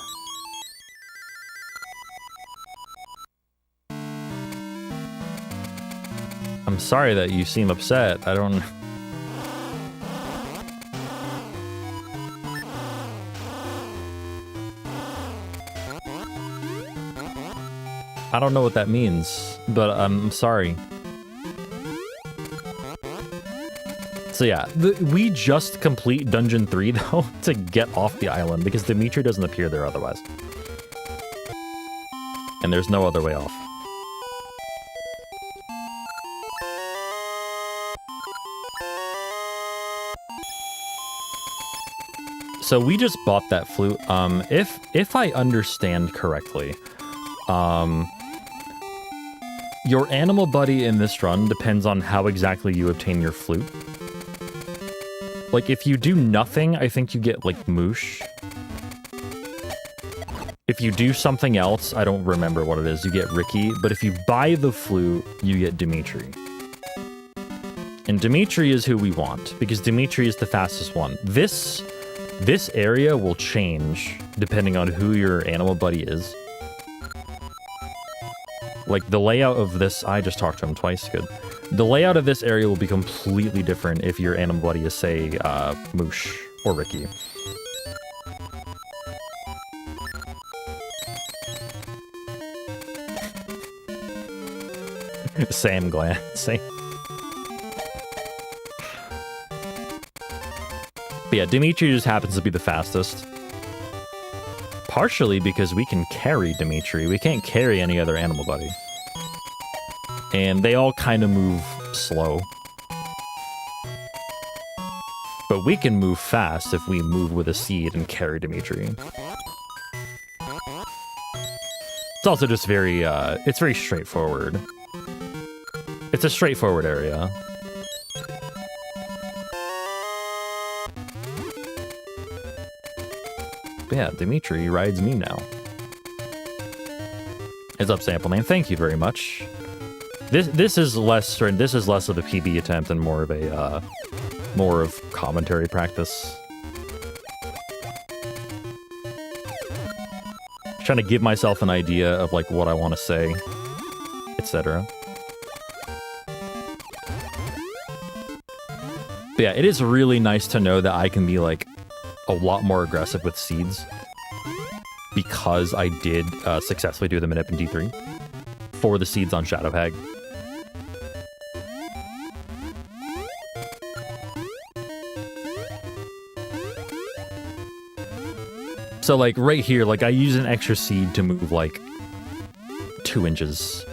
I'm sorry that you seem upset. I don't know what that means, but I'm sorry. So yeah, we just complete Dungeon 3, though, to get off the island, because Dimitri doesn't appear there otherwise. And there's no other way off. So we just bought that flute. If I understand correctly, your animal buddy in this run depends on how exactly you obtain your flute. Like, if you do nothing, I think you get, like, Moosh. If you do something else, I don't remember what it is, you get Ricky. But if you buy the flute, you get Dimitri. And Dimitri is who we want, because Dimitri is the fastest one. This area will change depending on who your animal buddy is. Like, the layout of this... I just talked to him twice, good. The layout of this area will be completely different if your animal buddy is, say, Moosh or Ricky. Sam Glenn. Same. But yeah, Dimitri just happens to be the fastest. Partially because we can carry Dimitri. We can't carry any other animal buddy. And they all kind of move slow. But we can move fast if we move with a seed and carry Dimitri. It's also just very, it's very straightforward. It's a straightforward area. But yeah, Dimitri rides me now. Heads up, Sample Name. Thank you very much. This is less of a PB attempt and more of commentary practice. Trying to give myself an idea of like what I want to say, etc. But yeah, it is really nice to know that I can be like a lot more aggressive with seeds because I did successfully do the Manip in D3 for the seeds on Shadow Hag. So like right here, like I use an extra seed to move like 2 inches.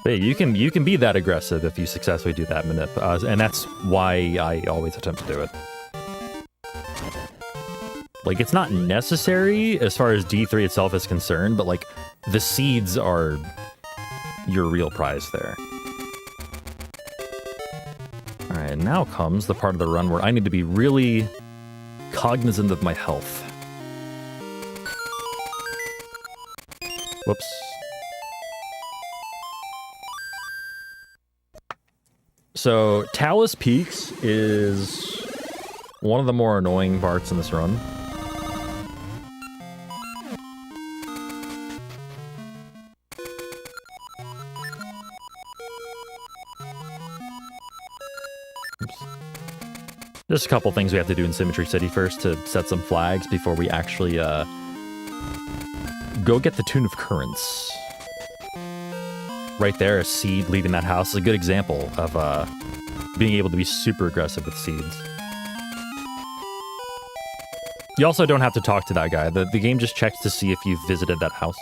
Hey, you can be that aggressive if you successfully do that manip, and that's why I always attempt to do it. Like, it's not necessary as far as D3 itself is concerned, but like, the seeds are your real prize there. Alright, now comes the part of the run where I need to be really cognizant of my health. Whoops. So, Talus Peaks is one of the more annoying parts in this run. Oops. Just a couple things we have to do in Symmetry City first to set some flags before we actually go get the Tune of Currents. Right there, a seed leaving that house is a good example of being able to be super aggressive with seeds. You also don't have to talk to that guy. The game just checks to see if you've visited that house.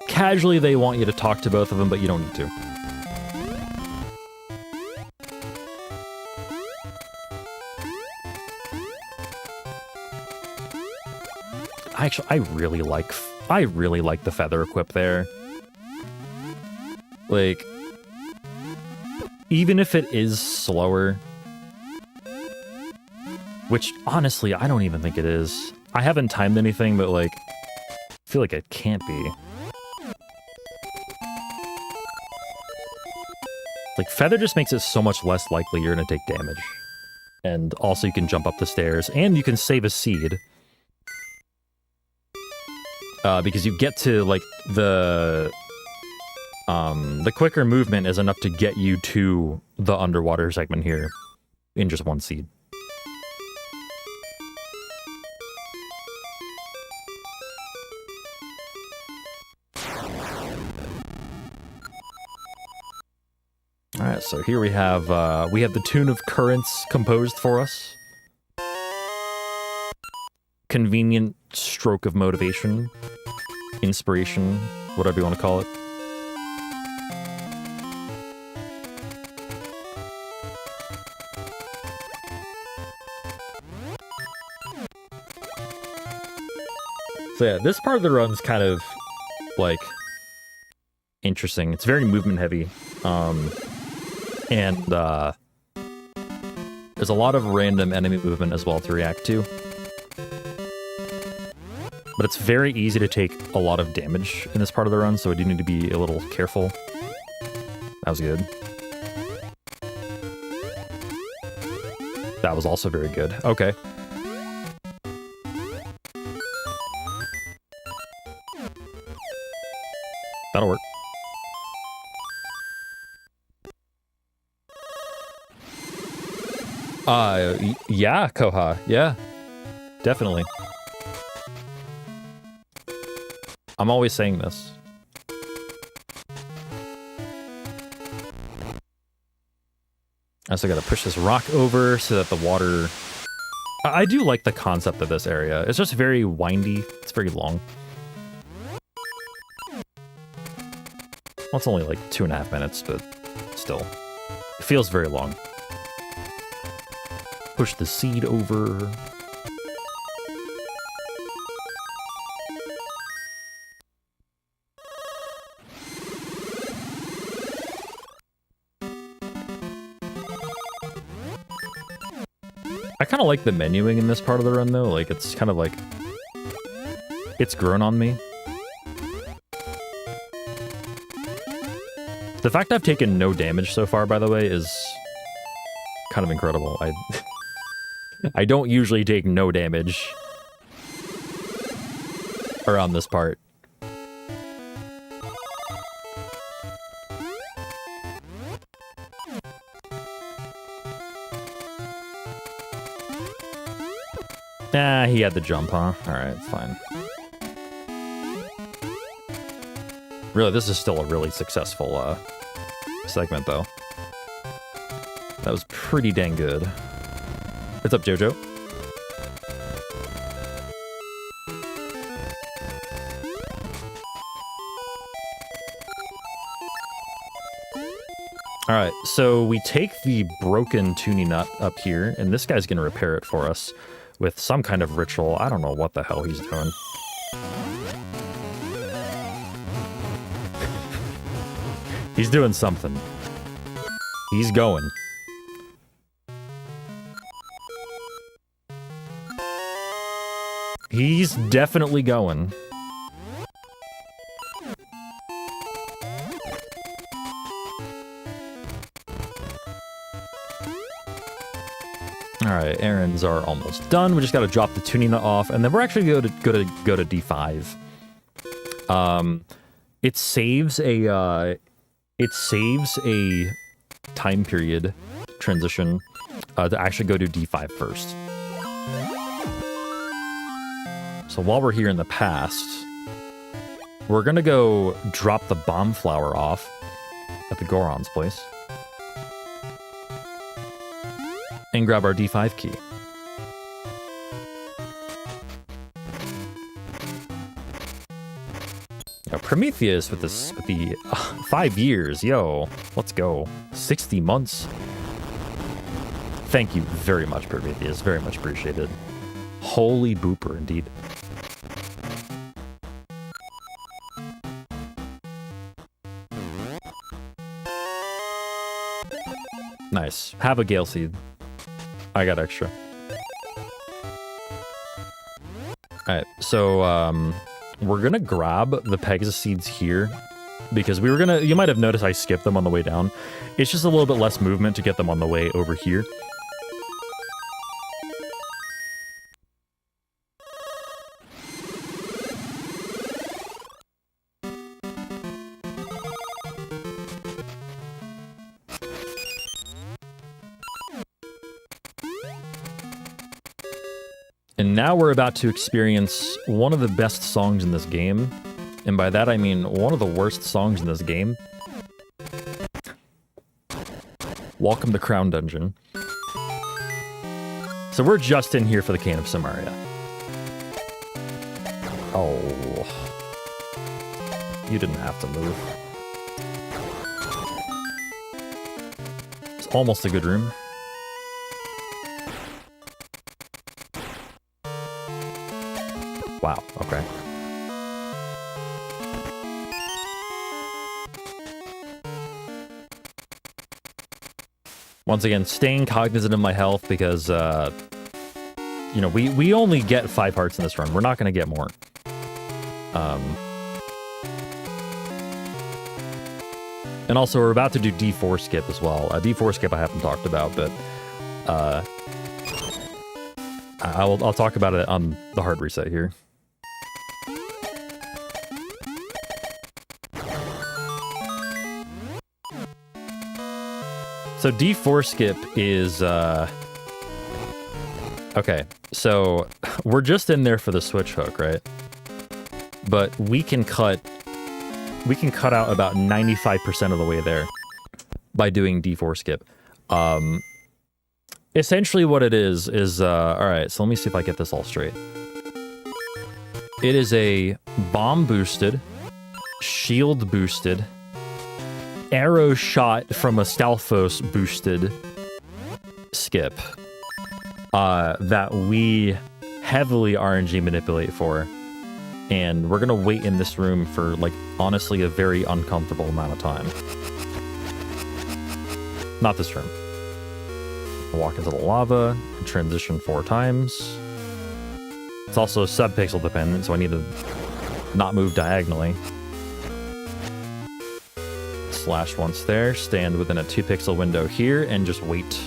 Casually, they want you to talk to both of them, but you don't need to. Actually, I really like the feather equip there. Like, even if it is slower, which honestly, I don't even think it is. I haven't timed anything, but like, I feel like it can't be. Like, feather just makes it so much less likely you're gonna take damage. And also you can jump up the stairs, and you can save a seed. Because you get to, like, the quicker movement is enough to get you to the underwater segment here in just one seed. Alright, so here we have the Tune of Currents composed for us. Convenient stroke of motivation. inspiration, whatever you want to call it. So yeah, this part of the run's kind of, like, interesting. It's very movement heavy. And there's a lot of random enemy movement as well to react to. But it's very easy to take a lot of damage in this part of the run, so I do need to be a little careful. That was good. That was also very good. Okay. That'll work. Yeah, Koha. Yeah, definitely. I'm always saying this. I also gotta push this rock over so that the water... I do like the concept of this area. It's just very windy. It's very long. Well, it's only like 2.5 minutes, but still. It feels very long. Push the seed over. I kind of like the menuing in this part of the run, though. Like, it's kind of like... It's grown on me. The fact I've taken no damage so far, by the way, is kind of incredible. I don't usually take no damage around this part. Ah, he had the jump, huh? Alright, fine. Really, this is still a really successful segment, though. That was pretty dang good. What's up, Jojo? Alright, so we take the broken tuning nut up here, and this guy's gonna repair it for us with some kind of ritual. I don't know what the hell he's doing. He's doing something. He's going. He's definitely going. Alright, errands are almost done. We just gotta drop the tuning nut off, and then we're actually go to D5. It saves a time period transition to actually go to D5 first. So while we're here in the past, we're gonna go drop the bomb flower off at the Goron's place and grab our D5 key. Now, Prometheus with the 5 years, yo, let's go. 60 months. Thank you very much, Prometheus. Very much appreciated. Holy booper, indeed. Nice. Have a Gale Seed. I got extra. Alright, so, we're gonna grab the Pegasus Seeds here, because we were gonna... You might have noticed I skipped them on the way down. It's just a little bit less movement to get them on the way over here. And now we're about to experience one of the best songs in this game. And by that I mean one of the worst songs in this game. Welcome to Crown Dungeon. So we're just in here for the Cane of Samaria. Oh. You didn't have to move. It's almost a good room. Wow, okay. Once again, staying cognizant of my health because, you know, we only get 5 hearts in this run. We're not going to get more. And also, we're about to do D4 skip as well. D4 skip I haven't talked about, but I'll talk about it on the hard reset here. So D4 skip is, okay, so we're just in there for the switch hook, right? But we can cut out about 95% of the way there by doing D4 skip. Essentially what it is, all right, so let me see if I get this all straight. It is a bomb boosted, shield boosted, arrow shot from a Stalfos boosted skip that we heavily RNG manipulate for. And we're gonna wait in this room for, like, honestly, a very uncomfortable amount of time. Not this room. I'll walk into the lava, transition 4 times. It's also sub-pixel dependent, so I need to not move diagonally. Slash once there, stand within a 2-pixel window here, and just wait.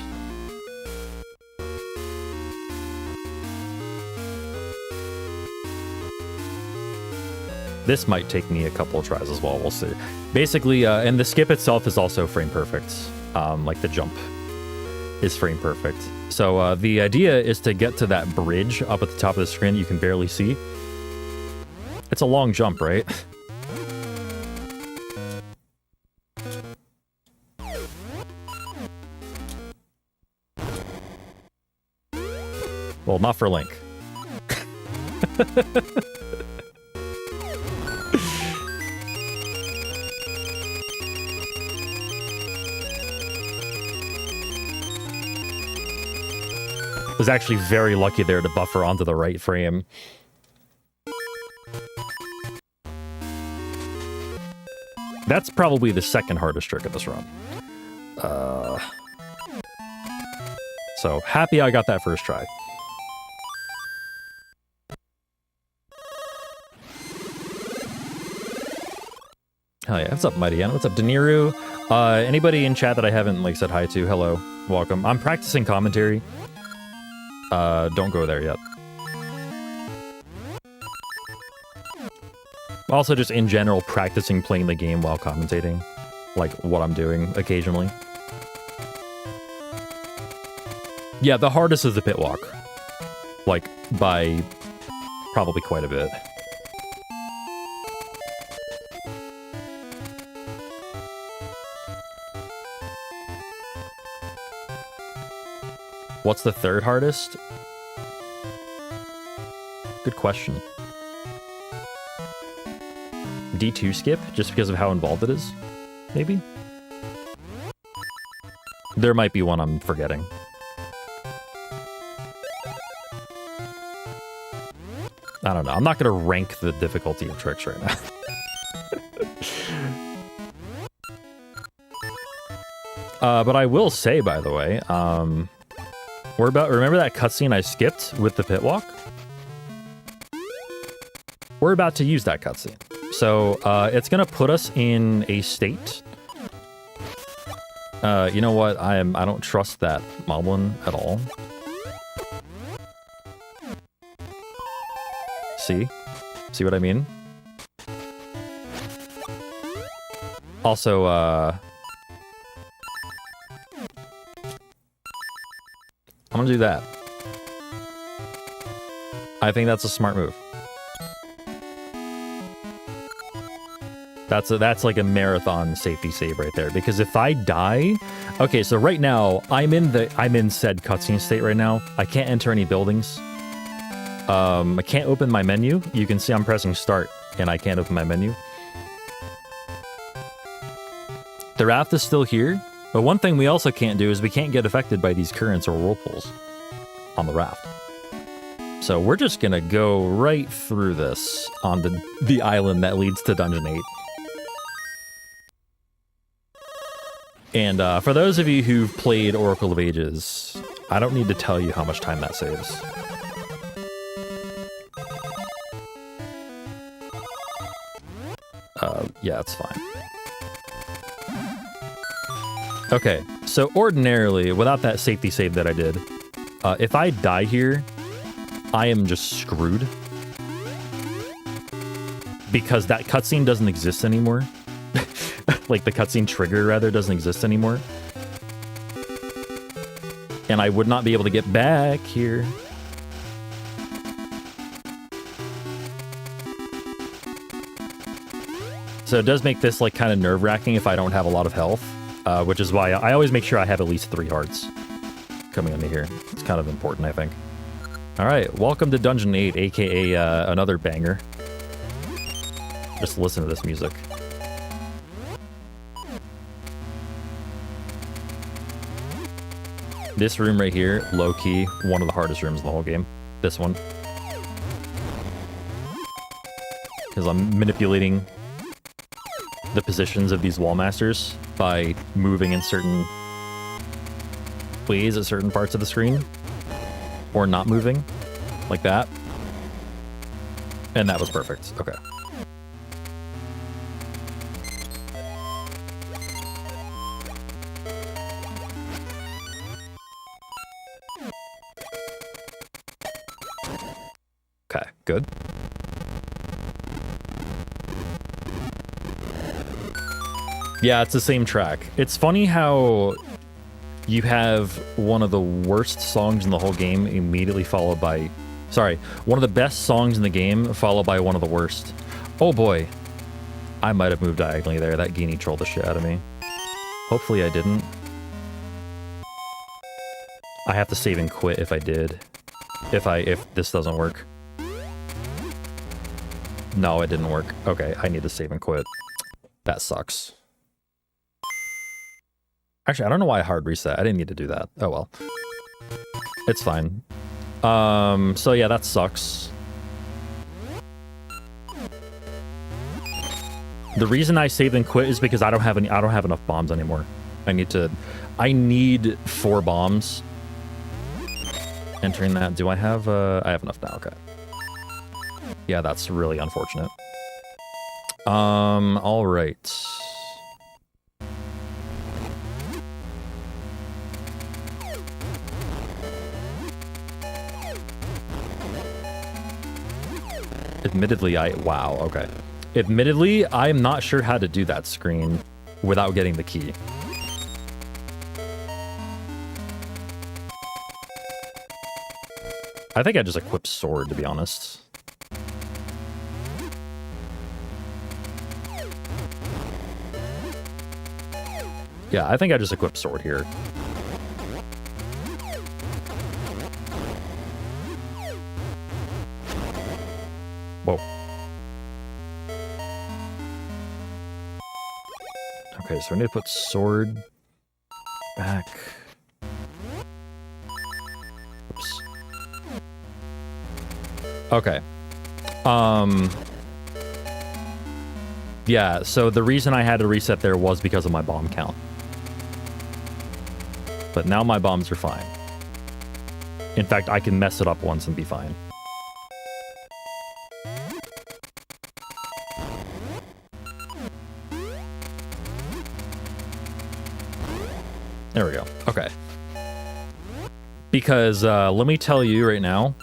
This might take me a couple of tries as well, we'll see. Basically, and the skip itself is also frame perfect. Like the jump is frame perfect. So the idea is to get to that bridge up at the top of the screen that you can barely see. It's a long jump, right? Well, not for Link. Was actually very lucky there to buffer onto the right frame. That's probably the second hardest trick of this run. So happy I got that first try. Hell yeah. What's up, Mighty Anna? What's up, Deniru? Anybody in chat that I haven't, like, said hi to, hello. Welcome. I'm practicing commentary. Don't go there yet. Also, just in general, practicing playing the game while commentating. Like, what I'm doing occasionally. Yeah, the hardest is the pit walk. Like, by probably quite a bit. What's the third hardest? Good question. D2 skip, just because of how involved it is? Maybe? There might be one I'm forgetting. I don't know. I'm not going to rank the difficulty of tricks right now. But I will say, by the way, remember that cutscene I skipped with the pit walk? We're about to use that cutscene. So, it's gonna put us in a state. You know what? I don't trust that moblin at all. See? See what I mean? Also, I'm gonna do that. I think that's a smart move. That's like a marathon safety save right there. Because if I die, okay, so right now I'm in said cutscene state right now. I can't enter any buildings. I can't open my menu. You can see I'm pressing start, and I can't open my menu. The raft is still here, but one thing we also can't do is we can't get affected by these currents or whirlpools on the raft. So we're just gonna go right through this on the island that leads to Dungeon 8. And for those of you who've played Oracle of Ages, I don't need to tell you how much time that saves. Yeah, it's fine. Okay, so ordinarily, without that safety save that I did, if I die here, I am just screwed. Because that cutscene doesn't exist anymore. Like, the cutscene trigger, rather, doesn't exist anymore. And I would not be able to get back here. So it does make this, like, kind of nerve-wracking if I don't have a lot of health. Which is why I always make sure I have at least 3 hearts coming into here. It's kind of important, I think. Alright, welcome to Dungeon 8, aka another banger. Just listen to this music. This room right here, low-key, one of the hardest rooms in the whole game. This one. Because I'm manipulating the positions of these wall masters by moving in certain ways at certain parts of the screen. Or not moving, like that. And that was perfect. Okay. Okay, good. Yeah, it's the same track. It's funny how you have one of the worst songs in the whole game immediately followed by... Sorry, one of the best songs in the game followed by one of the worst. Oh boy. I might have moved diagonally there. That Genie trolled the shit out of me. Hopefully I didn't. I have to save and quit if I did. If this doesn't work. No, it didn't work. Okay, I need to save and quit. That sucks. Actually, I don't know why I hard reset. I didn't need to do that. Oh well. It's fine. So yeah, that sucks. The reason I saved and quit is because I don't have enough bombs anymore. I need 4 bombs. Entering that. Do I have I have enough now, okay. Yeah, that's really unfortunate. All right. Admittedly, wow, okay. Admittedly, I'm not sure how to do that screen without getting the key. I think I just equipped sword, to be honest. Yeah, I think I just equipped sword here. Whoa. Okay, so I need to put sword back. Oops. Okay. Yeah, so the reason I had to reset there was because of my bomb count. But now my bombs are fine. In fact, I can mess it up once and be fine. There we go. Okay. Because, let me tell you right now,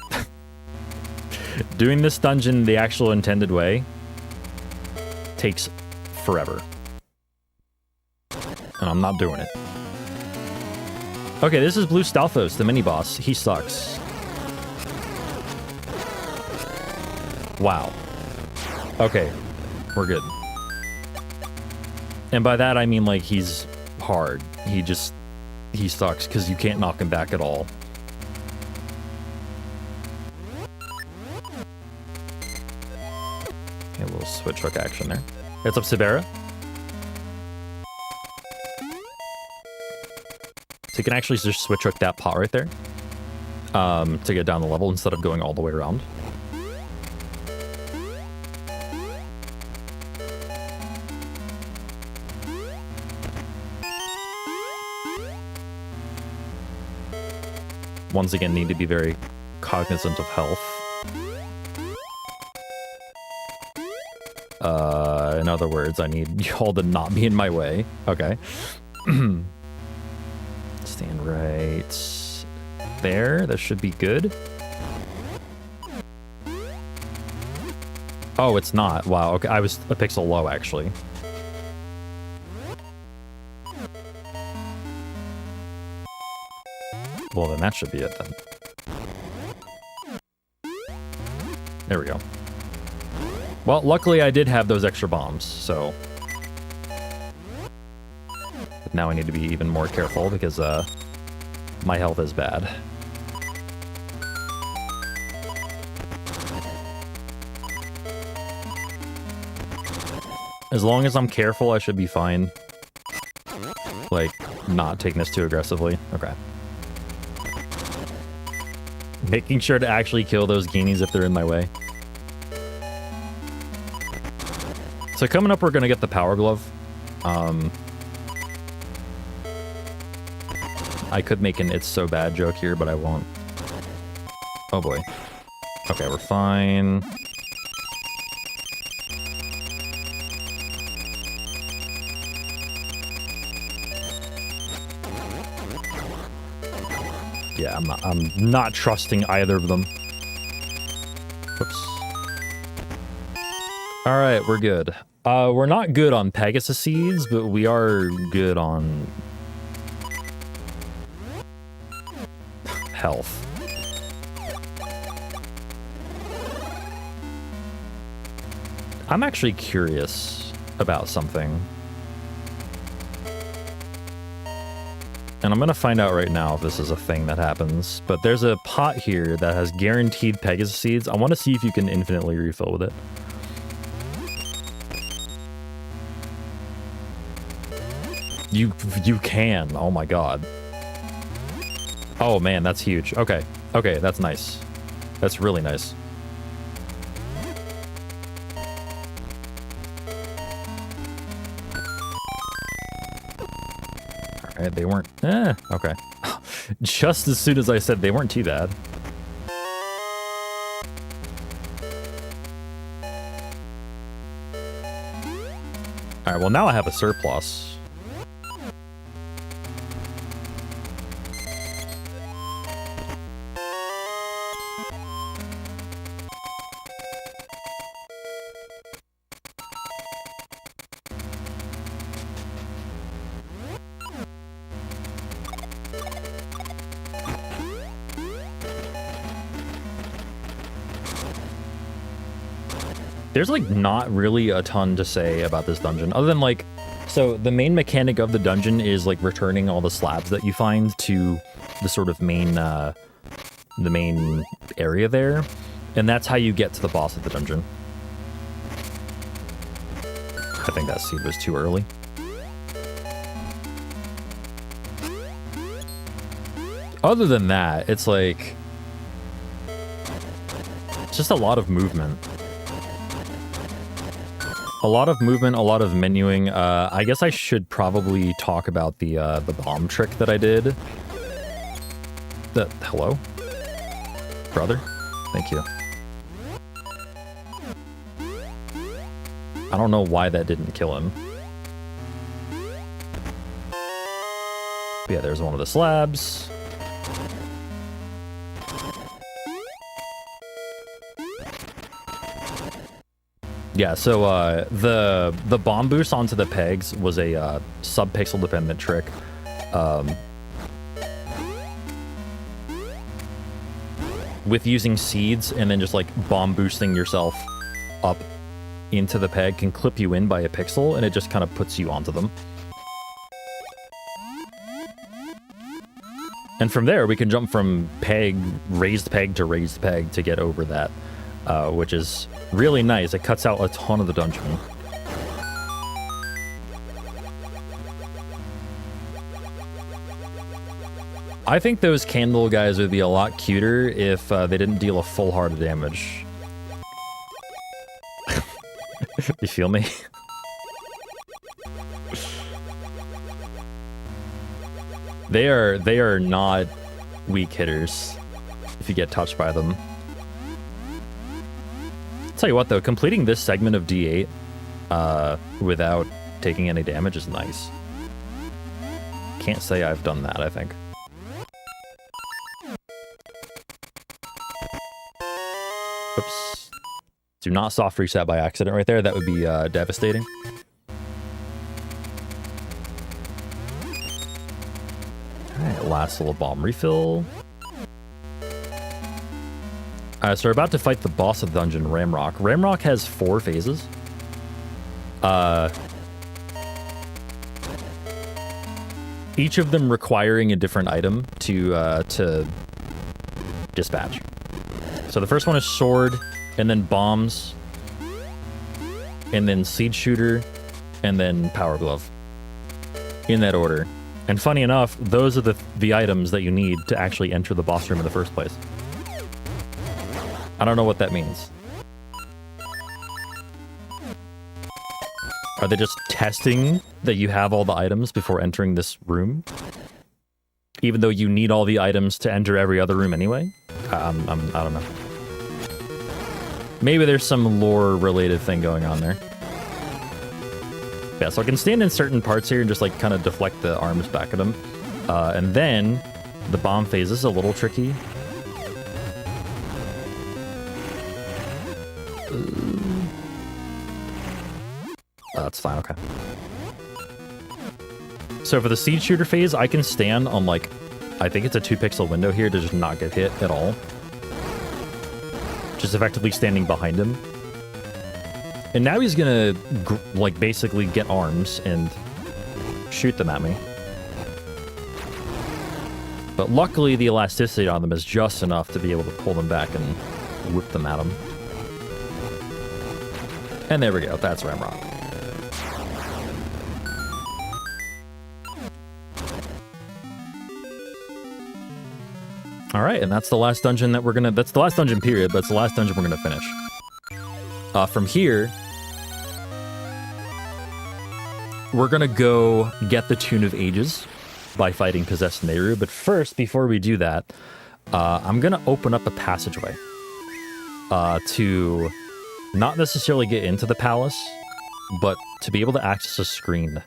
doing this dungeon the actual intended way takes forever. And I'm not doing it. Okay, this is Blue Stalfos, the mini-boss. He sucks. Wow. Okay, we're good. And by that, I mean, like, he's hard. He sucks, because you can't knock him back at all. Okay, a little switch hook action there. What's up, Sibera? So you can actually just switch hook that pot right there to get down the level instead of going all the way around. Once again, need to be very cognizant of health. In other words, I need y'all to not be in my way. Okay. Stand right there. That should be good. Oh, it's not. Wow. Okay, I was a pixel low, actually. Well, then that should be it, then. There we go. Well, luckily I did have those extra bombs, so... But now I need to be even more careful because, my health is bad. As long as I'm careful, I should be fine. Like, not taking this too aggressively. Okay. Making sure to actually kill those Guineas if they're in my way. So coming up, we're going to get the Power Glove. I could make an "it's so bad" joke here, but I won't. Oh boy. Okay, we're fine. Yeah, I'm not trusting either of them. Whoops. All right, we're good. We're not good on Pegasus seeds, but we are good on health. I'm actually curious about something. And I'm going to find out right now if this is a thing that happens. But there's a pot here that has guaranteed Pegasus seeds. I want to see if you can infinitely refill with it. You can. Oh my god. Oh man, that's huge. Okay. Okay, that's nice. That's really nice. Alright, they weren't... okay. Just as soon as I said they weren't too bad. Alright, well now I have a surplus. There's, like, not really a ton to say about this dungeon, other than, like, so the main mechanic of the dungeon is, like, returning all the slabs that you find to the sort of main, the main area there, and that's how you get to the boss of the dungeon. I think that seed was too early. Other than that, it's, like, it's just a lot of movement. A lot of movement, a lot of menuing. I guess I should probably talk about the bomb trick that I did. Hello? Brother? Thank you. I don't know why that didn't kill him. But yeah, there's one of the slabs. Yeah, so the bomb boost onto the pegs was a sub-pixel dependent trick. With using seeds and then just like bomb boosting yourself up into the peg can clip you in by a pixel, and it just kind of puts you onto them. And from there, we can jump from raised peg to get over that, which is really nice. It cuts out a ton of the dungeon. I think those candle guys would be a lot cuter if they didn't deal a full heart of damage. You feel me? They are not weak hitters if you get touched by them. Tell you what though, completing this segment of D8 without taking any damage is nice. Can't say I've done that, I think. Oops. Do not soft reset by accident right there. That would be devastating. Alright, last little bomb refill. So we're about to fight the boss of the dungeon, Ramrock. Ramrock has 4 phases. Each of them requiring a different item to dispatch. So the first one is sword, and then bombs, and then seed shooter, and then power glove. In that order. And funny enough, those are the items that you need to actually enter the boss room in the first place. I don't know what that means. Are they just testing that you have all the items before entering this room? Even though you need all the items to enter every other room anyway? I don't know. Maybe there's some lore-related thing going on there. Yeah, so I can stand in certain parts here and just like kind of deflect the arms back at him. And then the bomb phase is a little tricky. That's fine, okay. So for the seed shooter phase, I can stand on like, I think it's a 2-pixel window here to just not get hit at all. Just effectively standing behind him. And now he's gonna, like, basically get arms and shoot them at me. But luckily, the elasticity on them is just enough to be able to pull them back and whip them at him. And there we go, that's Ramrock. Alright, and that's the last dungeon that we're gonna... That's the last dungeon period, but it's the last dungeon we're gonna finish. From here, we're gonna go get the Tune of Ages by fighting Possessed Nehru, but first, before we do that, I'm gonna open up a passageway to not necessarily get into the palace, but to be able to access a screen.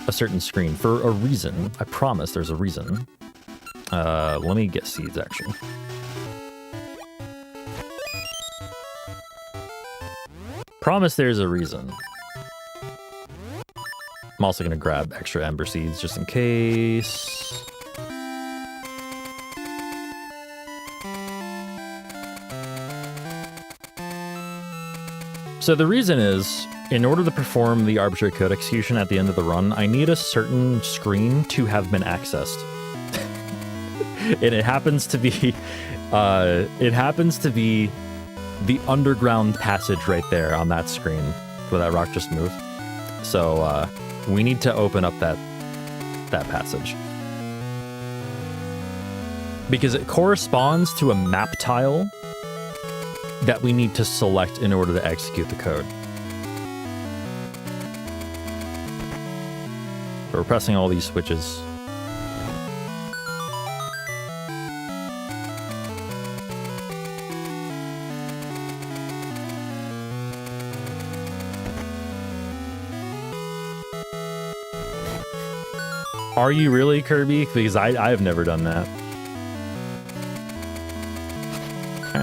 A certain screen, for a reason. I promise there's a reason. Let me get seeds, actually. Promise there's a reason. I'm also gonna grab extra ember seeds just in case. So the reason is, in order to perform the arbitrary code execution at the end of the run, I need a certain screen to have been accessed. And it happens to be the underground passage right there on that screen where that rock just moved. So we need to open up that passage because it corresponds to a map tile that we need to select in order to execute the code. So we're pressing all these switches. Are you really, Kirby? Because I've never done that.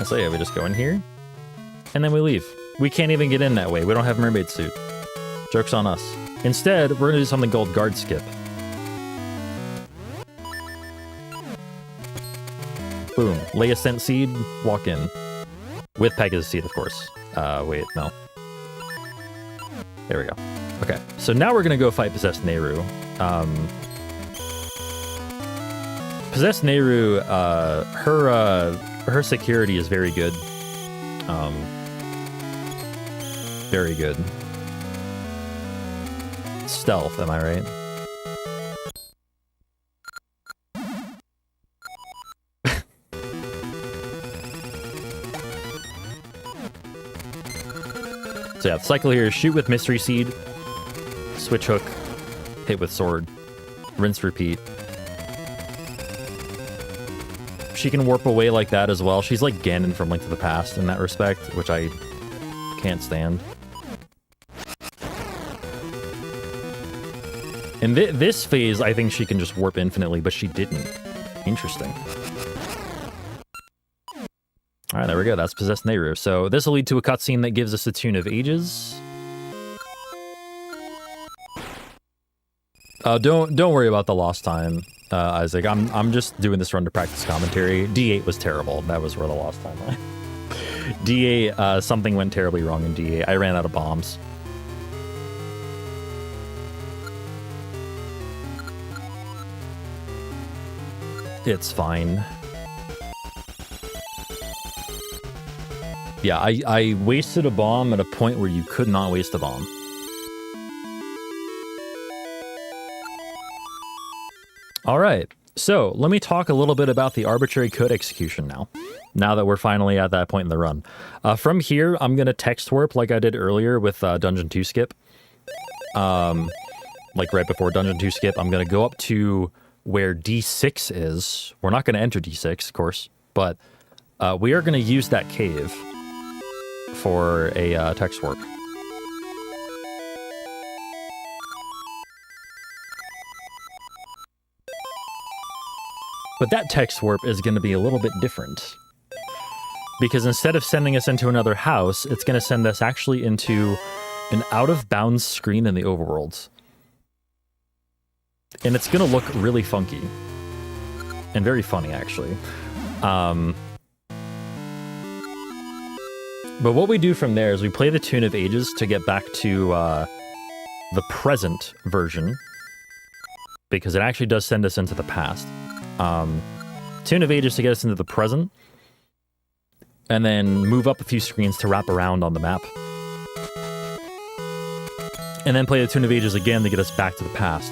So yeah, we just go in here, and then we leave. We can't even get in that way. We don't have mermaid suit. Joke's on us. Instead, we're gonna do something called guard skip. Boom. Lay a scent seed, walk in. With Pegasus seed, of course. Wait, no. There we go. Okay, so now we're gonna go fight Possessed Nehru. Possessed Nehru, her security is very good. Very good. Stealth, am I right? So yeah, the cycle here is shoot with Mystery Seed, switch hook, hit with sword, rinse, repeat. She can warp away like that as well. She's like Ganon from Link to the Past in that respect, which I can't stand. In this phase, I think she can just warp infinitely, but she didn't. Interesting. Alright, there we go. That's Possessed Nehru. So this will lead to a cutscene that gives us a Tune of Ages. Don't worry about the lost time, Isaac. I'm just doing this run to practice commentary. D8 was terrible. That was where the lost time went. D8, something went terribly wrong in D8. I ran out of bombs. It's fine. Yeah, I wasted a bomb at a point where you could not waste a bomb. All right, so let me talk a little bit about the arbitrary code execution now that we're finally at that point in the run. From here, I'm going to text warp like I did earlier with Dungeon 2 skip. Like right before Dungeon 2 skip, I'm going to go up to where D6 is. We're not going to enter D6, of course, but we are going to use that cave for a text warp. But that text warp is going to be a little bit different. Because instead of sending us into another house, it's going to send us actually into an out-of-bounds screen in the overworld. And it's going to look really funky. And very funny, actually. But what we do from there is we play the Tune of Ages to get back to the present version. Because it actually does send us into the past. Tune of Ages to get us into the present. And then move up a few screens to wrap around on the map. And then play the Tune of Ages again to get us back to the past.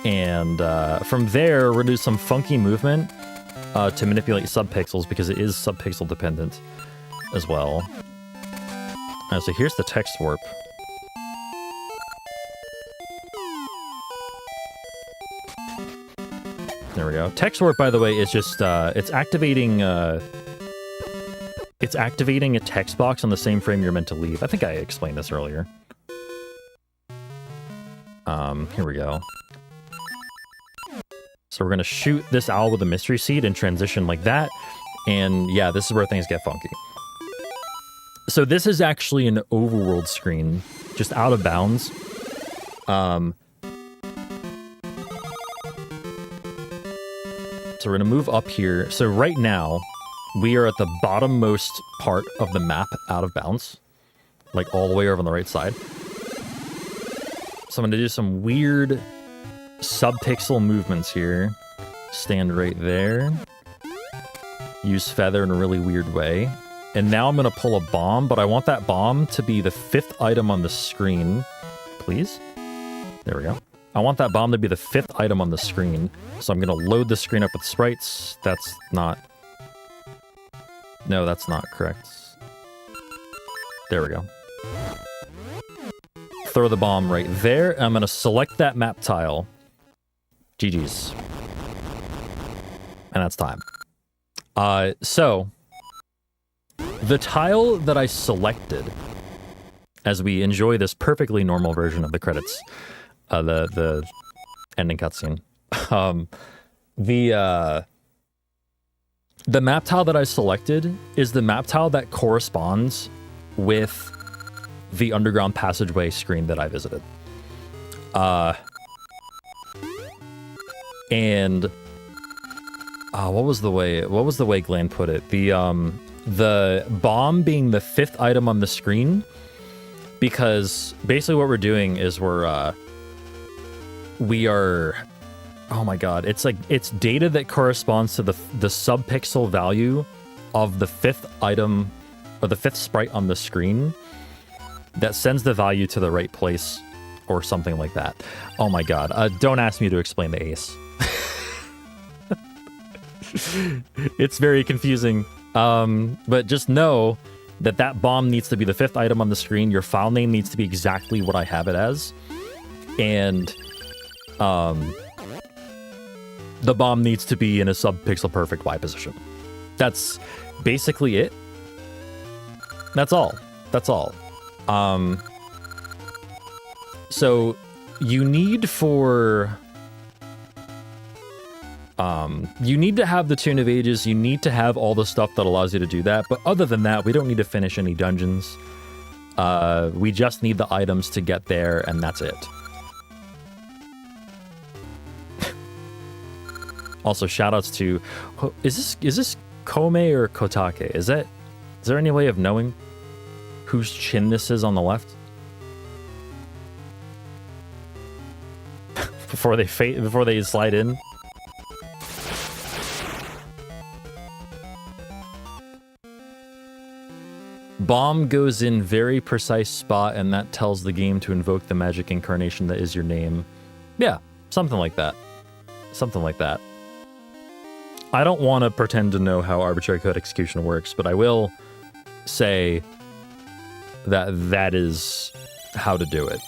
And from there, we're going to do some funky movement to manipulate subpixels, because it is subpixel dependent as well. So here's the text warp. There we go. Text warp, by the way, is just it's activating a text box on the same frame you're meant to leave. I think I explained this earlier. Here we go. So we're gonna shoot this owl with a Mystery Seed and transition like that. And yeah, this is where things get funky. So this is actually an overworld screen, just out of bounds. So we're gonna move up here. So right now, we are at the bottommost part of the map out of bounds. Like all the way over on the right side. So I'm gonna do some weird subpixel movements here. Stand right there. Use feather in a really weird way. And now I'm gonna pull a bomb, but I want that bomb to be the 5th item on the screen. Please? There we go. I want that bomb to be the 5th item on the screen. So I'm gonna load the screen up with sprites. That's not... No, that's not correct. There we go. Throw the bomb right there. I'm gonna select that map tile. GG's. And that's time. So... the tile that I selected, as we enjoy this perfectly normal version of the credits, the ending cutscene, the map tile that I selected is the map tile that corresponds with the underground passageway screen that I visited. And what was the way Glenn put it? The bomb being the 5th item on the screen, because basically what we're doing is we are, oh my god, it's like, it's data that corresponds to the subpixel value of the 5th item, or the 5th sprite on the screen, that sends the value to the right place, or something like that. Oh my god, don't ask me to explain the ace. It's very confusing. But just know that bomb needs to be the 5th item on the screen. Your file name needs to be exactly what I have it as. And the bomb needs to be in a sub-pixel perfect Y position. That's basically it. That's all. That's all. So you need you need to have the Tune of Ages, you need to have all the stuff that allows you to do that, but other than that, we don't need to finish any dungeons. We just need the items to get there, and that's it. Also, shoutouts to... Is this Kome or Kotake? Is there any way of knowing whose chin this is on the left? before they slide in? Bomb goes in very precise spot, and that tells the game to invoke the magic incarnation that is your name. Yeah, something like that. Something like that. I don't want to pretend to know how arbitrary code execution works, but I will say that that is how to do it.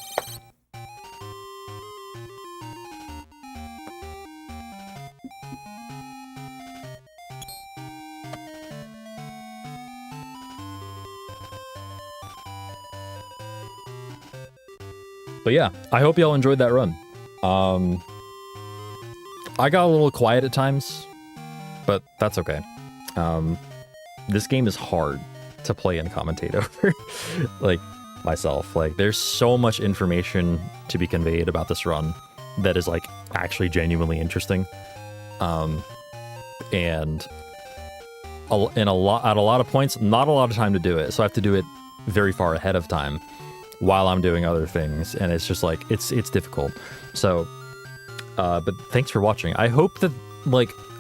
But yeah, I hope y'all enjoyed that run. I got a little quiet at times, but that's okay. This game is hard to play and commentate over, like myself. Like, there's so much information to be conveyed about this run that is like actually genuinely interesting, and at a lot of points, not a lot of time to do it. So I have to do it very far ahead of time while I'm doing other things, and it's just like it's difficult. So but thanks for watching. I hope that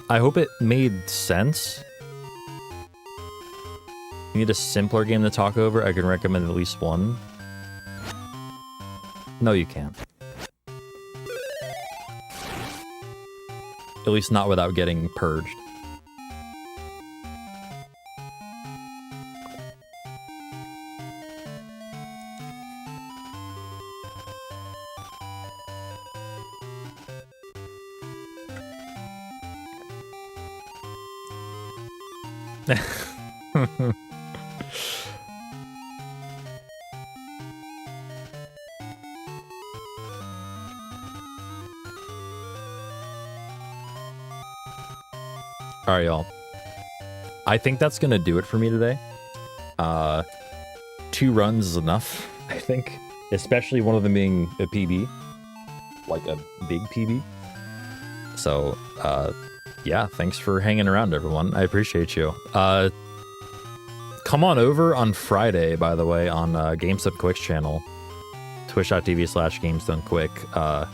I hope it made sense. You need a simpler game to talk over? I can recommend at least one. No, you can't. At least not without getting purged. All right, y'all. I think that's gonna do it for me today. 2 runs is enough, I think. Especially one of them being a PB. Like a big PB. So, yeah, thanks for hanging around, everyone. I appreciate you. Come on over on Friday, by the way, on GameStone Quick's channel. Twitch.tv/GameStoneQuick.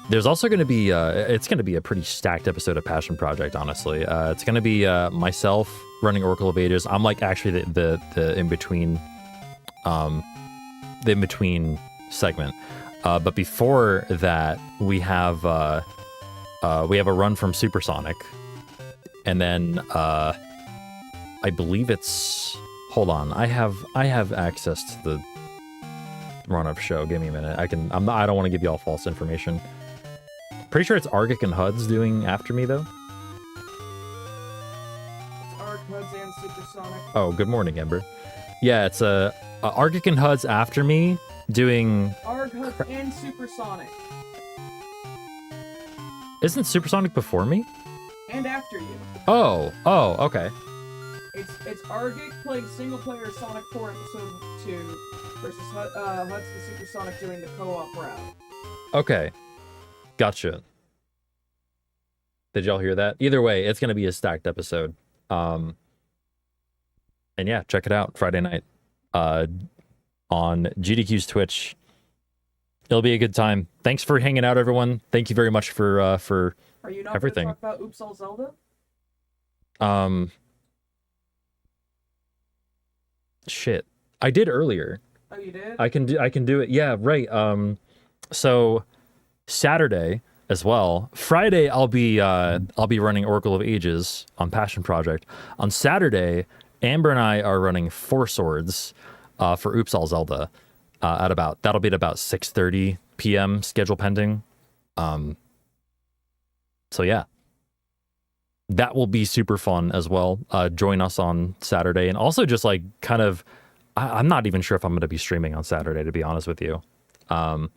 There's also going to be, it's going to be a pretty stacked episode of Passion Project, honestly. It's going to be myself running Oracle of Ages. I'm like actually the in-between, segment. But before that, we have a run from Supersonic. And then, I believe it's, hold on, I have access to the run-up show. Give me a minute. I don't want to give you all false information. Pretty sure it's Argic and Huds doing after me, though. It's Arg, Huds, and Supersonic. Oh, good morning, Ember. Yeah, it's Argic and Huds after me doing... Arg, Huds, and Supersonic. Isn't Supersonic before me? And after you. Oh, okay. It's Argic playing single-player Sonic 4 Episode 2 versus Huds and Supersonic doing the co-op route. Okay. Gotcha. Did y'all hear that? Either way, it's going to be a stacked episode. And yeah, check it out Friday night on GDQ's Twitch. It'll be a good time. Thanks for hanging out, everyone. Thank you very much for Are you not everything. Going to talk about Oops All Zelda? Shit. I did earlier. Oh, you did? I can do it. Yeah, right. So Saturday as well. Friday I'll be running Oracle of Ages on Passion Project. On Saturday, Amber and I are running Four Swords for Oops All Zelda that'll be at about 6:30 p.m. schedule pending. So yeah, that will be super fun as well. Join us on Saturday, and also just like kind of, I'm not even sure if I'm going to be streaming on Saturday, to be honest with you. Because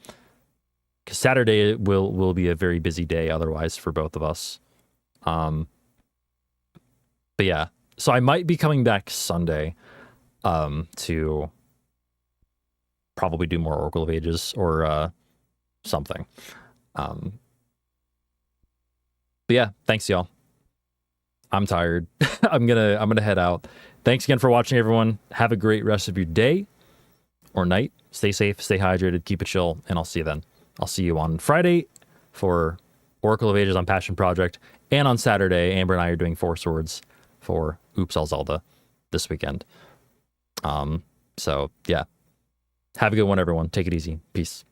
Saturday will be a very busy day otherwise for both of us. But yeah, so I might be coming back Sunday to probably do more Oracle of Ages or something. But yeah, thanks y'all. I'm tired. I'm gonna head out. Thanks again for watching, everyone. Have a great rest of your day or night. Stay safe, stay hydrated, keep it chill, and I'll see you then. I'll see you on Friday for Oracle of Ages on Passion Project, and on Saturday, Amber and I are doing Four Swords for Oops All Zelda this weekend. So yeah, have a good one, everyone. Take it easy. Peace.